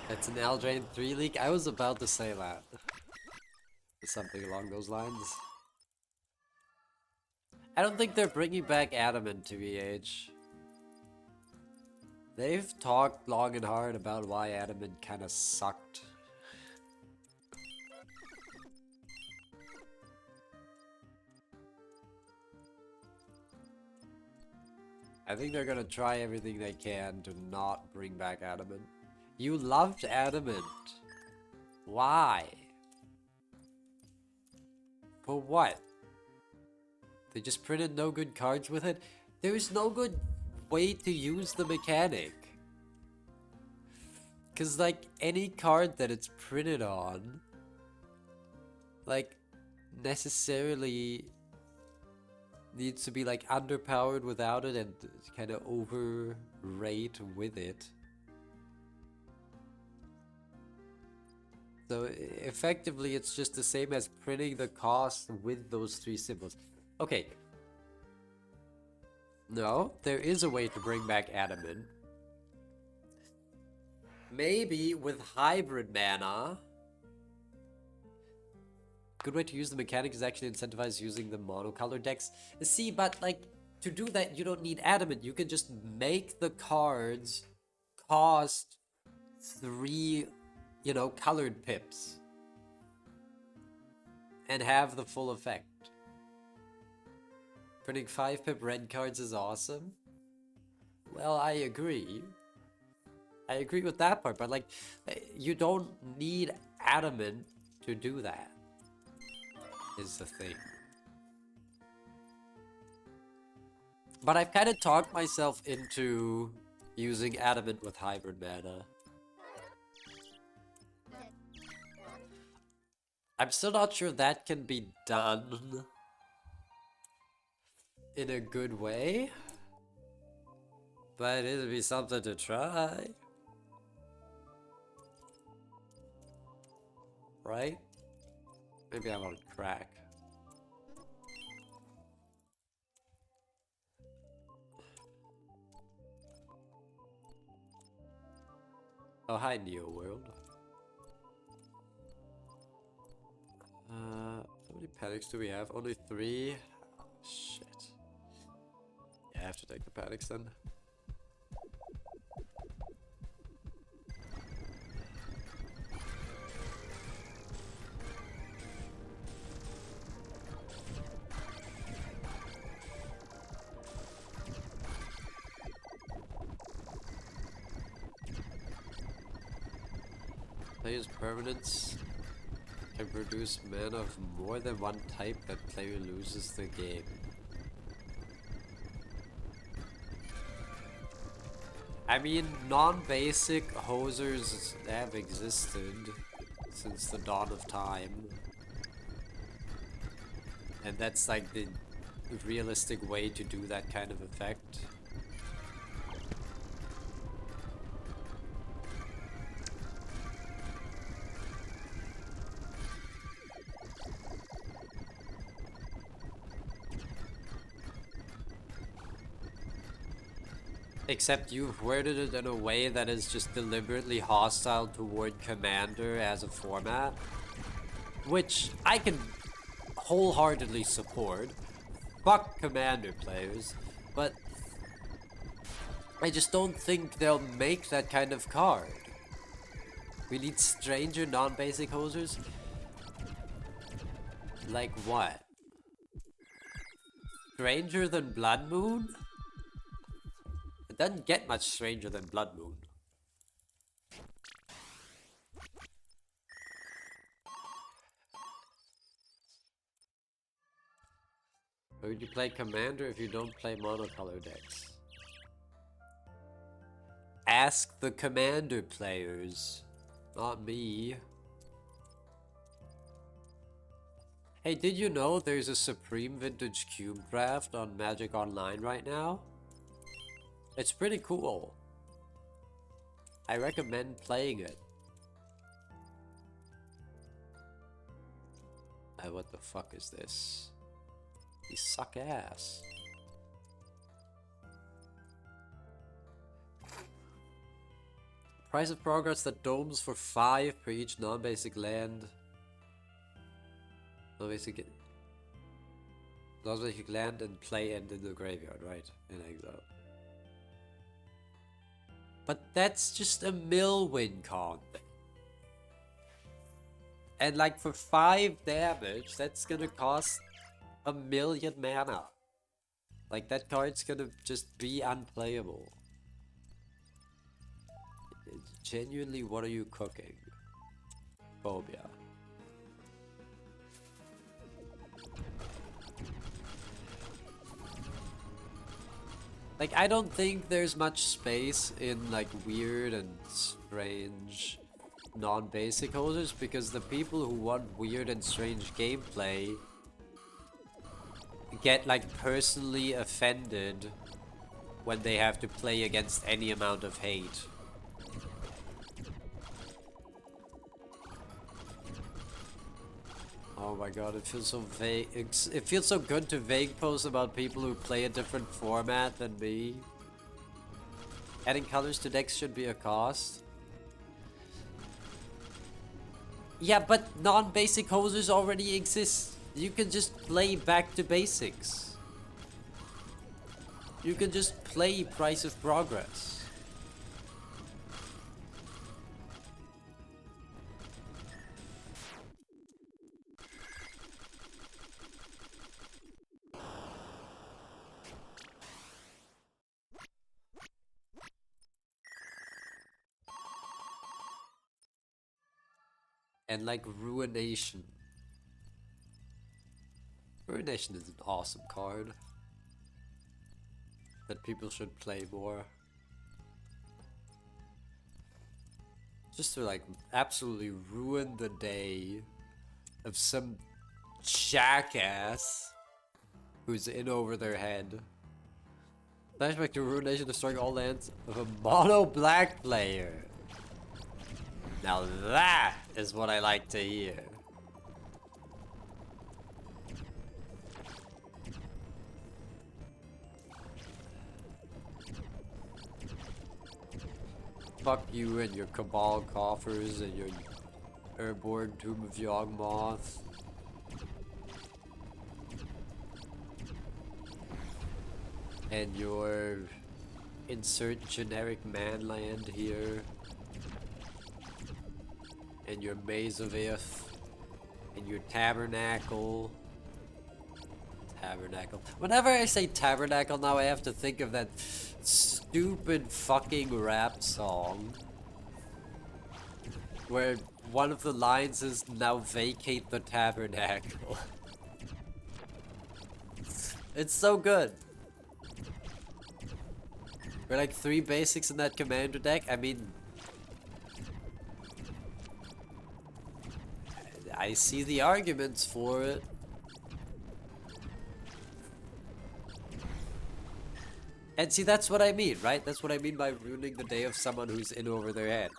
It's an Eldraine 3 leak? I was about to say that. Something along those lines. I don't think they're bringing back Adamant to EH. They've talked long and hard about why Adamant kinda sucked. I think they're gonna try everything they can to not bring back Adamant. You loved Adamant. Why? For what? They just printed no good cards with it? There is no good way to use the mechanic. Cause like any card that it's printed on, like necessarily needs to be like underpowered without it and kind of overrate with it. So effectively it's just the same as printing the cost with those three symbols. Okay. No, there is a way to bring back Adamant. Maybe with hybrid mana. Good way to use the mechanic is actually incentivize using the monocolor decks. See, but like to do that you don't need Adamant. You can just make the cards cost 3, you know, colored pips. And have the full effect. Printing 5-pip red cards is awesome. Well, I agree. I agree with that part, but like, you don't need Adamant to do that. Is the thing. But I've kind of talked myself into using Adamant with hybrid mana. I'm still not sure that can be done in a good way, but it'll be something to try. Right? Maybe I'm on crack. Oh, hi, Neo World. How many panics do we have? Only 3? Oh, shit. Yeah, I have to take the panics then. Player's permanence can produce mana of more than one type that player loses the game. I mean, non-basic hosers have existed since the dawn of time. And that's like the realistic way to do that kind of effect. Except you've worded it in a way that is just deliberately hostile toward Commander as a format. Which I can wholeheartedly support. Fuck Commander players. But I just don't think they'll make that kind of card. We need stranger non-basic hosers? Like what? Stranger than Blood Moon? It doesn't get much stranger than Blood Moon. Why would you play Commander if you don't play monocolor decks? Ask the Commander players, not me. Hey, did you know there's a Supreme Vintage Cube draft on Magic Online right now? It's pretty cool. I recommend playing it. What the fuck is this? These suck ass. Price of progress that domes for 5 per each non-basic land. Non-basic land and play end in the graveyard, right? In exile. But that's just a mill win con. And like for 5 damage, that's gonna cost 1,000,000 mana. Like that card's gonna just be unplayable. Genuinely, what are you cooking? Phobia. Like, I don't think there's much space in like weird and strange non-basic holders because the people who want weird and strange gameplay get like personally offended when they have to play against any amount of hate. Oh my god, it feels so vague. It feels so good to vague post about people who play a different format than me. Adding colors to decks should be a cost. Yeah, but non-basic hosers already exist. You can just play back to basics. You can just play Price of Progress. And like Ruination. Ruination is an awesome card that people should play more. Just to like absolutely ruin the day of some jackass who's in over their head. Flashback to Ruination destroying all lands of a mono black player. Now that is what I like to hear. Fuck you and your Cabal coffers and your airborne Tomb of Yawgmoth. And your insert generic manland here. And your Maze of Ith. And your Tabernacle. Tabernacle. Whenever I say Tabernacle now, I have to think of that stupid fucking rap song. Where one of the lines is, now vacate the Tabernacle. It's so good. We're like 3 basics in that commander deck. I mean, I see the arguments for it. And see, that's what I mean, right? That's what I mean by ruining the day of someone who's in over their head.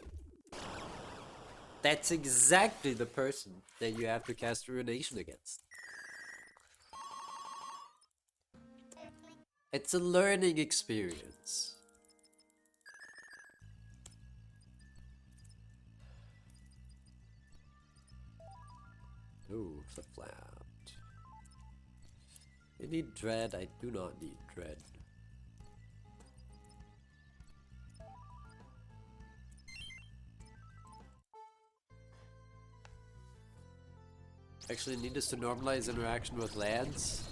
That's exactly the person that you have to cast Ruination against. It's a learning experience. Ooh, flip-flapped. I need dread. I do not need dread. Actually need us to normalize interaction with lands.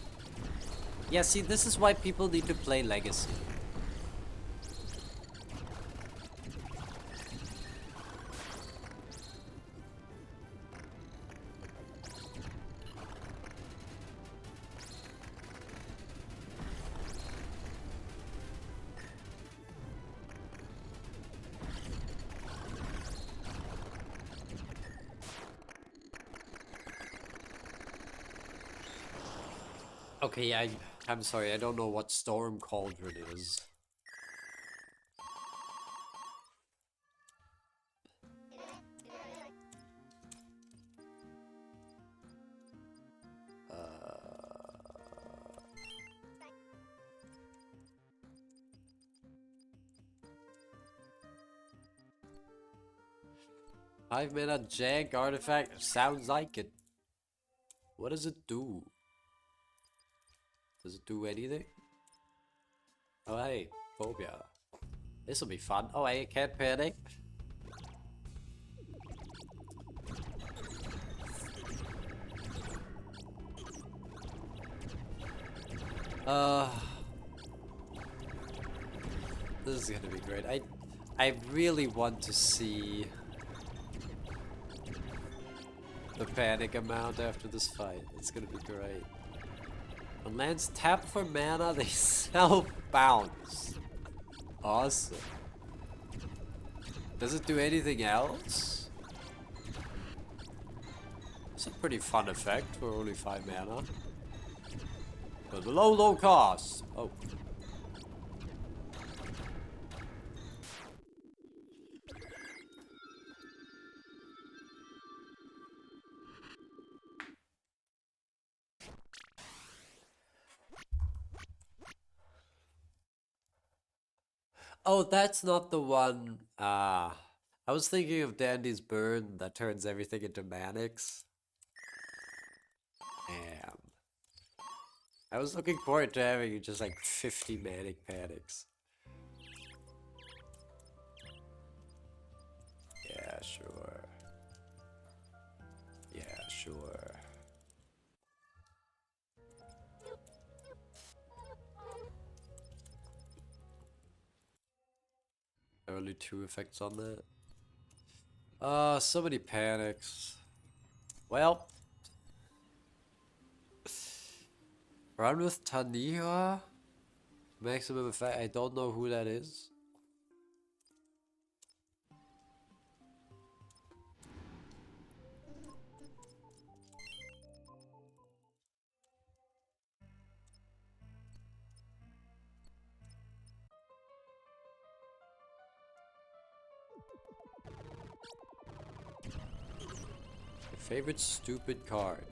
Yeah, see, this is why people need to play Legacy. Okay, I'm sorry, I don't know what Storm Cauldron is. Five mana jank artifact sounds like it. What does it do? Does it do anything? Oh hey, Phobia. This'll be fun. Oh hey, can't panic. This is gonna be great. I really want to see the panic amount after this fight. It's gonna be great. When lands tap for mana, they self-bounce. Awesome. Does it do anything else? It's a pretty fun effect for only 5 mana. But low cost. Oh. Oh, that's not the one. I was thinking of Dandy's Burn that turns everything into Manix. Damn. I was looking forward to having just like 50 Manic Panics. Yeah, sure. Yeah, sure. Only 2 effects on that. So many panics. Well, run with Taniha. Maximum effect. I don't know who that is. Favorite stupid card.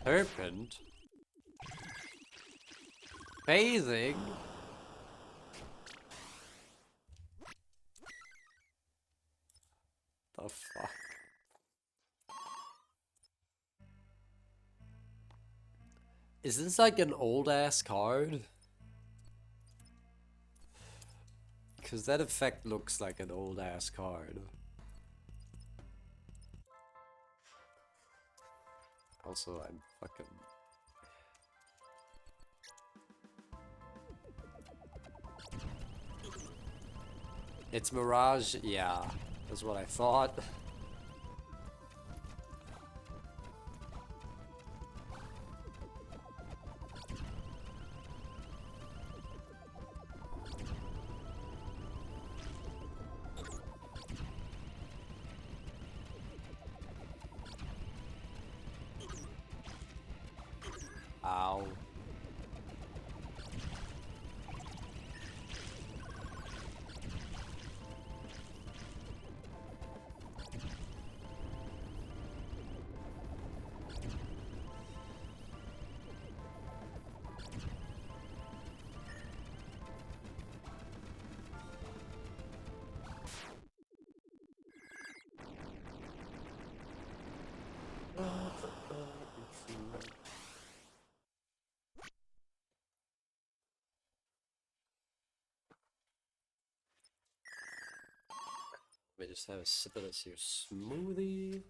Serpent? Phasing? The fuck? Is this like an old ass card? Cause that effect looks like an old ass card. Also, I'm fucking... It's Mirage? Yeah, that's what I thought. Ow. Let me just have a sip of this here smoothie.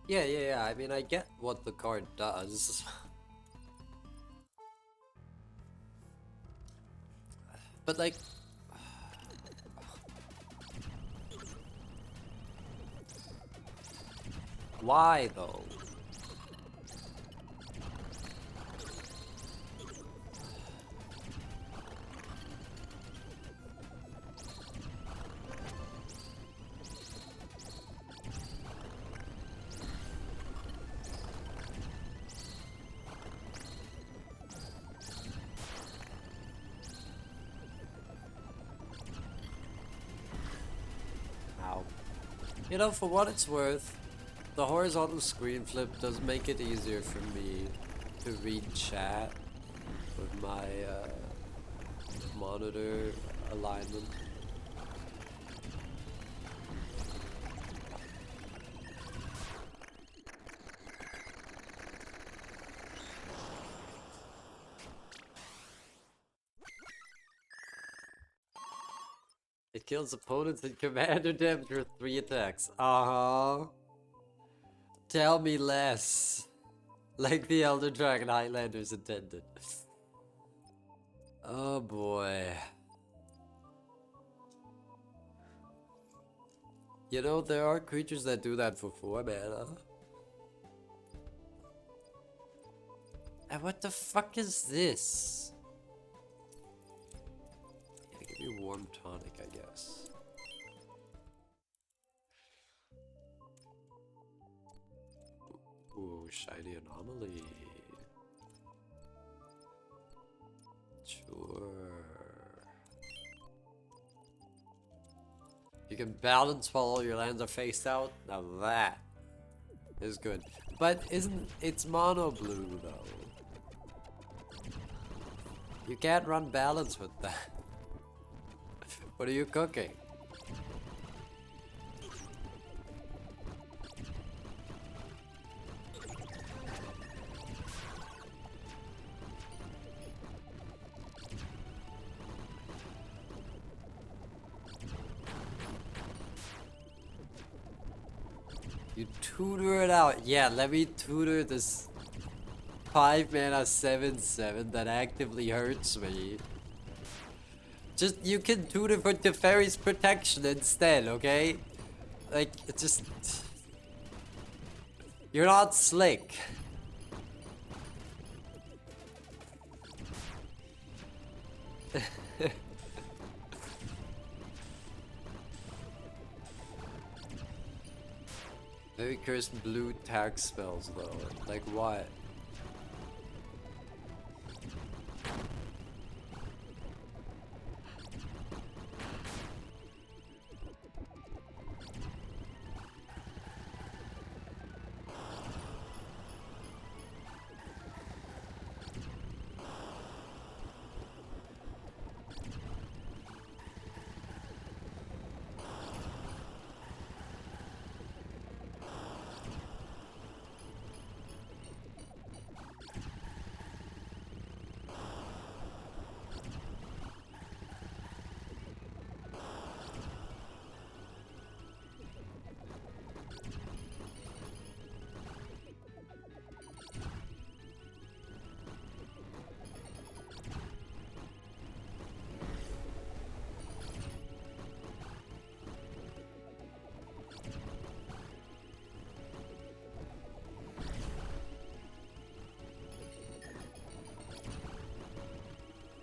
Yeah. I mean, I get what the card does. But like... Why though? Ow. You know, for what it's worth, the horizontal screen flip does make it easier for me to read chat with my monitor alignment. It kills opponents in commander damage with 3 attacks. Uh-huh. Tell me less. Like the Elder Dragon Highlanders intended. Oh boy. You know, there are creatures that do that for 4 mana. And what the fuck is this? Yeah, give me a warm tonic, I guess. Ooh, shiny anomaly. Sure. You can balance while all your lands are faced out. Now that is good. But it's mono blue though. You can't run balance with that. What are you cooking? You tutor it out. Yeah, let me tutor this 5 mana 7/7 that actively hurts me. Just, you can tutor for Teferi's protection instead, okay? Like, it's just... You're not slick. Very cursed blue tag spells though. Like what?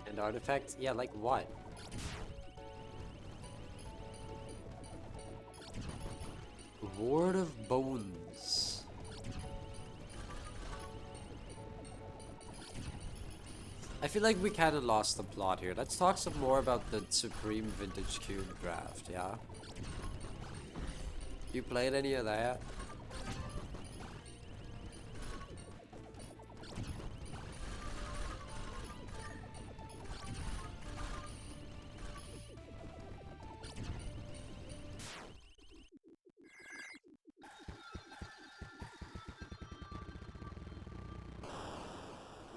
And artifacts? Yeah, like what? Ward of Bones. I feel like we kind of lost the plot here. Let's talk some more about the Supreme Vintage Cube draft, yeah? You played any of that?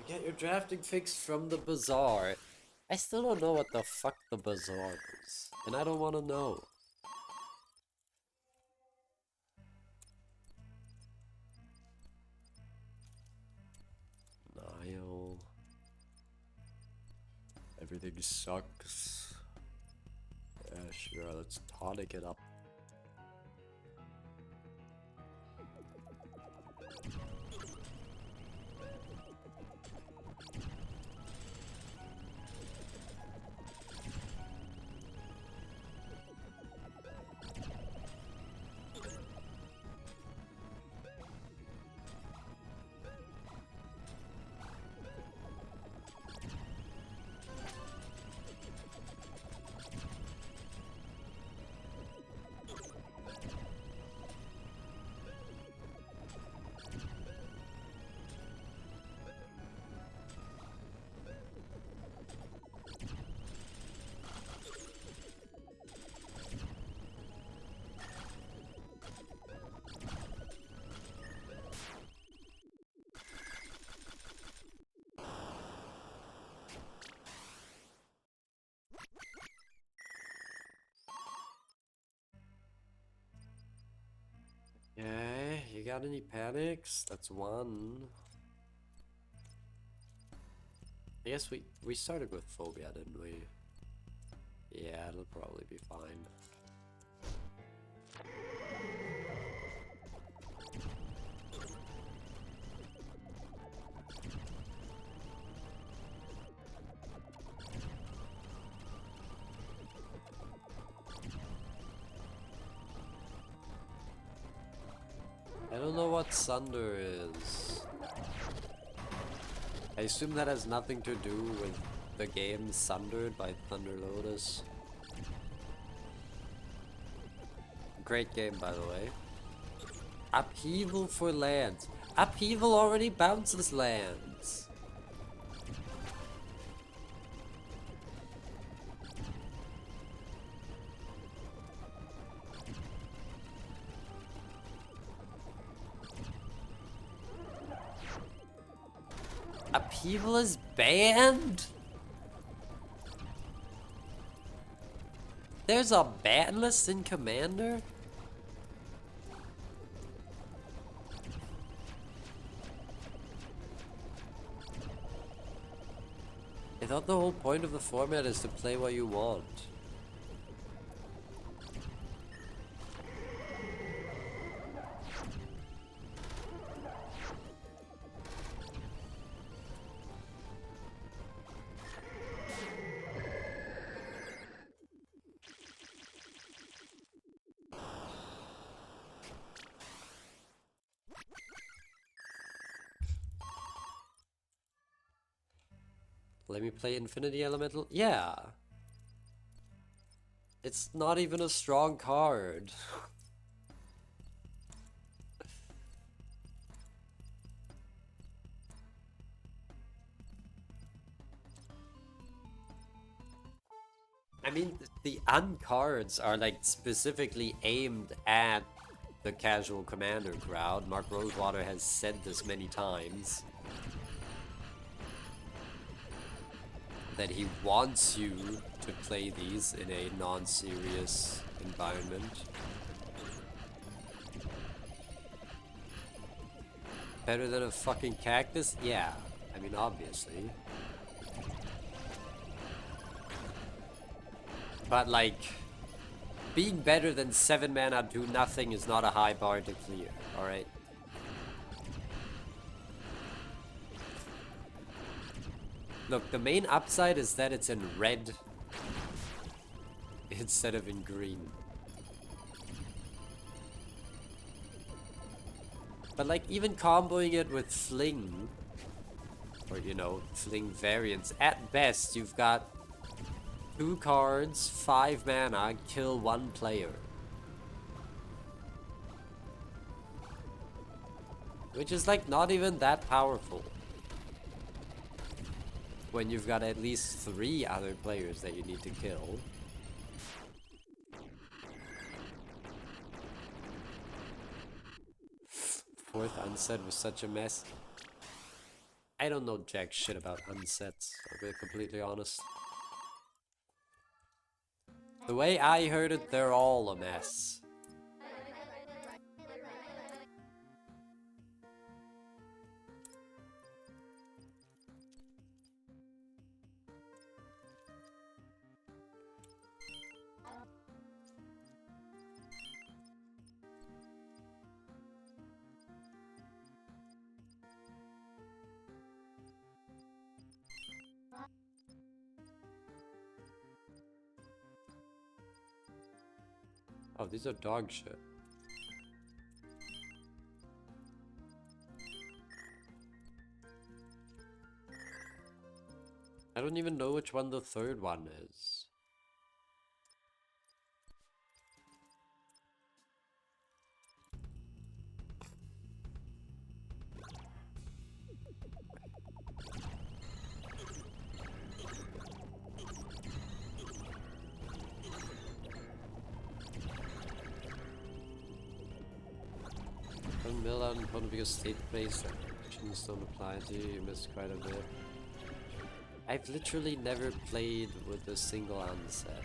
Get your drafting fixed from the bazaar. I still don't know what the fuck the bazaar is. And I don't want to know. Nile. Everything sucks. Yeah, sure, let's tonic it up. Okay, you got any panics? That's one. I guess we started with Phobia, didn't we? Yeah, it'll probably be fine. I don't know what Sunder is. I assume that has nothing to do with the game Sundered by Thunder Lotus. Great game, by the way. Upheaval for lands. Upheaval already bounces lands. Upheaval is banned? There's a ban list in Commander? I thought the whole point of the format is to play what you want. Let me play Infinity Elemental? Yeah. It's not even a strong card. I mean, the uncards are like specifically aimed at the casual Commander crowd. Mark Rosewater has said this many times. That he wants you to play these in a non-serious environment. Better than a fucking cactus? Yeah, I mean, obviously. But like, being better than 7 mana do nothing is not a high bar to clear, alright? Look, the main upside is that it's in red instead of in green. But like, even comboing it with Fling, or you know, Fling variants, at best you've got 2 cards, 5 mana, kill 1 player. Which is like not even that powerful. When you've got at least 3 other players that you need to kill. Fourth unset was such a mess. I don't know jack shit about unsets, I'll be completely honest. The way I heard it, they're all a mess. Oh, these are dog shit. I don't even know which one the third one is. Mill out important because state-based actions don't apply to you, you missed quite a bit. I've literally never played with a single unset.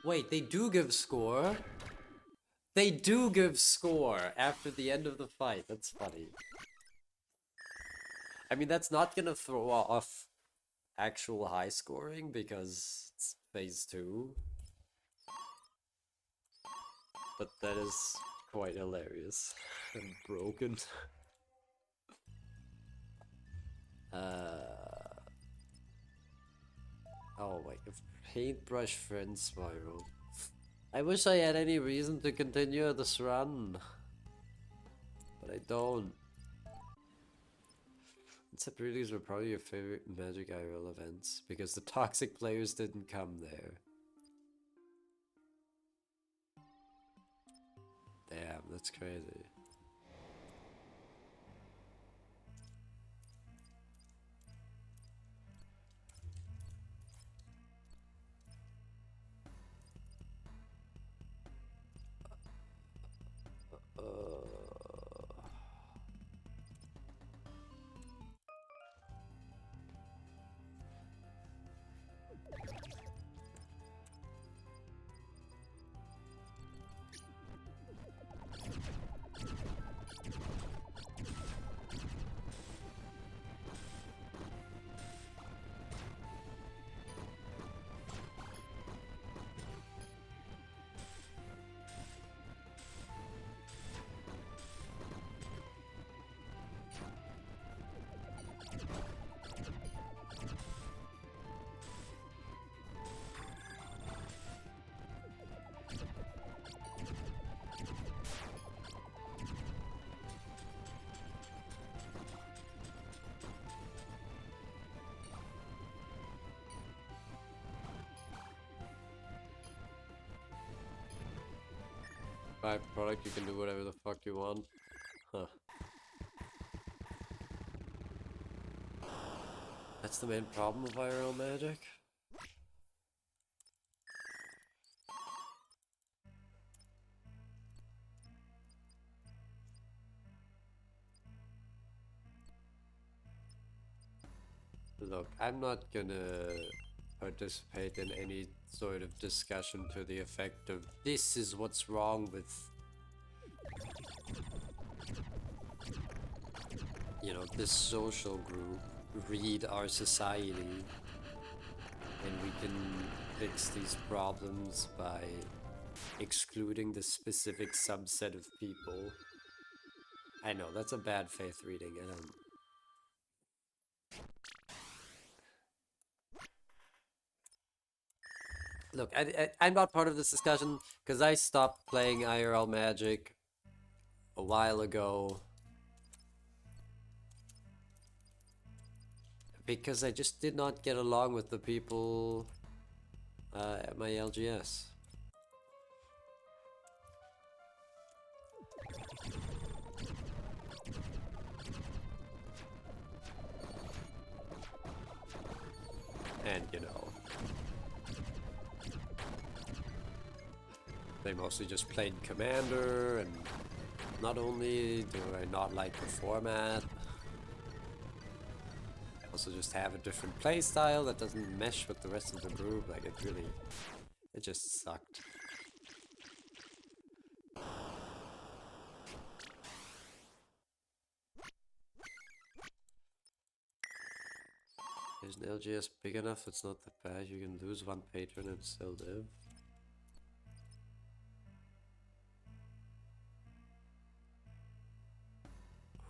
Wait, they do give score? They do give score after the end of the fight. That's funny. I mean, that's not gonna throw off actual high scoring because it's phase 2. But that is quite hilarious and broken. Oh my, paintbrush friend spiral. I wish I had any reason to continue this run, but I don't. Except really, these were probably your favorite Magic IRL events because the toxic players didn't come there. Damn, that's crazy. By product, you can do whatever the fuck you want. Huh. That's the main problem of IRL Magic. Look, I'm not gonna participate in any sort of discussion to the effect of this is what's wrong with, you know, this social group. Read our society, and we can fix these problems by excluding the specific subset of people. I know, that's a bad faith reading, and look, I'm not part of this discussion because I stopped playing IRL Magic a while ago because I just did not get along with the people at my LGS. And, you know, they mostly just played Commander, and not only do I not like the format, I also just have a different playstyle that doesn't mesh with the rest of the group. Like, it just sucked. Is an LGS big enough? It's not that bad. You can lose one patron and still live.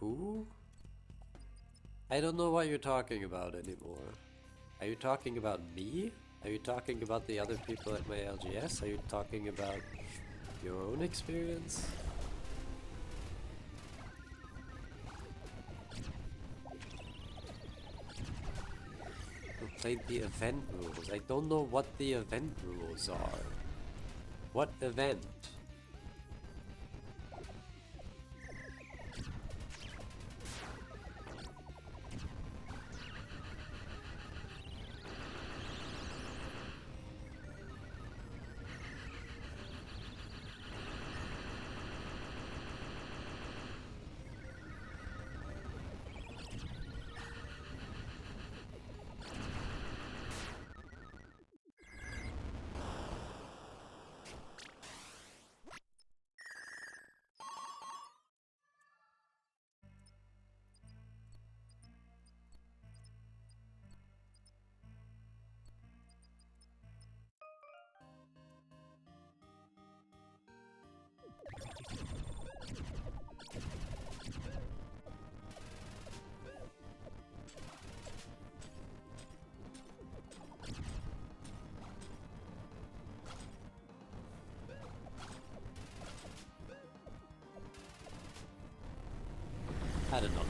Who? I don't know what you're talking about anymore. Are you talking about me? Are you talking about the other people at my LGS? Are you talking about your own experience? Who played the event rules? I don't know what the event rules are. What event?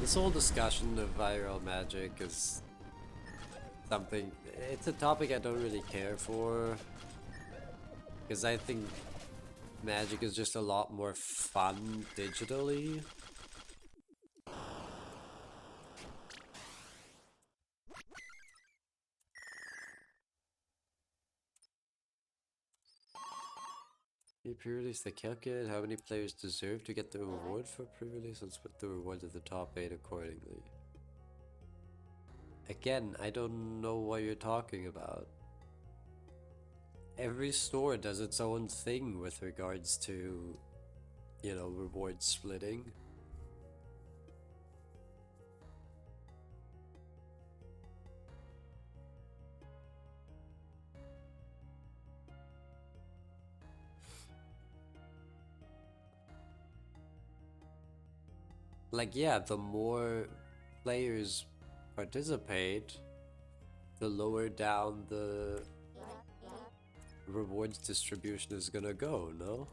This whole discussion of viral magic is something, it's a topic I don't really care for, because I think magic is just a lot more fun digitally. You pre-release the calculate how many players deserve to get the reward for pre-release and split the reward at the top 8 accordingly. Again, I don't know what you're talking about. Every store does its own thing with regards to, you know, reward splitting. Like, yeah, the more players participate, the lower down the rewards distribution is gonna go, no?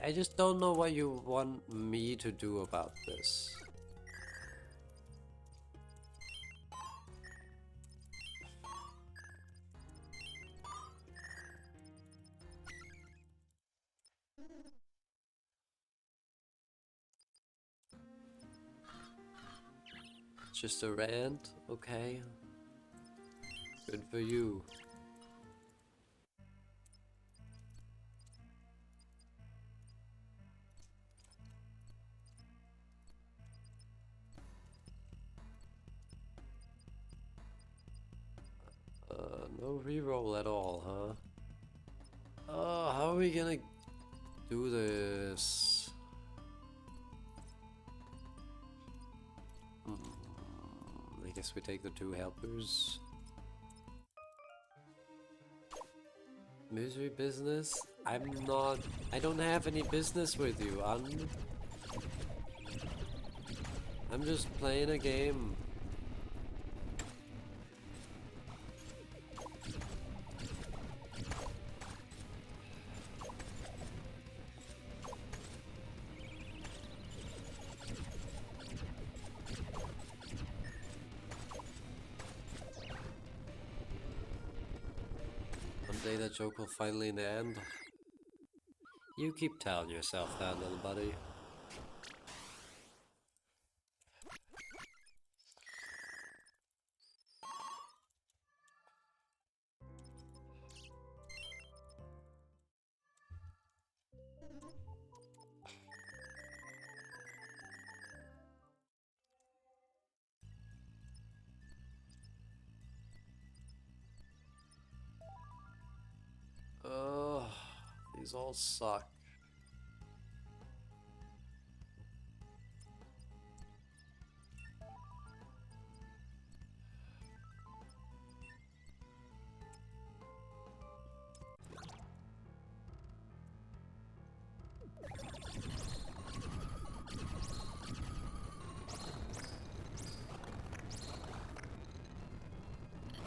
I just don't know what you want me to do about this. Just a rant? Okay. Good for you. No reroll at all, huh? Oh, how are we gonna do this? I guess we take the 2 helpers. Misery business? I don't have any business with you, I'm just playing a game. One day that joke will finally end. You keep telling yourself that, little buddy. Oh, these all suck.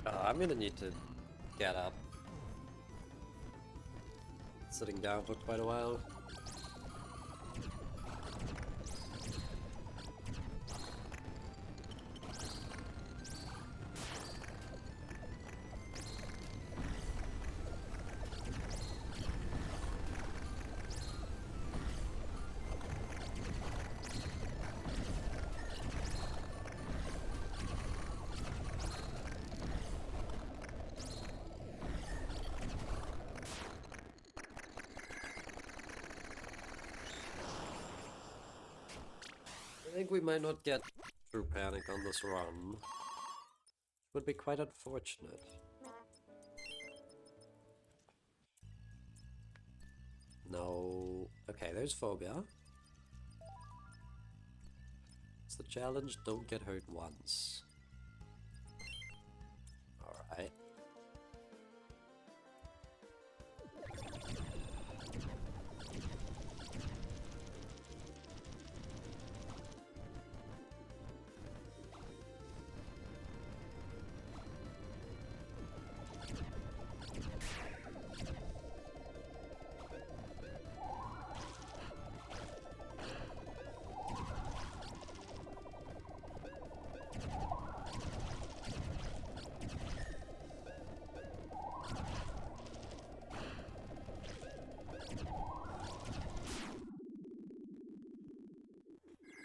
I'm gonna need to get up. Sitting down for quite a while. I think we might not get through panic on this run. Would be quite unfortunate. No. Okay, there's phobia. It's the challenge, don't get hurt once. Alright.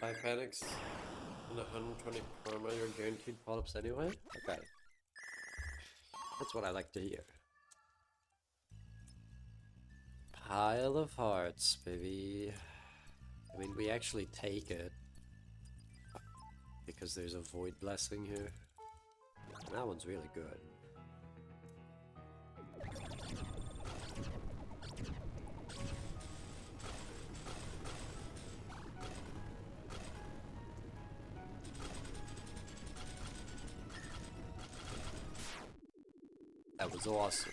5 panics and 120 karma, you're guaranteed polyps anyway? Okay. That's what I like to hear. Pile of hearts, baby. I mean, we actually take it. Because there's a void blessing here. And that one's really good. That was awesome.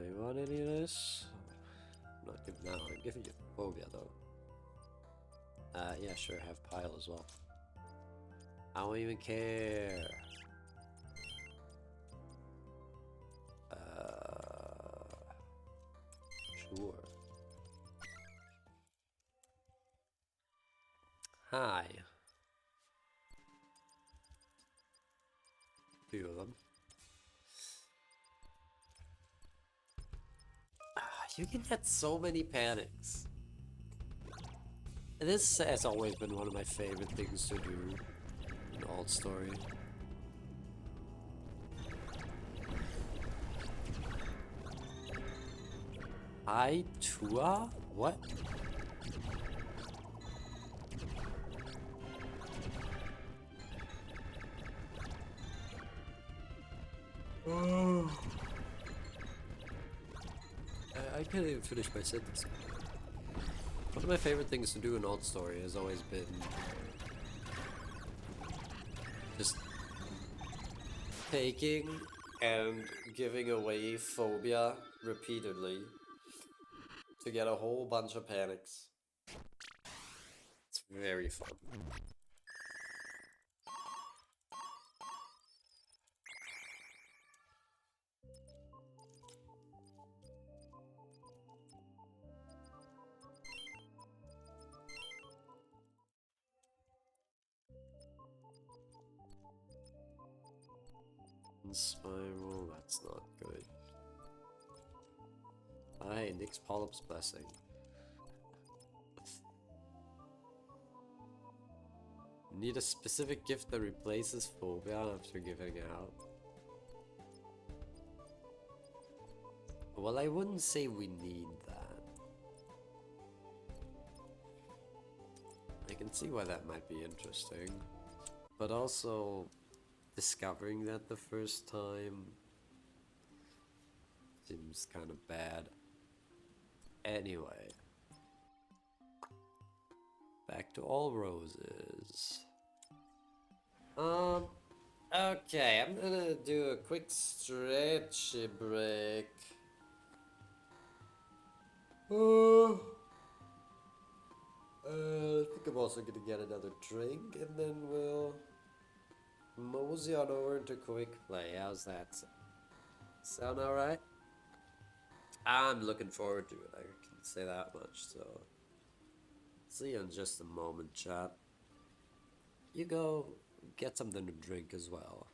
You want any of this? I'm not giving that one. I'm giving you phobia though. Yeah, sure. Have pile as well. I don't even care. Sure. Hi. Few of them. You can get so many panics. This has always been one of my favorite things to do in Alt Story. Tua? What? Oh. I can't even finish my sentence. One of my favorite things to do in Alt Story has always been just taking and giving away phobia repeatedly to get a whole bunch of panics. It's very fun. Spiral, that's not good. Hi, Nick's Polyps Blessing. Need a specific gift that replaces phobia after giving out. Well, I wouldn't say we need that. I can see why that might be interesting. But also, discovering that the first time seems kind of bad. Anyway. Back to all roses. Okay, I'm gonna do a quick stretchy break. I think I'm also gonna get another drink and then we'll mosey on over into quick play. How's that sound alright? I'm looking forward to it, I can say that much, so see you in just a moment, chat. You go get something to drink as well.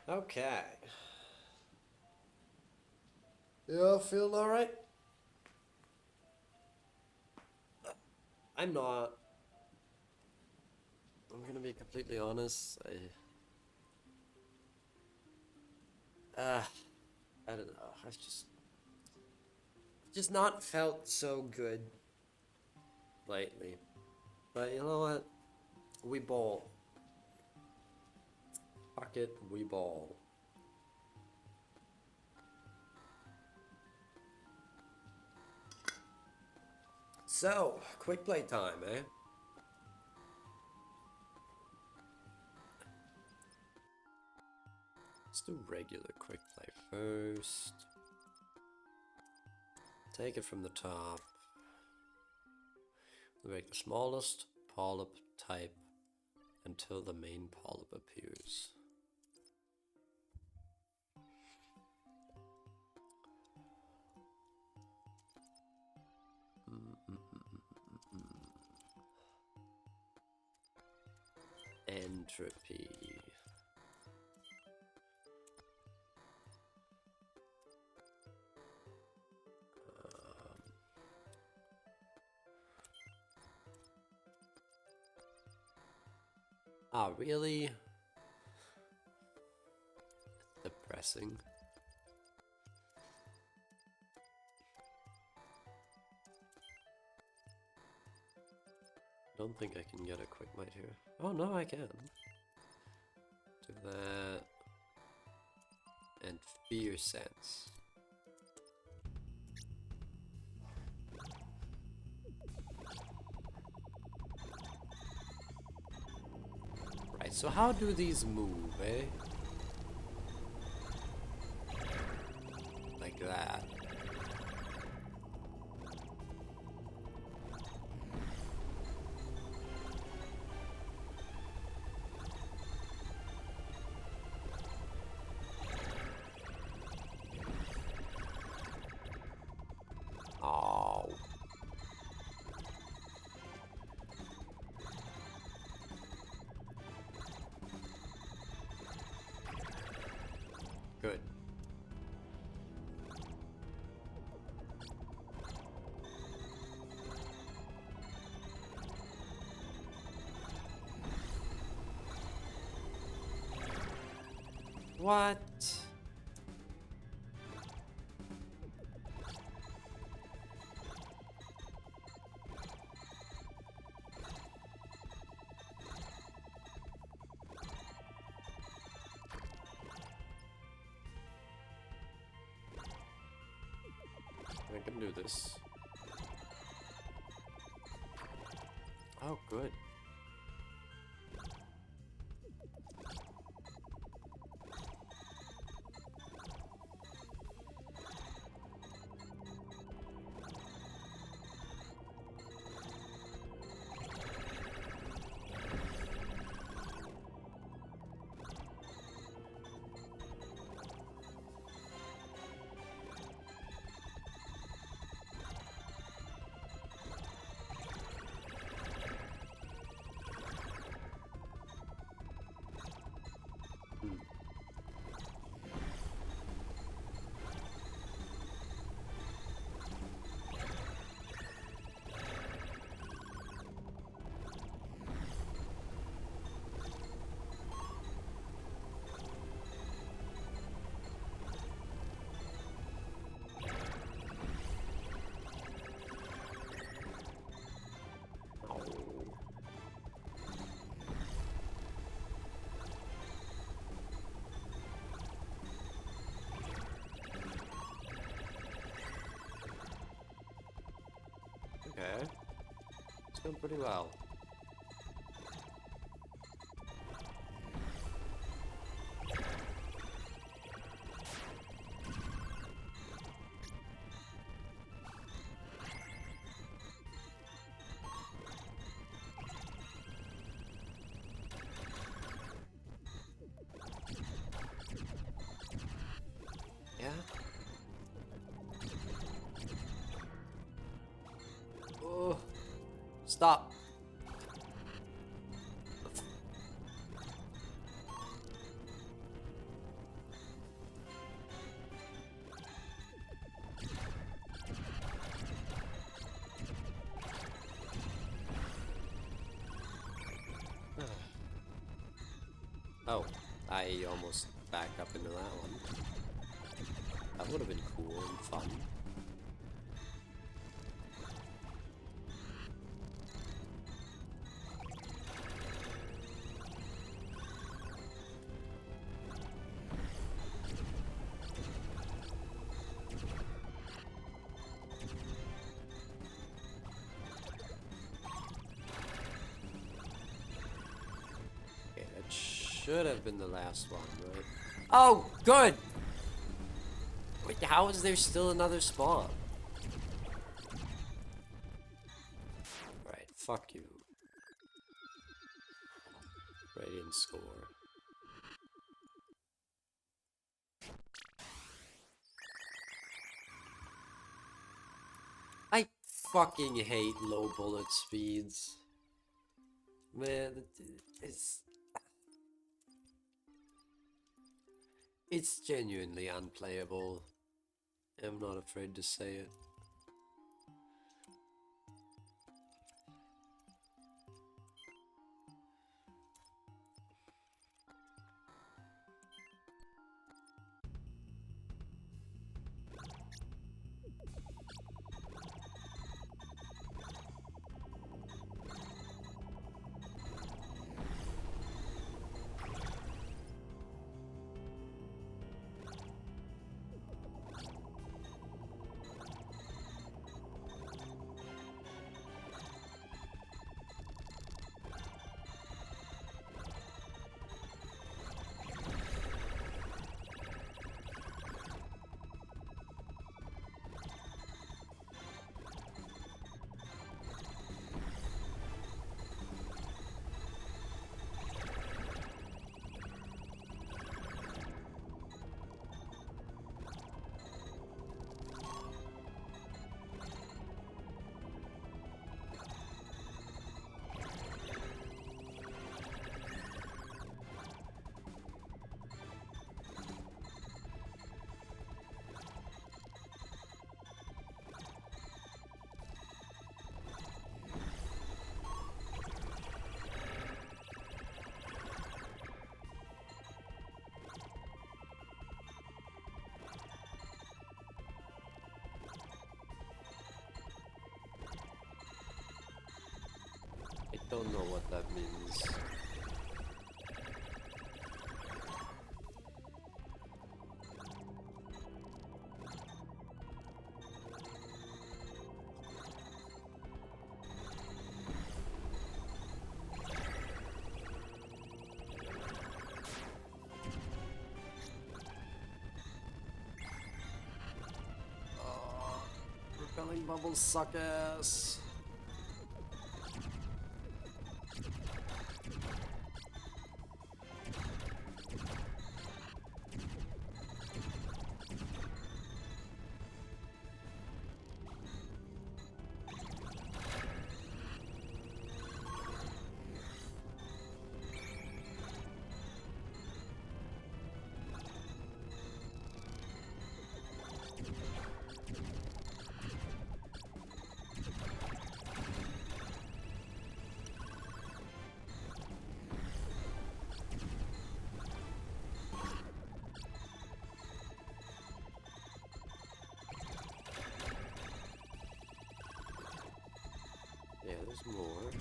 Okay. You all feeling alright? I'm not. I'm gonna be completely honest. I don't know. I've just not felt so good lately. But you know what? We ball. Fuck it, we ball. So, quick play time, eh? Let's do regular quick play first. Take it from the top. Make the smallest polyp type until the main polyp appears. Entropy. Really? Depressing. Don't think I can get a quick light here. Oh no, I can. Do that. And fear sense. Right, so how do these move, eh? Like that. Oh. Good. What? I can do this. Oh, good. Hmm. Oh. Okay. It's going pretty well. Yeah? Oh. Stop. Oh, I almost backed up into that one. That would have been cool and fun. Okay, that should have been the last one, right? Oh, good! Wait, how is there still another spawn? Right, fuck you. Radiant score. I fucking hate low bullet speeds. Man, it's genuinely unplayable. I'm not afraid to say it. I don't know what that means. Repelling bubbles suck ass. Yeah, there's more.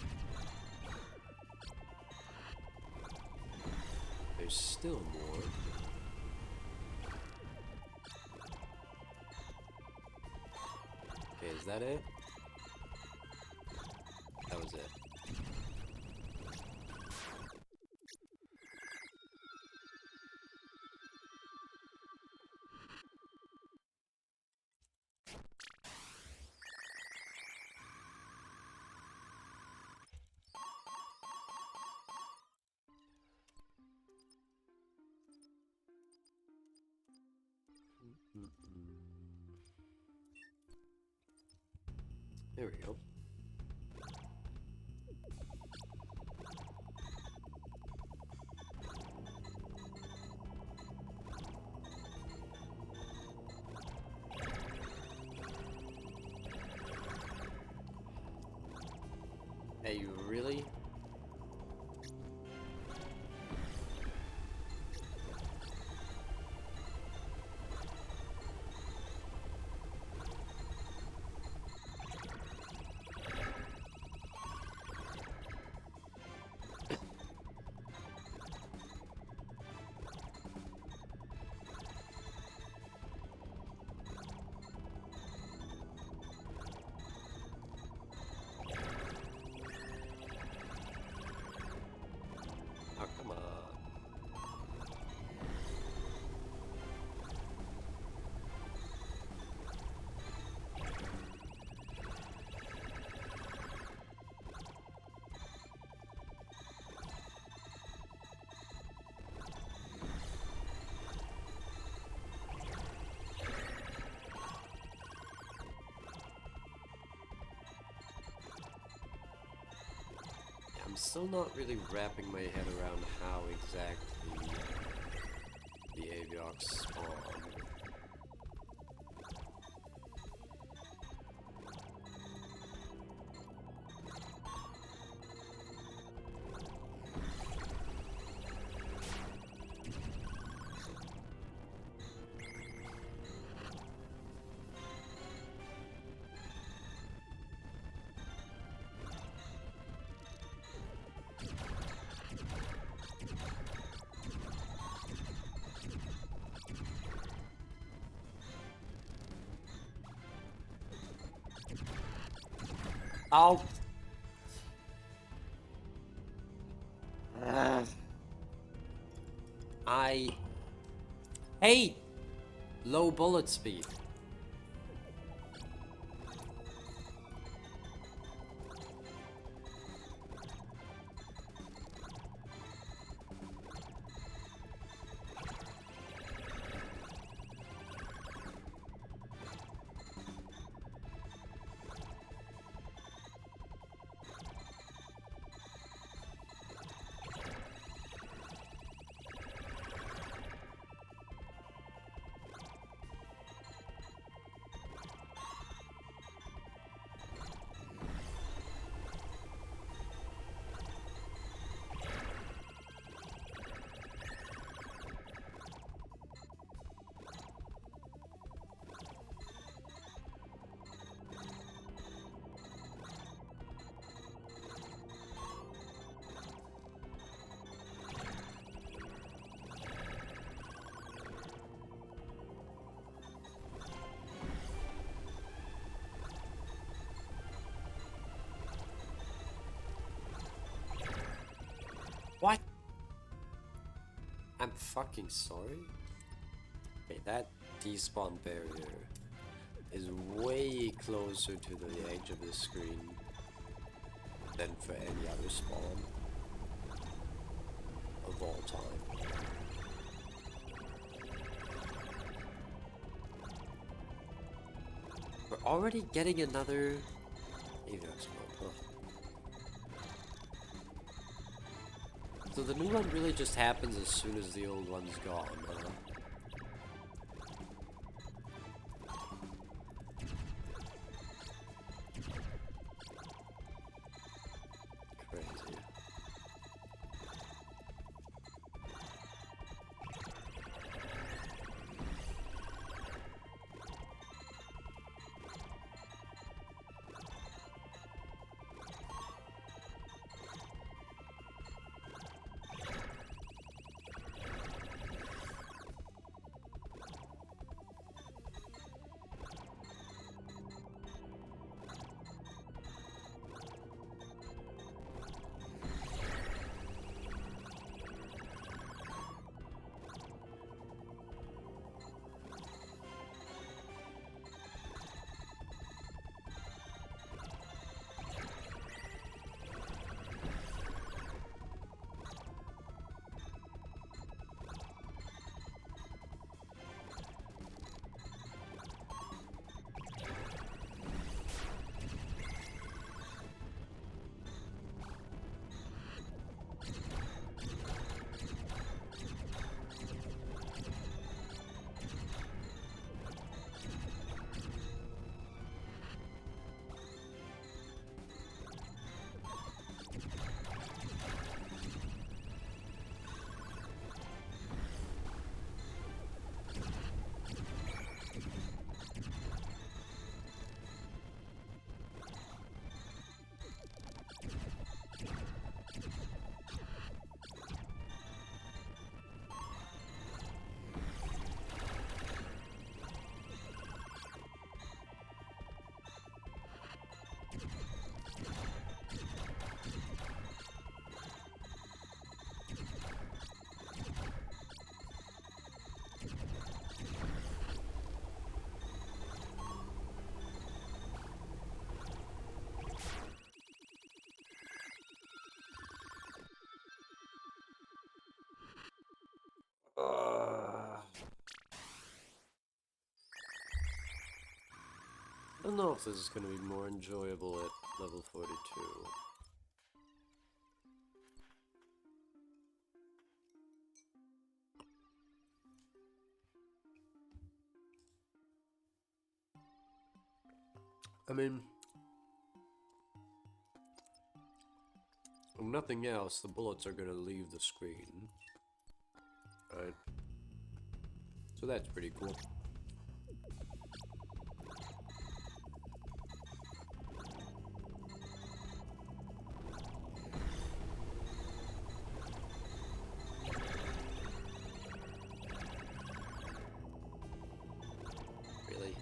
There's still more. Okay, is that it? That was it. There we go. Hey, you really? I'm still not really wrapping my head around how exactly the Aviox spawn. Oh. I hate low bullet speed. What? I'm fucking sorry? Okay, that despawn barrier is way closer to the edge of the screen than for any other spawn of all time. We're already getting another Aviox spawn, huh? So the new one really just happens as soon as the old one's gone, huh? Crazy. I don't know if this is going to be more enjoyable at level 42. I mean, if nothing else, the bullets are gonna leave the screen. Right? So that's pretty cool. Really?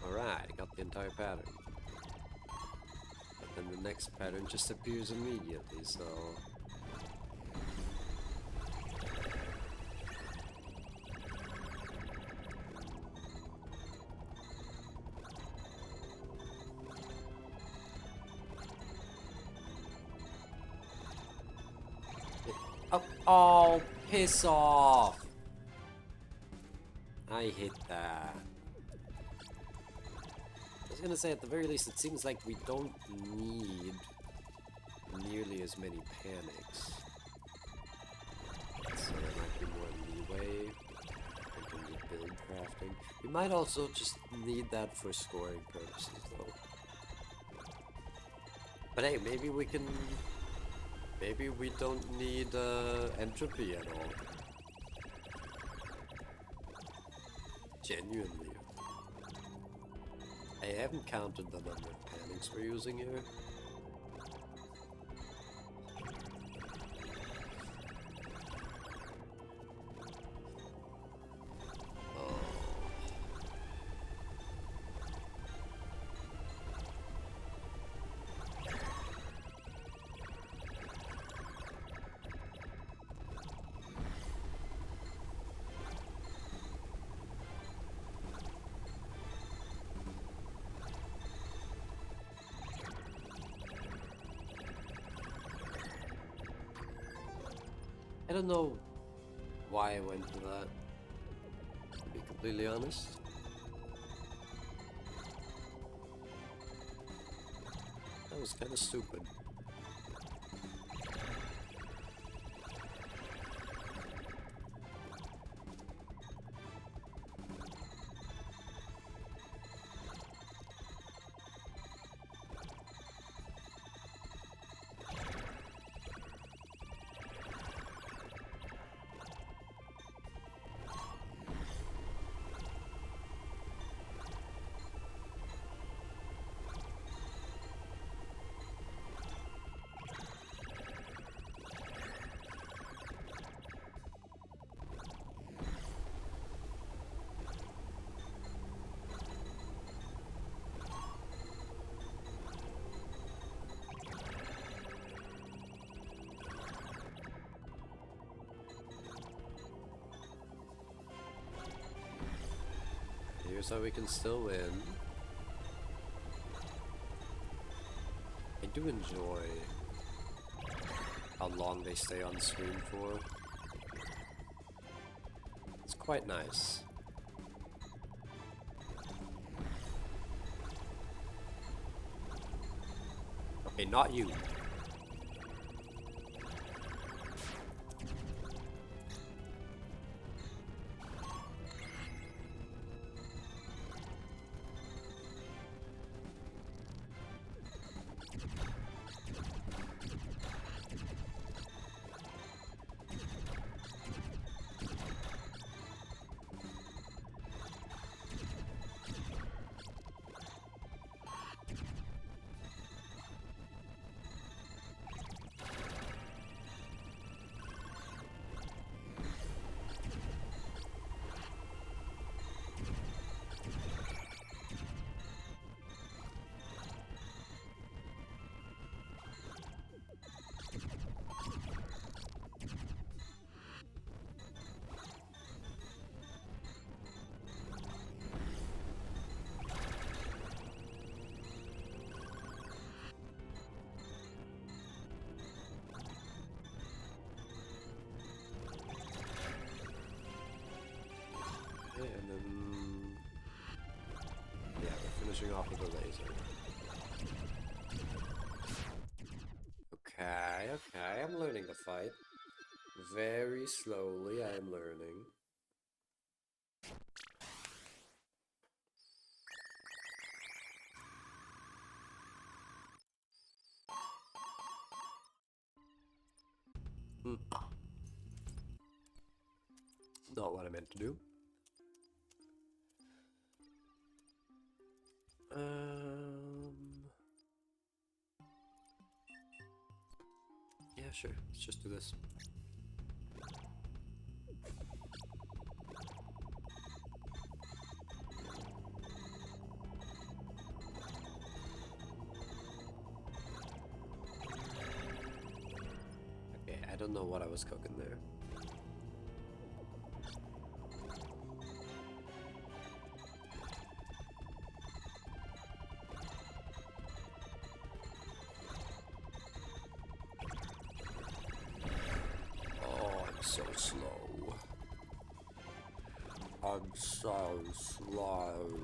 Alright, got the entire pattern. But then the next pattern just appears immediately, so... Oh, oh, piss off! I hate that. I was gonna say, at the very least, it seems like we don't need nearly as many panics. So there might be more leeway in terms of build crafting. We might also just need that for scoring purposes, though. But hey, maybe we can... Maybe we don't need entropy at all. Genuinely. I haven't counted the number of panics we're using here. I don't know why I went for that, to be completely honest. That was kind of stupid. Here's how we can still win. I do enjoy how long they stay on screen for. It's quite nice. Okay, not you. Okay, and then... Yeah, we're finishing off with a laser. okay, I'm learning the fight. Very slowly, I'm learning. Not what I meant to do. Yeah, sure. Let's just do this. Okay, I don't know what I was cooking there. So slow. I'm so slow.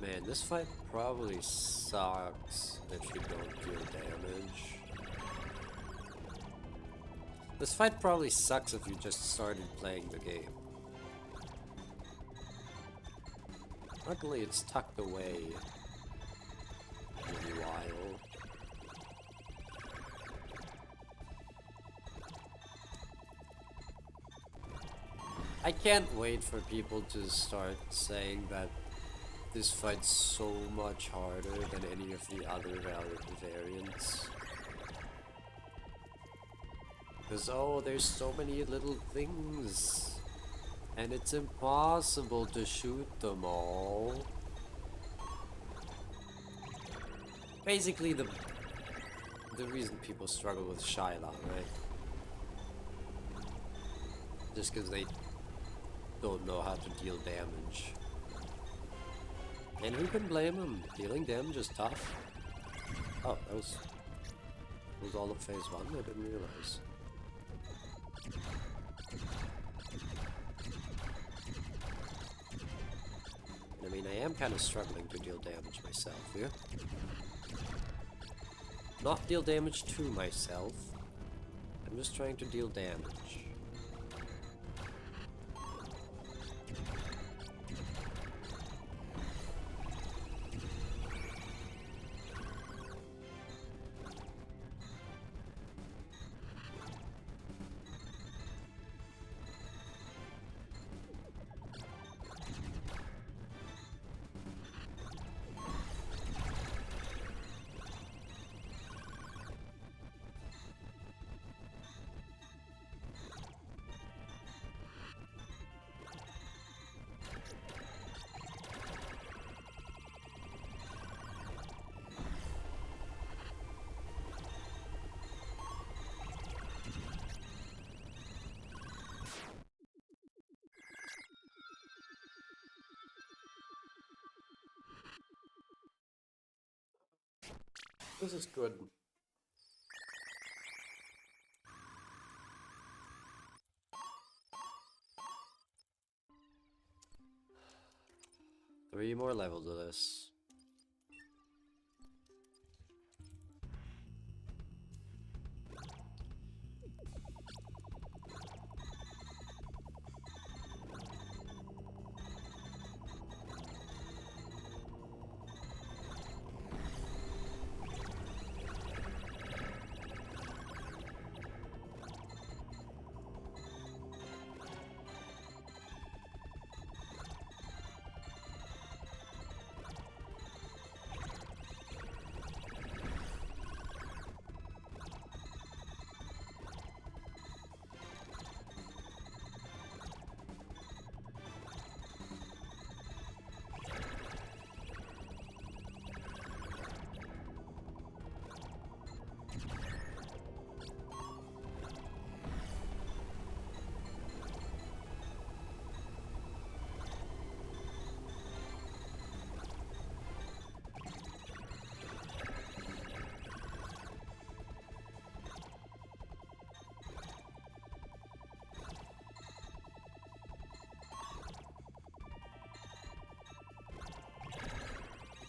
Man, this fight probably sucks if you don't deal damage. This fight probably sucks if you just started playing the game. Luckily, it's tucked away in a while. I can't wait for people to start saying that this fight's so much harder than any of the other variants. Because, oh, there's so many little things. And it's impossible to shoot them all. Basically, the reason people struggle with Shyla, right? Just because they don't know how to deal damage. And who can blame them? Dealing damage is tough. Oh, that was all of phase 1? I didn't realize. I mean, I am kind of struggling to deal damage myself here. Not deal damage to myself. I'm just trying to deal damage. This is good. Three more levels of this.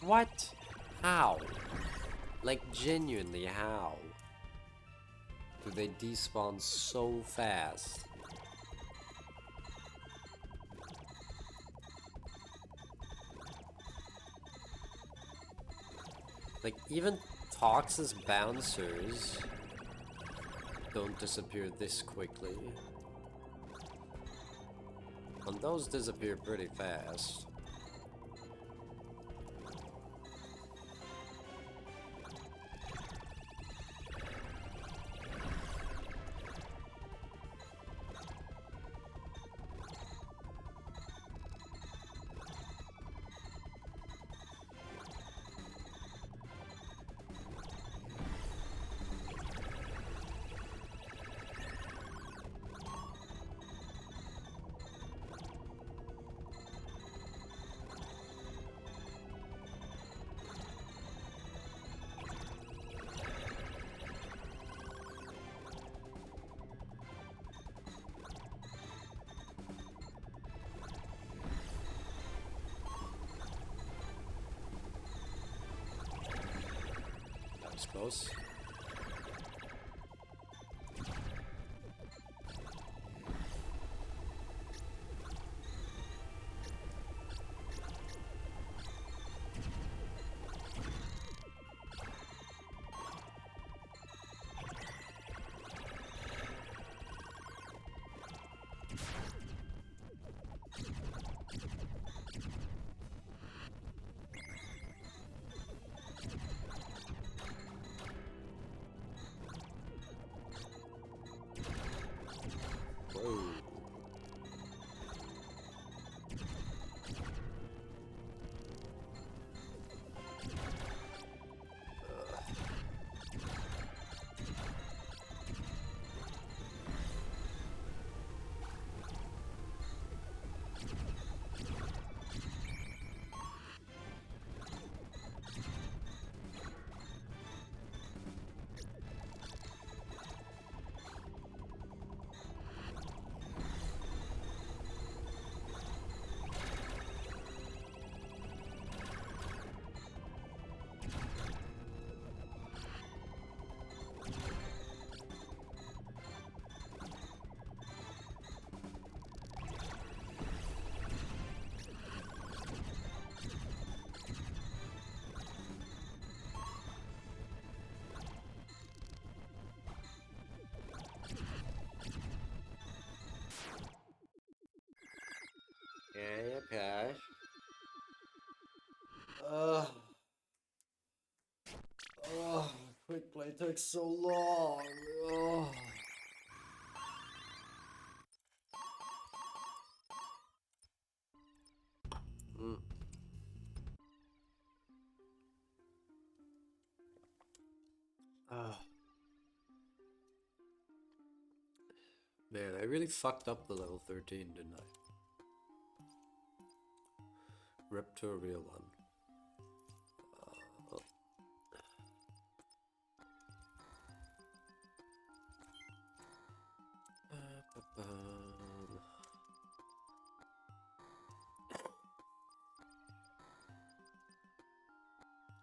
What? How? Like, genuinely, how? Do they despawn so fast? Like, even Tox's bouncers don't disappear this quickly. And those disappear pretty fast. That was close. Whoa. Okay, okay. Oh, quick play takes so long. Oh. Mm. Ah. Man, I really fucked up the level 13, didn't I? Rip to a real one. Oh. Ba-bum.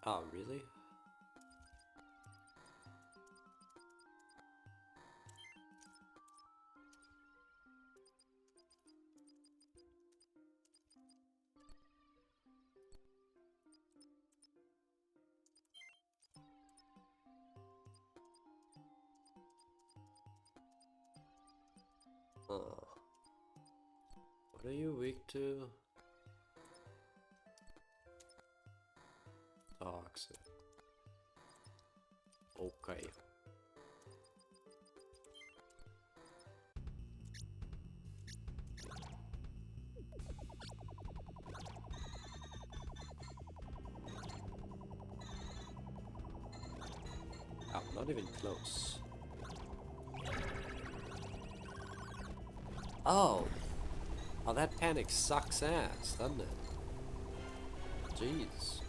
Oh, really? Oh. What are you weak to? Toxic. Okay. Oh, not even close. Oh! Oh, that panic sucks ass, doesn't it? Jeez.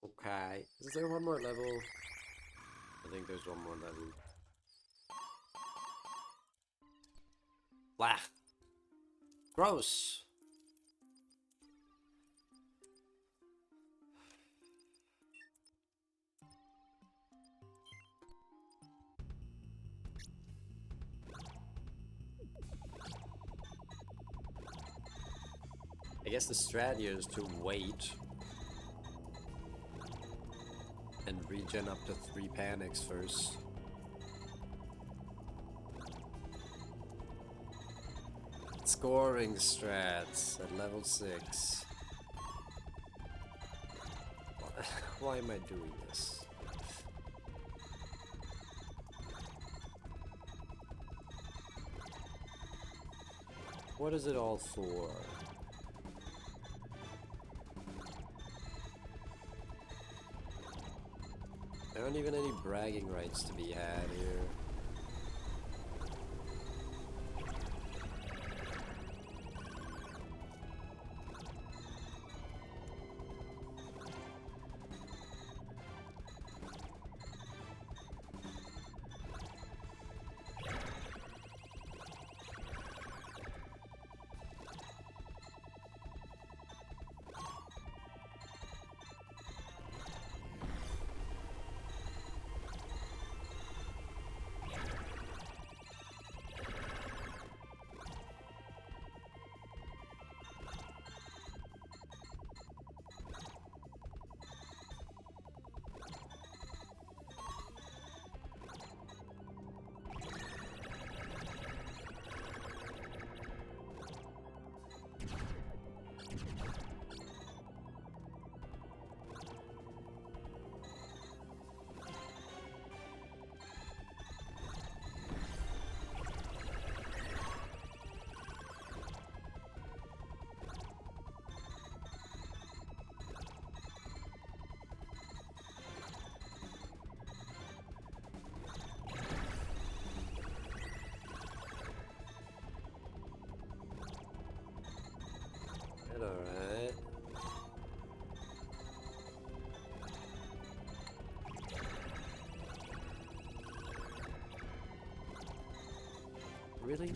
Okay. Is there one more level? I think there's one more level. Blah. Gross. I guess the strat here is to wait and regen up to 3 panics first. Scoring strats at level 6. Why am I doing this? What is it all for? There aren't even any bragging rights to be had here. Alright. Really?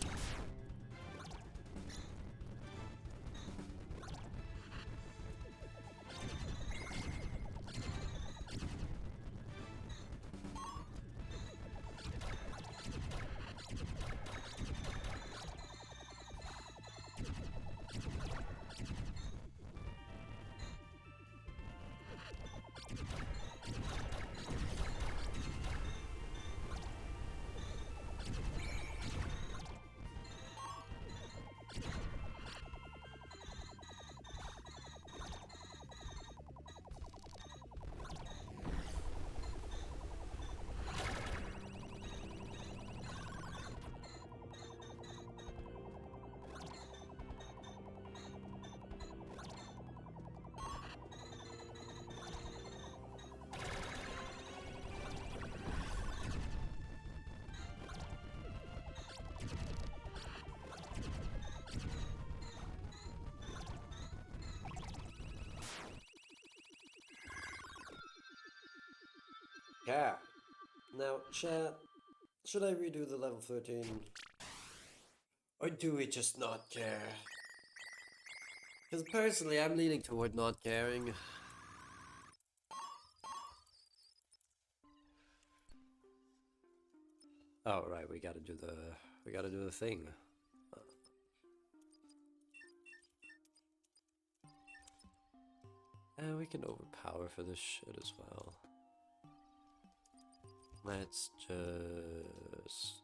Yeah. Now, chat, should I redo the level 13? Or do we just not care? Because personally, I'm leaning toward not caring. Oh, right, we gotta do the thing. And we can overpower for this shit as well. Let's just...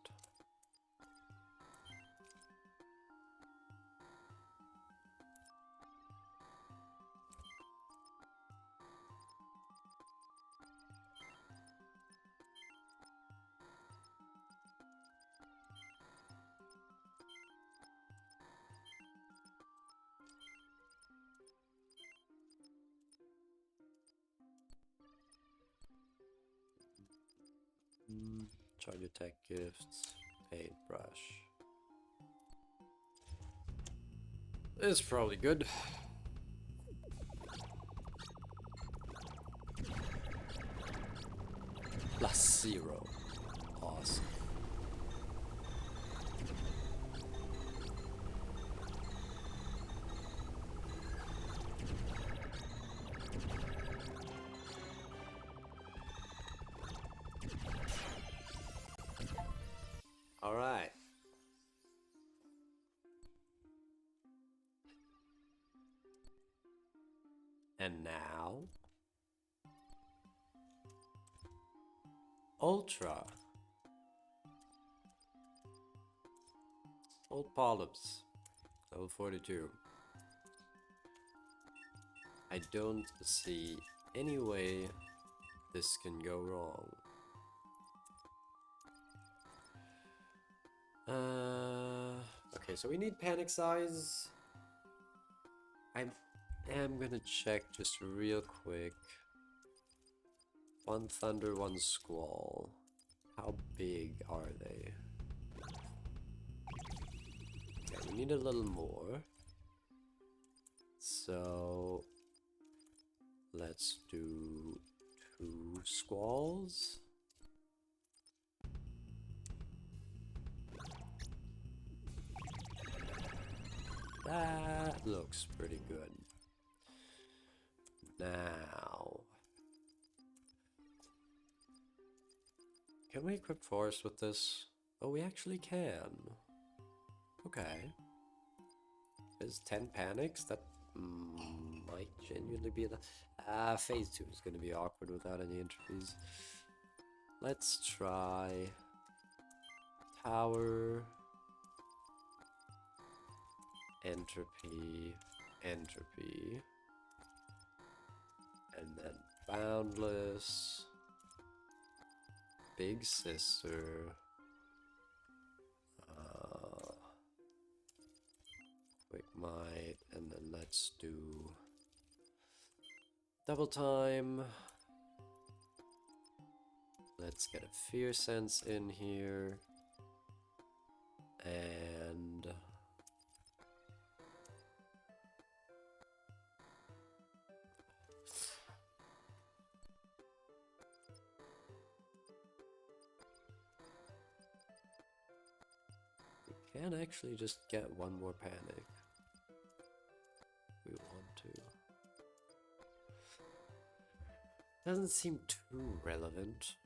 charge attack gifts, paintbrush. It's probably good. +0. Awesome. All right. And now, Ultra. Old Polyps, level 42. I don't see any way this can go wrong. Okay, so we need panic size. I am gonna check just real quick. One thunder, one squall. How big are they? Okay, we need a little more. So let's do 2 squalls. That looks pretty good. Now, can we equip forest with this? Oh, we actually can. Okay. There's 10 panics. That might genuinely be enough. Phase 2 is going to be awkward without any entropys. Let's try tower, entropy, entropy, and then boundless, big sister, quick might, and then let's do double time. Let's get a fear sense in here, and we can actually just get one more panic if we want to. Doesn't seem too relevant.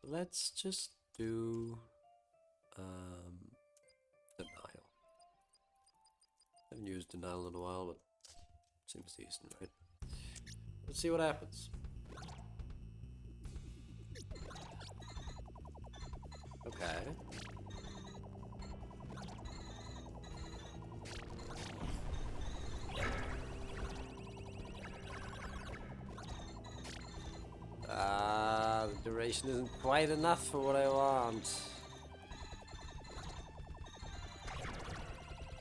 Let's just do denial. Haven't used denial in a while, but seems decent, right? Let's see what happens. Okay. The duration isn't quite enough for what I want.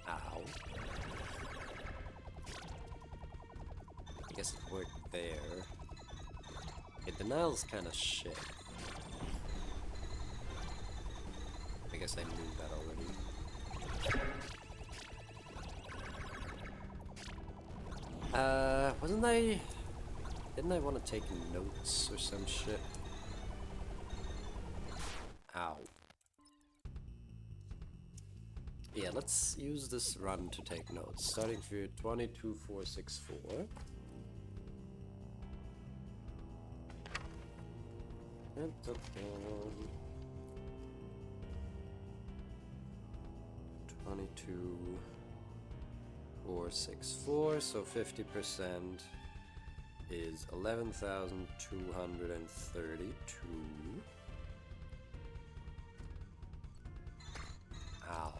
Ow. I guess it worked there. Okay, denial's kind of shit. I guess I knew that already. Wasn't I... Didn't I want to take notes or some shit? Ow. Yeah, let's use this run to take notes. Starting for 22464. $22,464, so 50% is 11,232. Ow.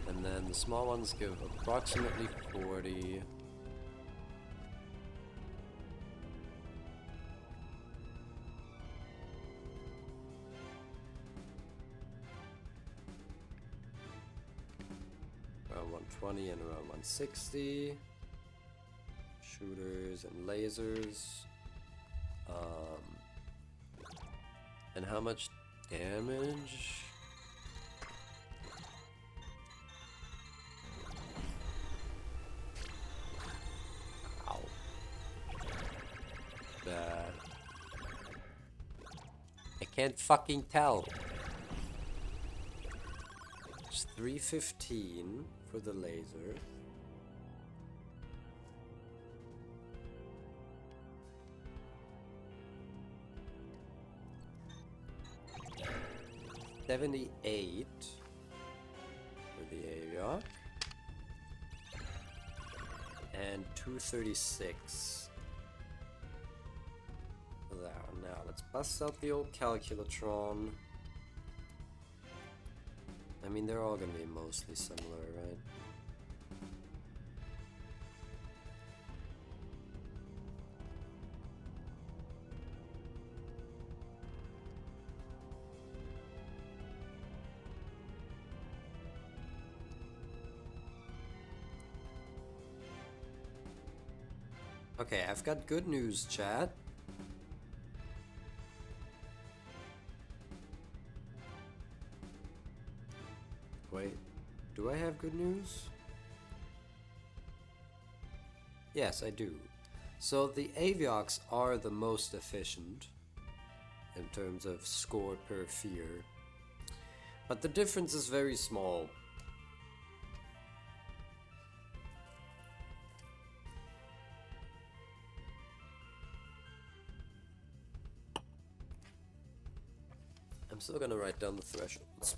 And then the small ones give approximately 40. 120 and around 160. Shooters and lasers. And how much damage? Ow. I can't fucking tell. It's 315 for the laser. $78 for the Aviark. And 236 for that one. Now let's bust out the old Calculatron. I mean, they're all gonna be mostly similar, right? Okay, I've got good news, chat. Wait, do I have good news? Yes, I do. So the Aviarks are the most efficient in terms of score per fear, but the difference is very small. I'm still gonna write down the thresholds.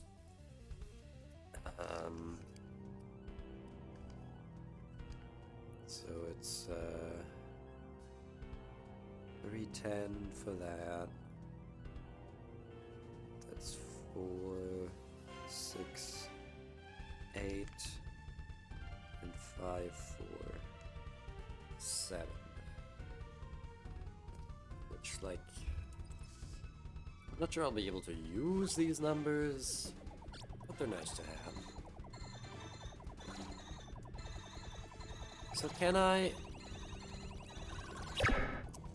So it's 310 for that. That's 4, 6, 8, and 5, 4, 7. Which, like, I'm not sure I'll be able to use these numbers, but they're nice to have. So can I...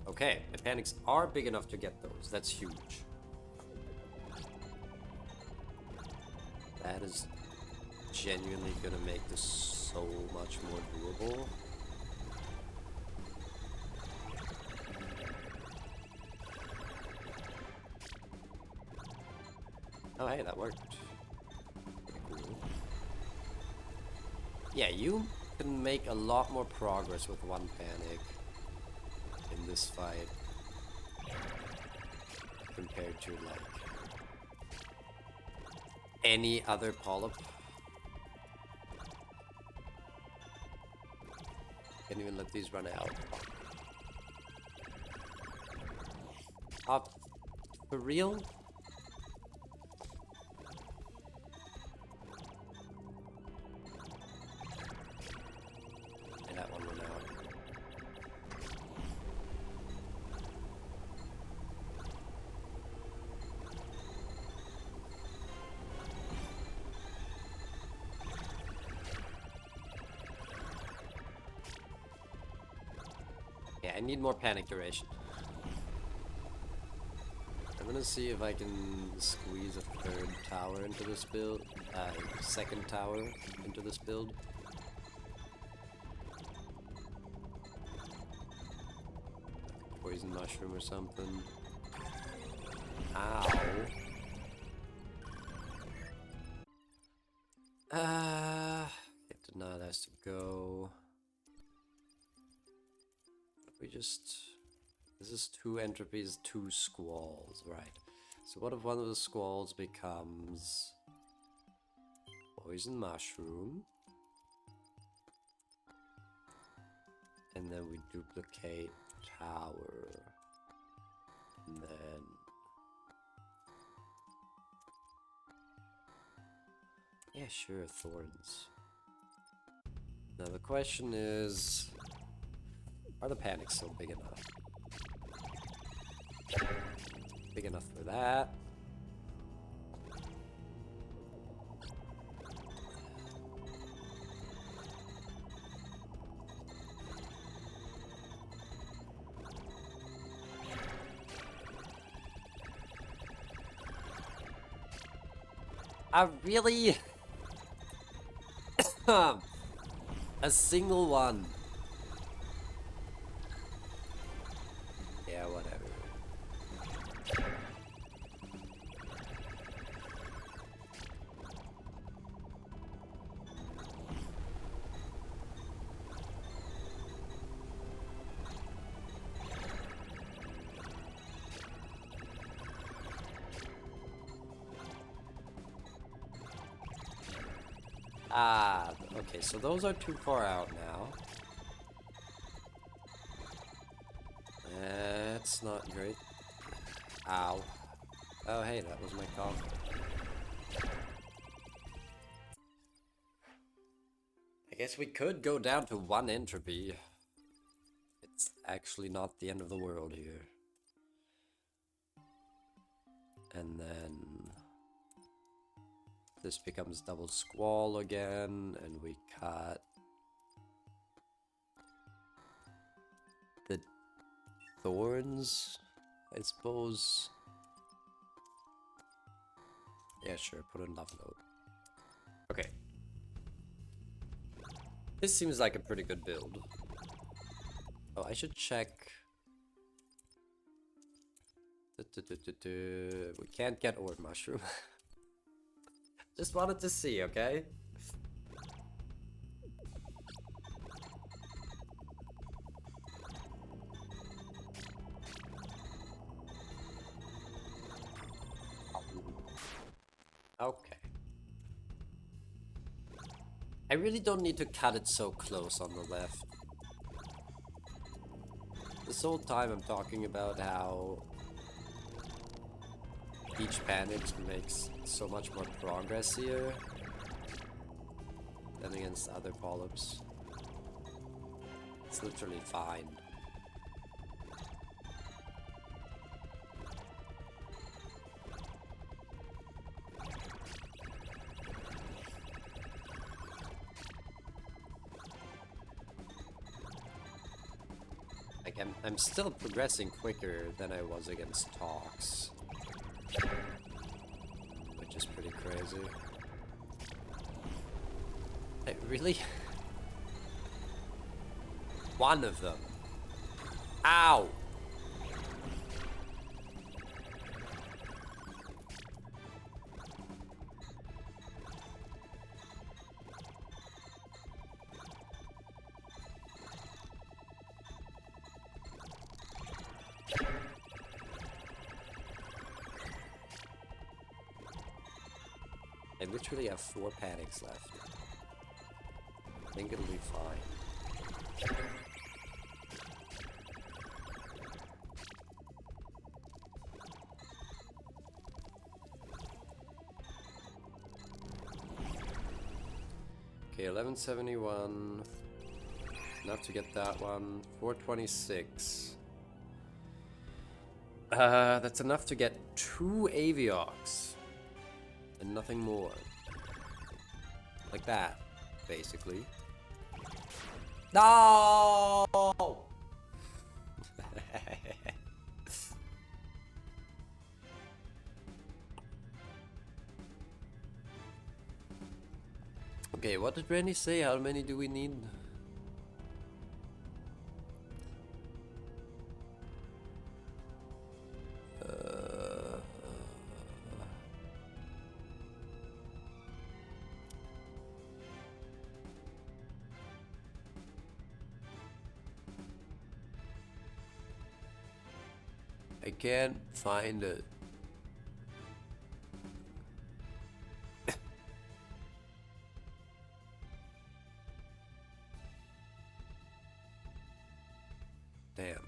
Okay, mechanics are big enough to get those. That's huge. That is genuinely gonna make this so much more doable. Oh, hey, that worked. Cool. Yeah, you can make a lot more progress with one panic in this fight compared to, like, any other polyp. Can't even let these run out. For real? And that one went out. Yeah, I need more panic duration. I'm gonna see if I can squeeze a third tower into this build, second tower into this build. Poison mushroom or something. Ow. It did not has to go. We just... This is 2 entropies, 2 squalls, right. So what if one of the squalls becomes... Poison mushroom? And then we duplicate tower. And then... Yeah, sure, thorns. Now the question is... Are the panics still big enough? Big enough for that. I really... A single one. Yeah, whatever. Ah, okay, so those are too far out now. That's not great. Ow. Oh, hey, that was my call. I guess we could go down to 1 entropy. It's actually not the end of the world here. And then this becomes double squall again, and we cut the thorns, I suppose. Yeah, sure, put a love note. Okay. This seems like a pretty good build. Oh, I should check. We can't get ore mushroom. Just wanted to see, okay? Okay. I really don't need to cut it so close on the left. This whole time I'm talking about how each panic makes so much more progress here than against other polyps. It's literally fine. Like, I'm still progressing quicker than I was against Tox, which is pretty crazy. Really? One of them. Ow! I literally have 4 panics left. I think it'll be fine. Okay, 1171. Enough to get that one. 426. That's enough to get 2 Aviox. And nothing more. Like that, basically. No! Okay, what did Randy say? How many do we need? I can't find it. Damn.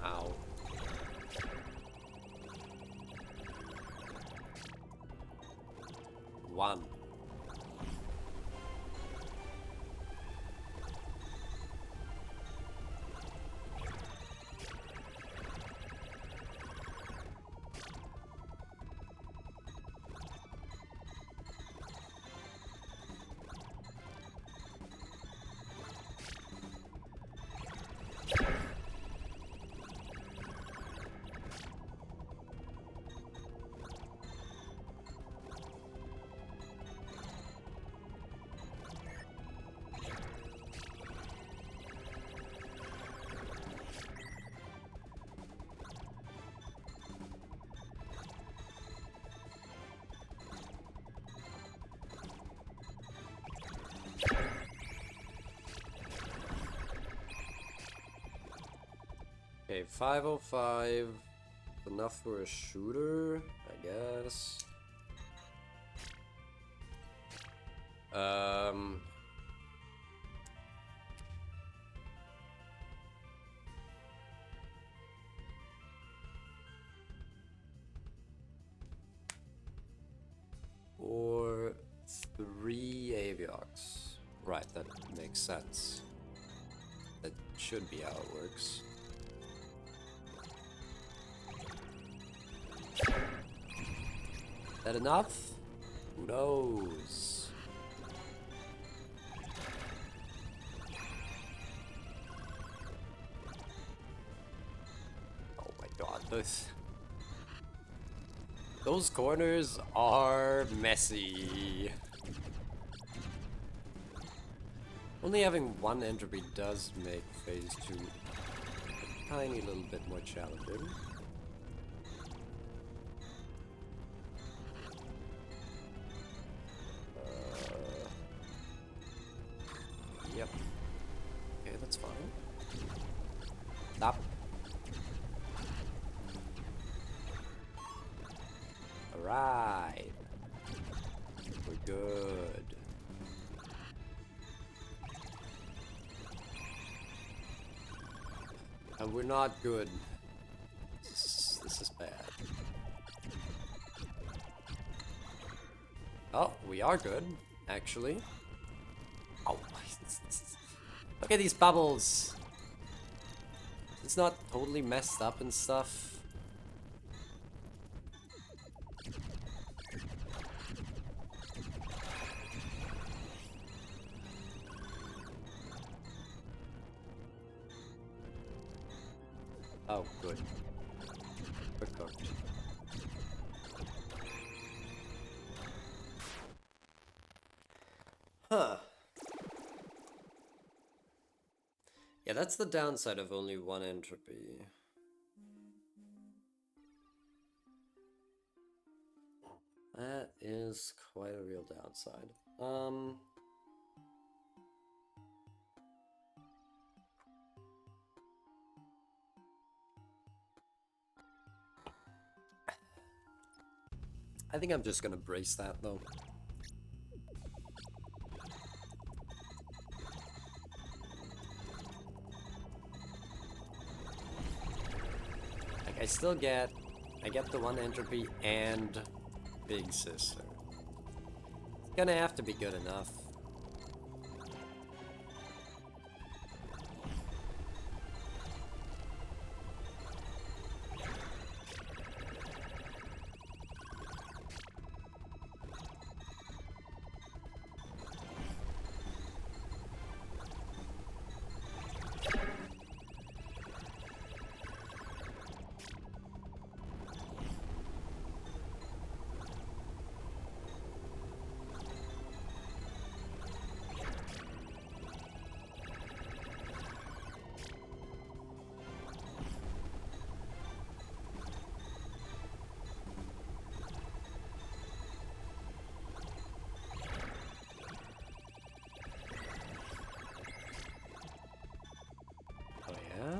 Ow. One. Okay, 505. Enough for a shooter, I guess. Or 3 Aviox. Right, that makes sense. That should be how it works. That enough? Who knows? Oh my god, those corners are messy. Only having 1 entropy does make phase 2 a tiny little bit more challenging. Yep. Okay, that's fine. Stop. Alright. We're good. And we're not good. This is bad. Oh, we are good, actually. Oh, look at these bubbles. It's not totally messed up and stuff. Oh, good. We're cooked. Huh. Yeah, that's the downside of only 1 entropy. That is quite a real downside. I think I'm just gonna brace that though. Like I get the 1 entropy and Big Sister. It's gonna have to be good enough. Oh yeah?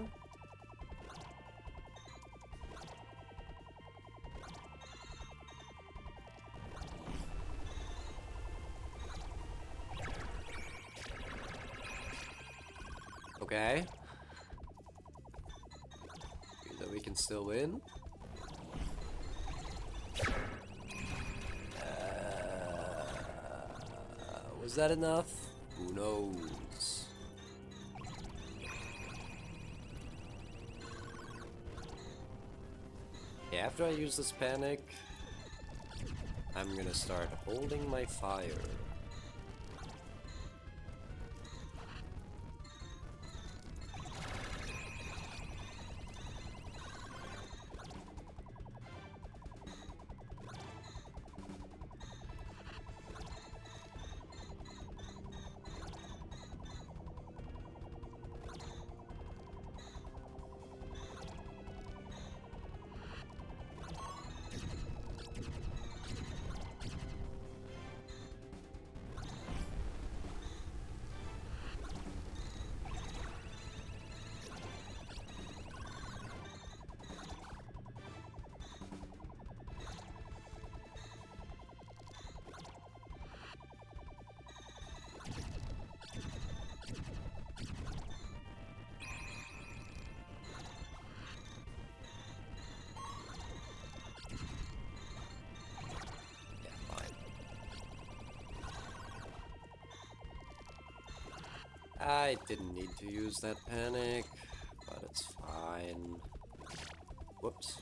Okay. That we can still win. Was that enough? Who knows? Yeah, after I use this panic, I'm gonna start holding my fire. I didn't need to use that panic, but it's fine. Whoops.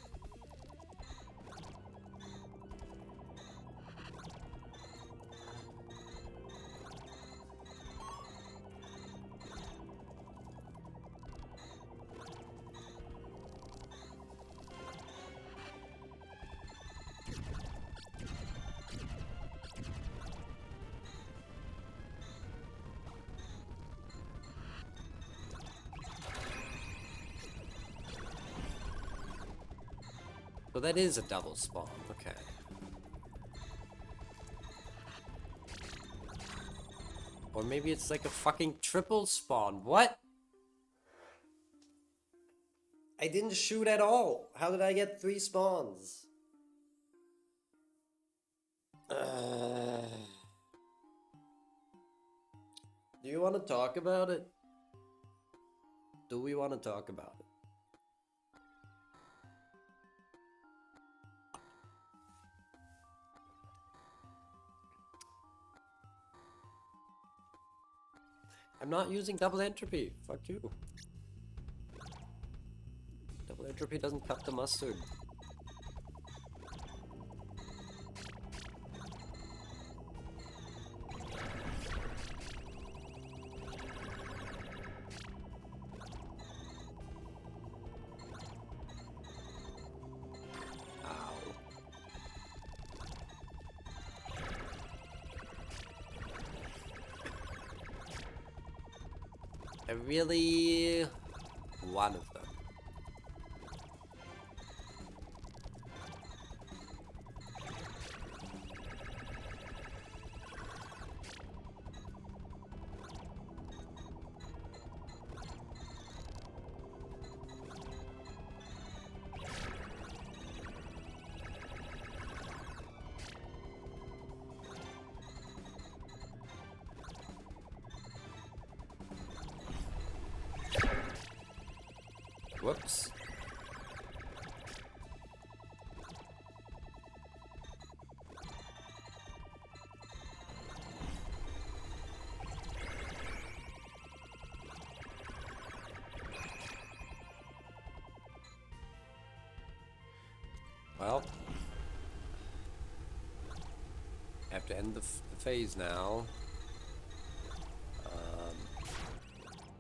So that is a double spawn, okay. Or maybe it's like a fucking triple spawn. What? I didn't shoot at all. How did I get 3 spawns? Do you want to talk about it? Do we want to talk about it? I'm not using double entropy. Fuck you. Double entropy doesn't cut the mustard. Really, one of them. Whoops. Well, I have to end the phase now.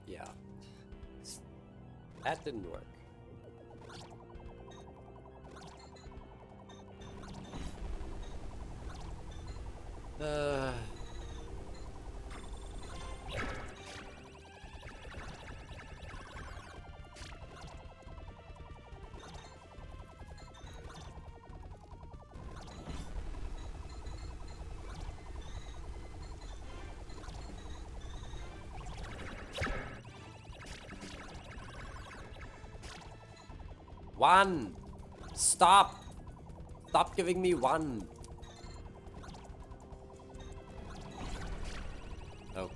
Yeah. That didn't work. One! Stop! Stop giving me one! Okay.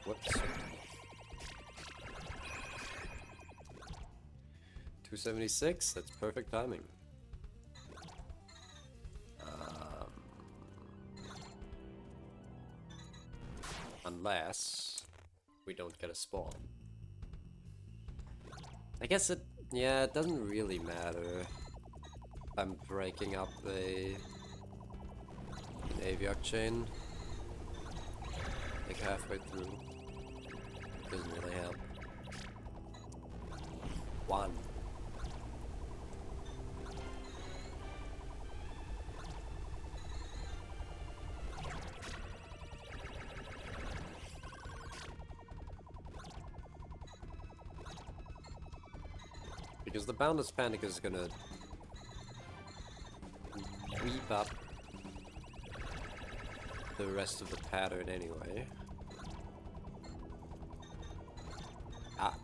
Whoops. 276, that's perfect timing. Unless we don't get a spawn. I guess it, yeah, it doesn't really matter. I'm breaking up an Aviark chain. Like halfway through. Doesn't really help. One. Because the Boundless Panic is gonna weep up the rest of the pattern anyway. Ah,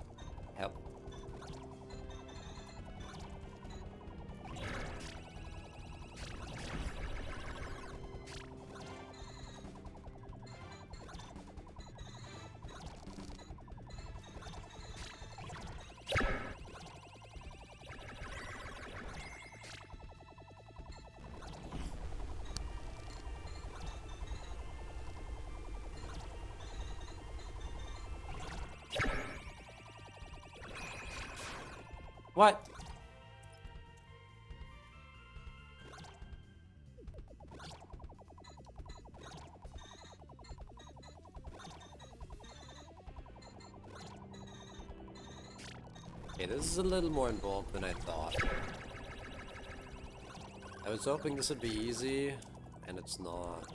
help. What? Okay, this is a little more involved than I thought. I was hoping this would be easy, and it's not.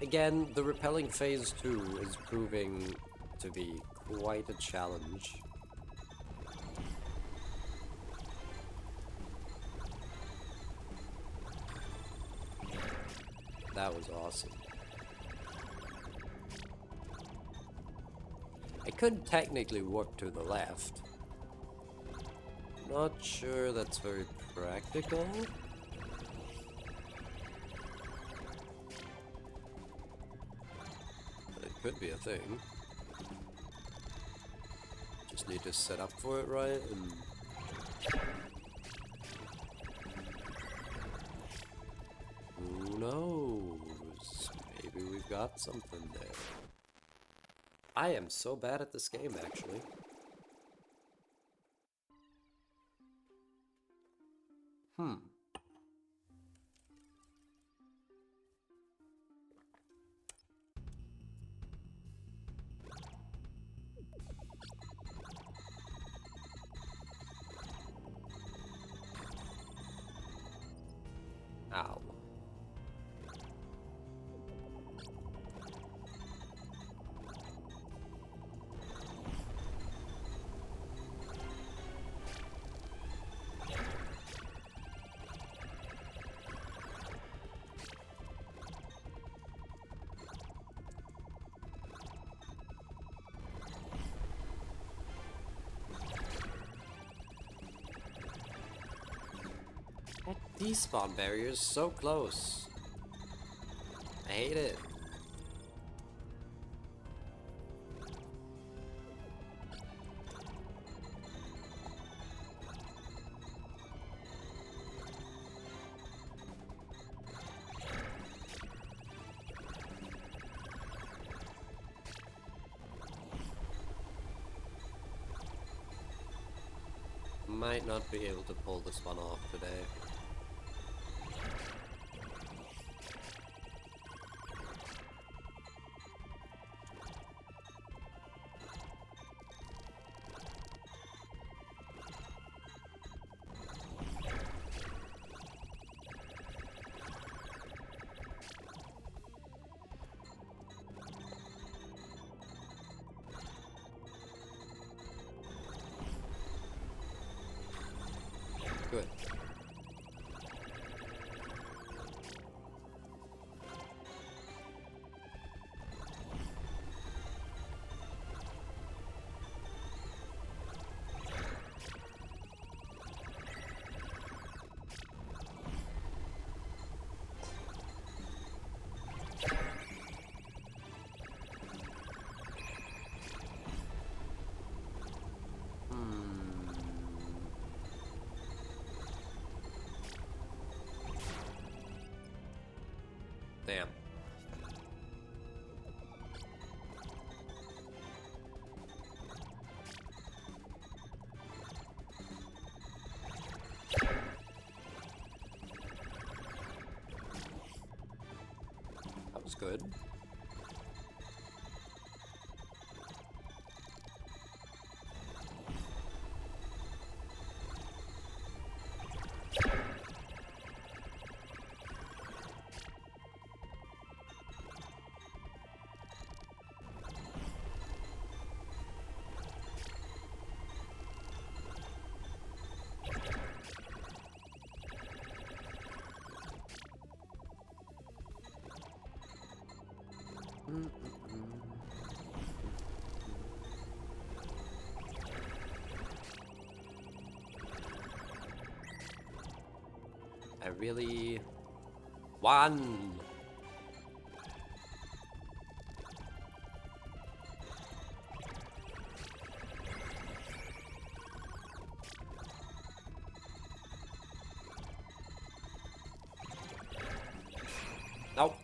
Again, the repelling phase 2 is proving to be quite a challenge. That was awesome. I could technically warp to the left. Not sure that's very practical. Could be a thing. Just need to set up for it right and... Who knows? Maybe we've got something there. I am so bad at this game, actually. Ow. That despawn barrier is so close. I hate it. Might not be able to pull this one off today. Good. Damn. That was good. I really... One! Nope.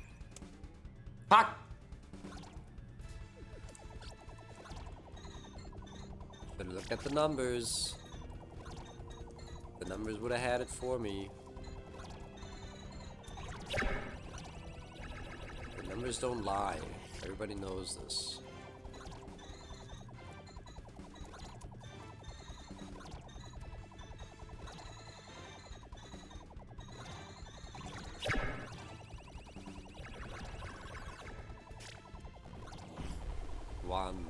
Fuck! But look at the numbers. The numbers would have had it for me. The numbers don't lie. Everybody knows this. One.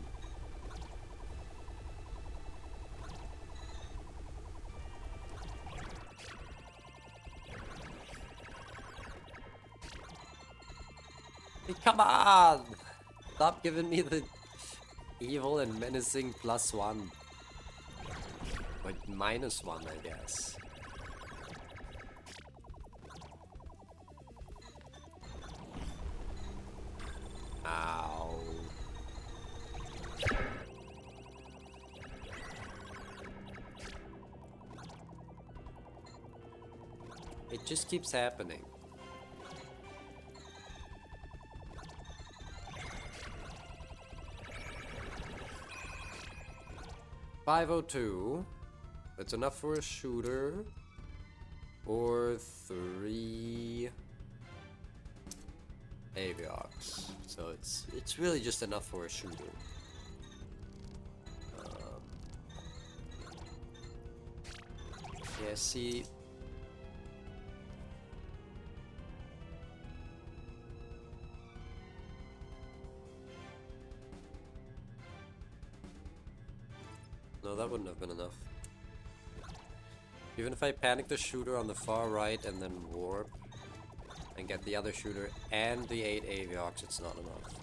Hey, come on! Stop giving me the evil and menacing +1. Or -1, I guess. Ow. It just keeps happening. $502. That's enough for a shooter. Or 3 Aviox. So it's really just enough for a shooter. Yeah, see. No, that wouldn't have been enough. Even if I panic the shooter on the far right and then warp and get the other shooter and the 8 Aviox, it's not enough.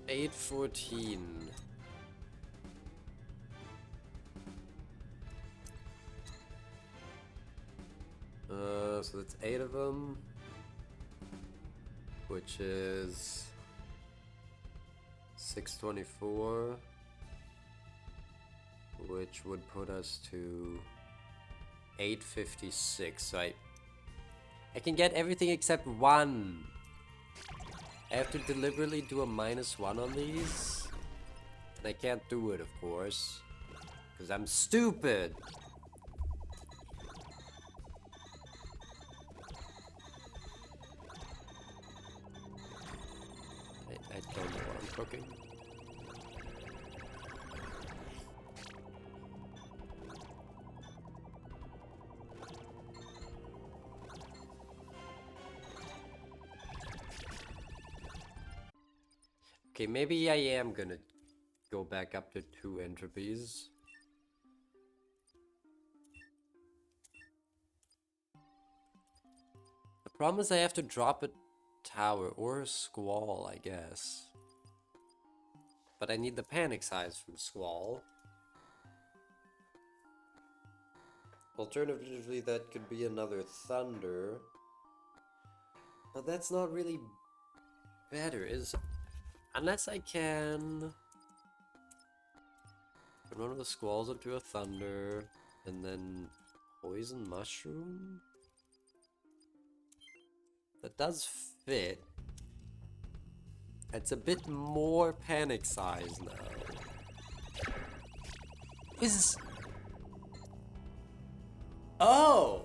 $814. So that's 8 of them, which is 624, which would put us to 856. So I can get everything except one. I have to deliberately do a -1 on these. And I can't do it, of course. Because I'm stupid. I don't know what I'm cooking. Okay, maybe I am gonna go back up to 2 entropies. The problem is I have to drop a tower or a squall, I guess. But I need the panic size from Squall. Alternatively, that could be another Thunder. But that's not really better, is it? Unless I can put one of the Squalls into a Thunder, and then Poison Mushroom? That does fit. It's a bit more panic size now. Is... Oh!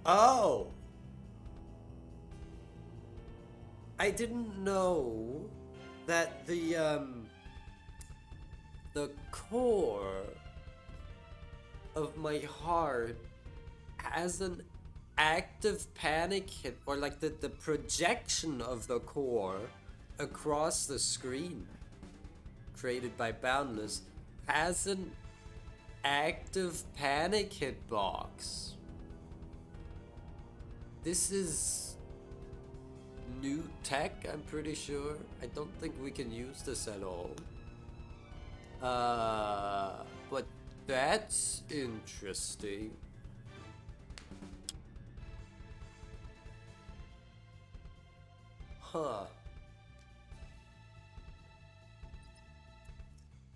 Oh! I didn't know that the core of my heart has an active panic hit, or like the projection of the core across the screen created by Boundless has an active panic hitbox. This is new tech, I'm pretty sure. I don't think we can use this at all. But that's interesting. Huh.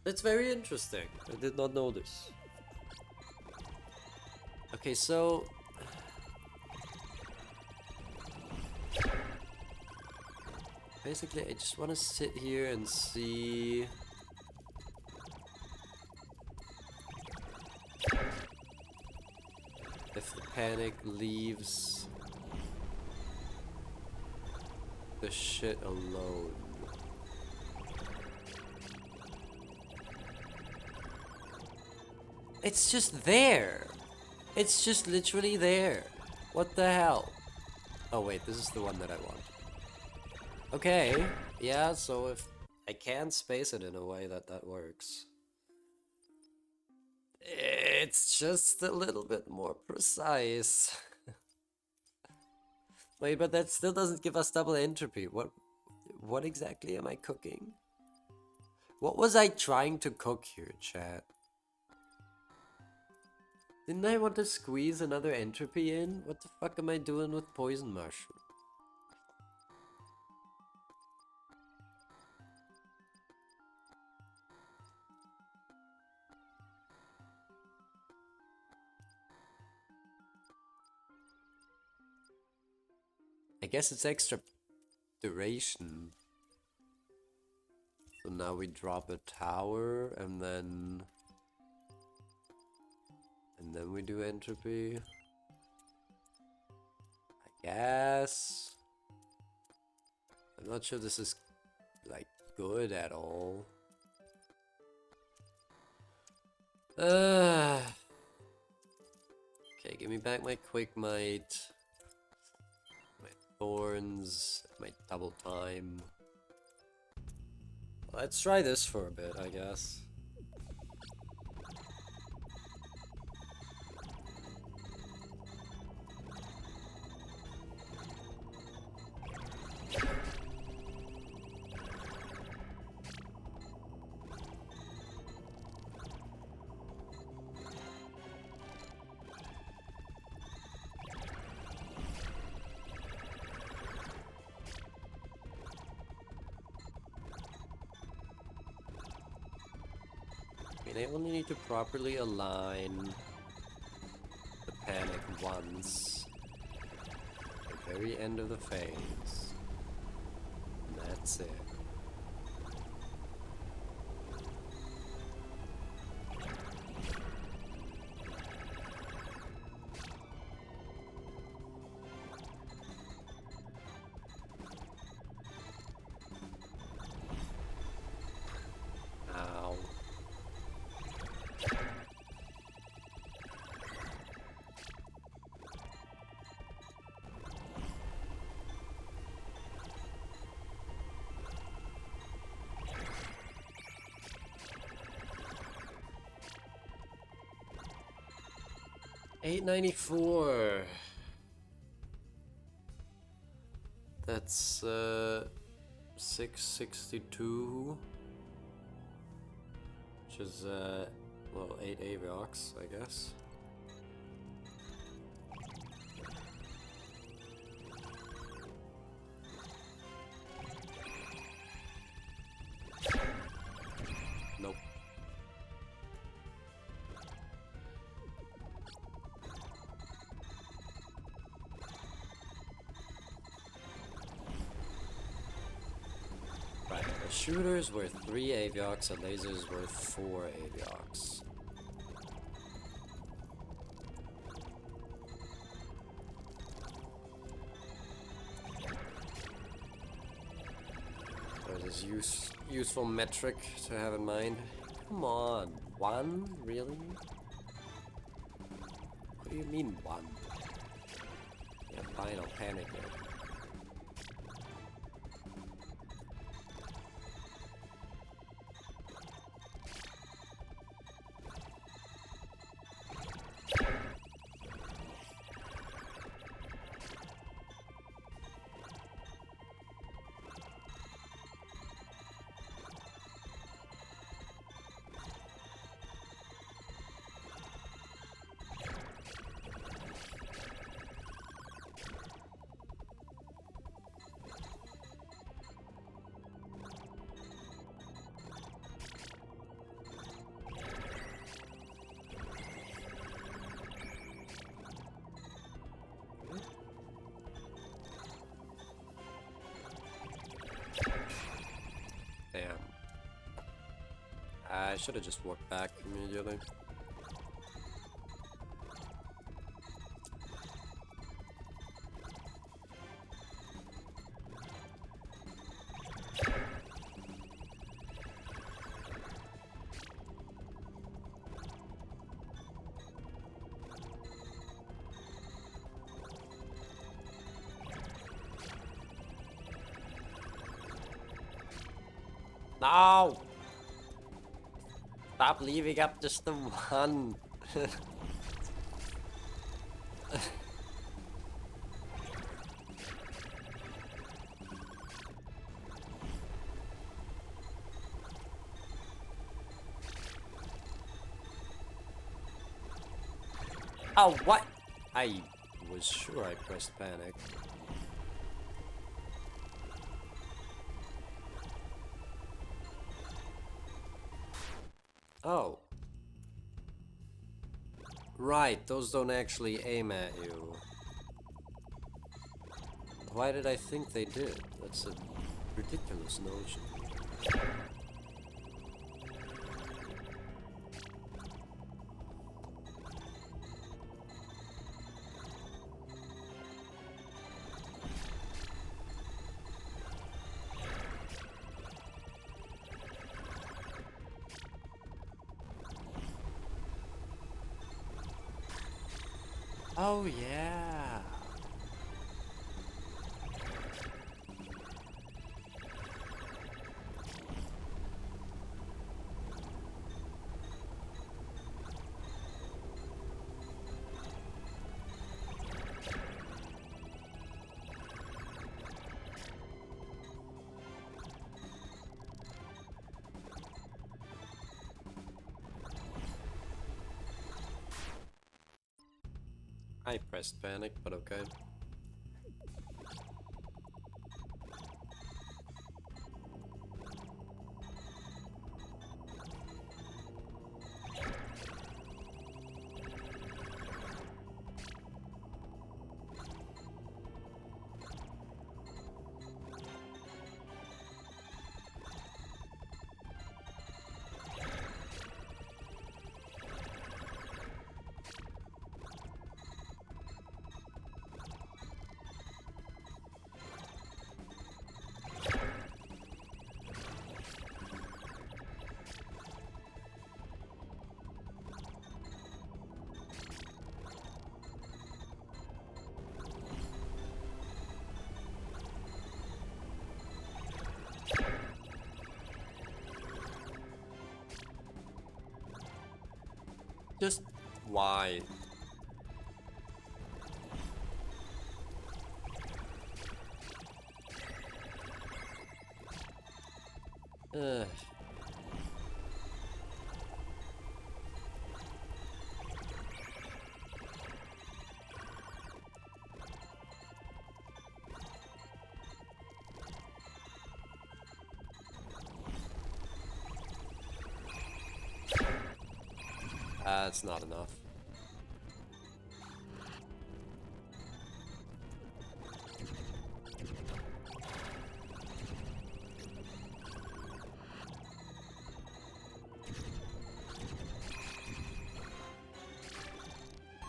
That's very interesting. I did not know this. Okay, so... basically, I just want to sit here and see... if the panic leaves the shit alone. It's just there. It's just literally there. What the hell? Oh wait, this is the one that I want. Okay, yeah, so if I can space it in a way that works. It's just a little bit more precise. Wait, but that still doesn't give us double entropy. What exactly am I cooking? What was I trying to cook here, chat? Didn't I want to squeeze another entropy in? What the fuck am I doing with poison mushroom? I guess it's extra duration. So now we drop a tower and then we do entropy. I guess. I'm not sure this is like good at all. Okay, give me back my quick might. My thorns, my double time. Let's try this for a bit, I guess. I only need to properly align the panic once at the very end of the phase. And that's it. Ow. $8.94. The That's 662, which is well, 8 Avox, I guess. Nope. Right, the shooters were 3 Aviox, and lasers were 4 Aviox. That is useful metric to have in mind. Come on, 1? Really? What do you mean 1? Yeah, fine, I'll panic it. Damn. I should have just walked back immediately. No! Stop leaving up just the one. Oh, what? I was sure I pressed panic. Oh. Right, those don't actually aim at you. Why did I think they did? That's a ridiculous notion. Oh yeah. I pressed panic, but okay. Just why? Ugh. It's not enough.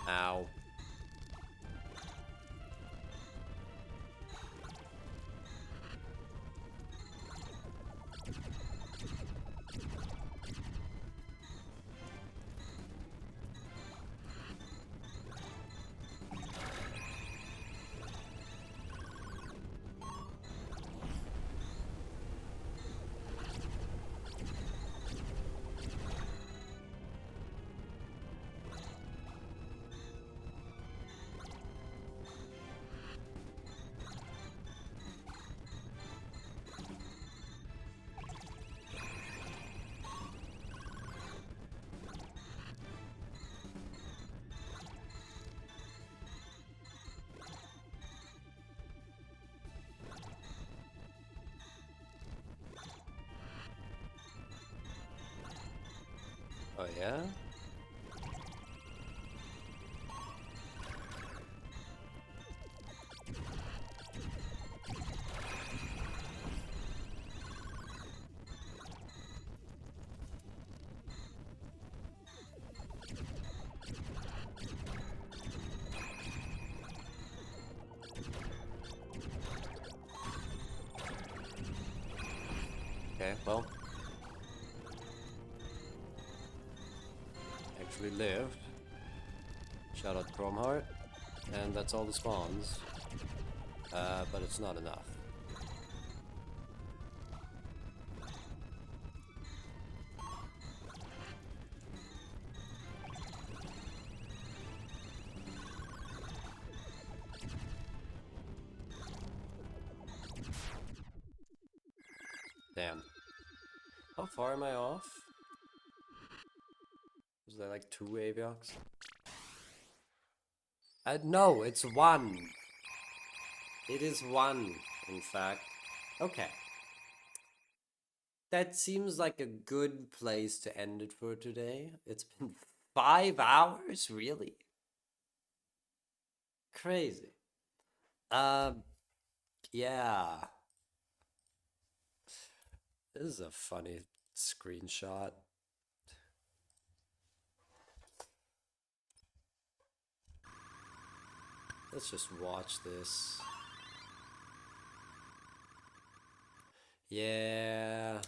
Ow. Oh yeah? Okay, well. Actually lived. Shout out Chromeheart. And that's all the spawns. But it's not enough. Damn. How far am I off? Was there like 2 Avioks? No, it's 1. It is 1, in fact. Okay. That seems like a good place to end it for today. It's been 5 hours? Really? Crazy. Yeah. This is a funny screenshot. Let's just watch this. Yeah.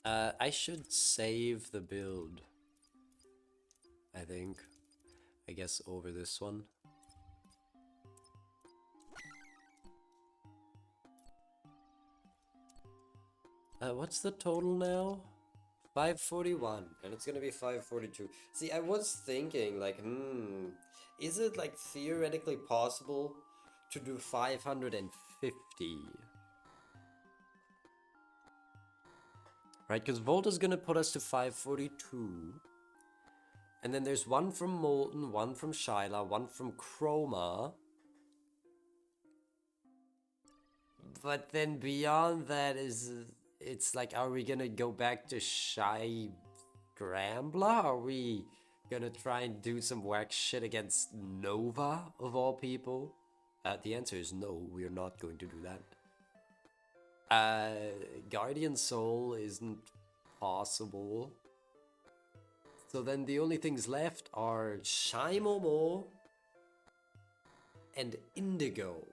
I should save the build. I think. I guess over this one. What's the total now? 541, and it's gonna be 542. See, I was thinking, like, is it like theoretically possible to do 550? Right, because Volta's gonna put us to 542. And then there's one from Molten, one from Shyla, one from Chroma. But then beyond that it's like, are we gonna go back to Shy Grambler? Are we gonna try and do some whack shit against Nova, of all people? The answer is no, we're not going to do that. Guardian Soul isn't possible. So then the only things left are Shy Momo and Indigo.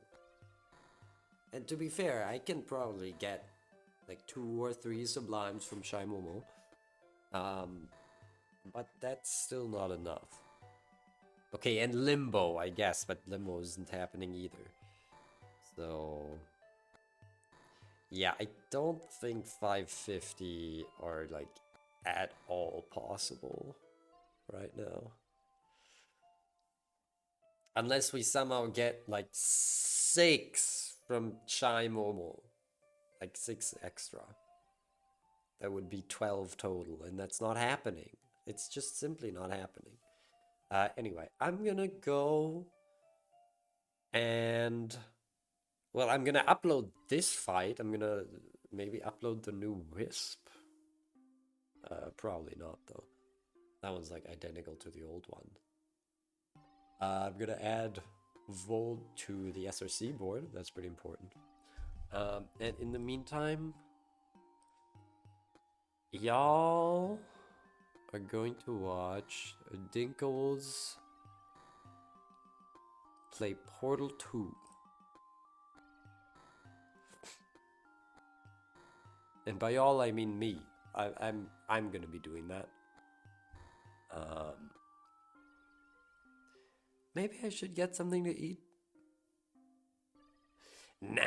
And to be fair, I can probably get like 2 or 3 Sublimes from Shy Momo. But that's still not enough. Okay, and Limbo, I guess, but Limbo isn't happening either. So... yeah, I don't think 550 are like at all possible right now. Unless we somehow get like 6 from Chai Momo. Like 6 extra. That would be 12 total, and that's not happening. It's just simply not happening. Anyway, I'm gonna go and... Well, I'm gonna upload this fight. I'm gonna maybe upload the new Wisp. Probably not, though. That one's like identical to the old one. I'm gonna add Volt to the SRC board. That's pretty important. And in the meantime, y'all are going to watch Dinkles play Portal 2. And by y'all, I mean me. I'm gonna be doing that. Maybe I should get something to eat. Nah,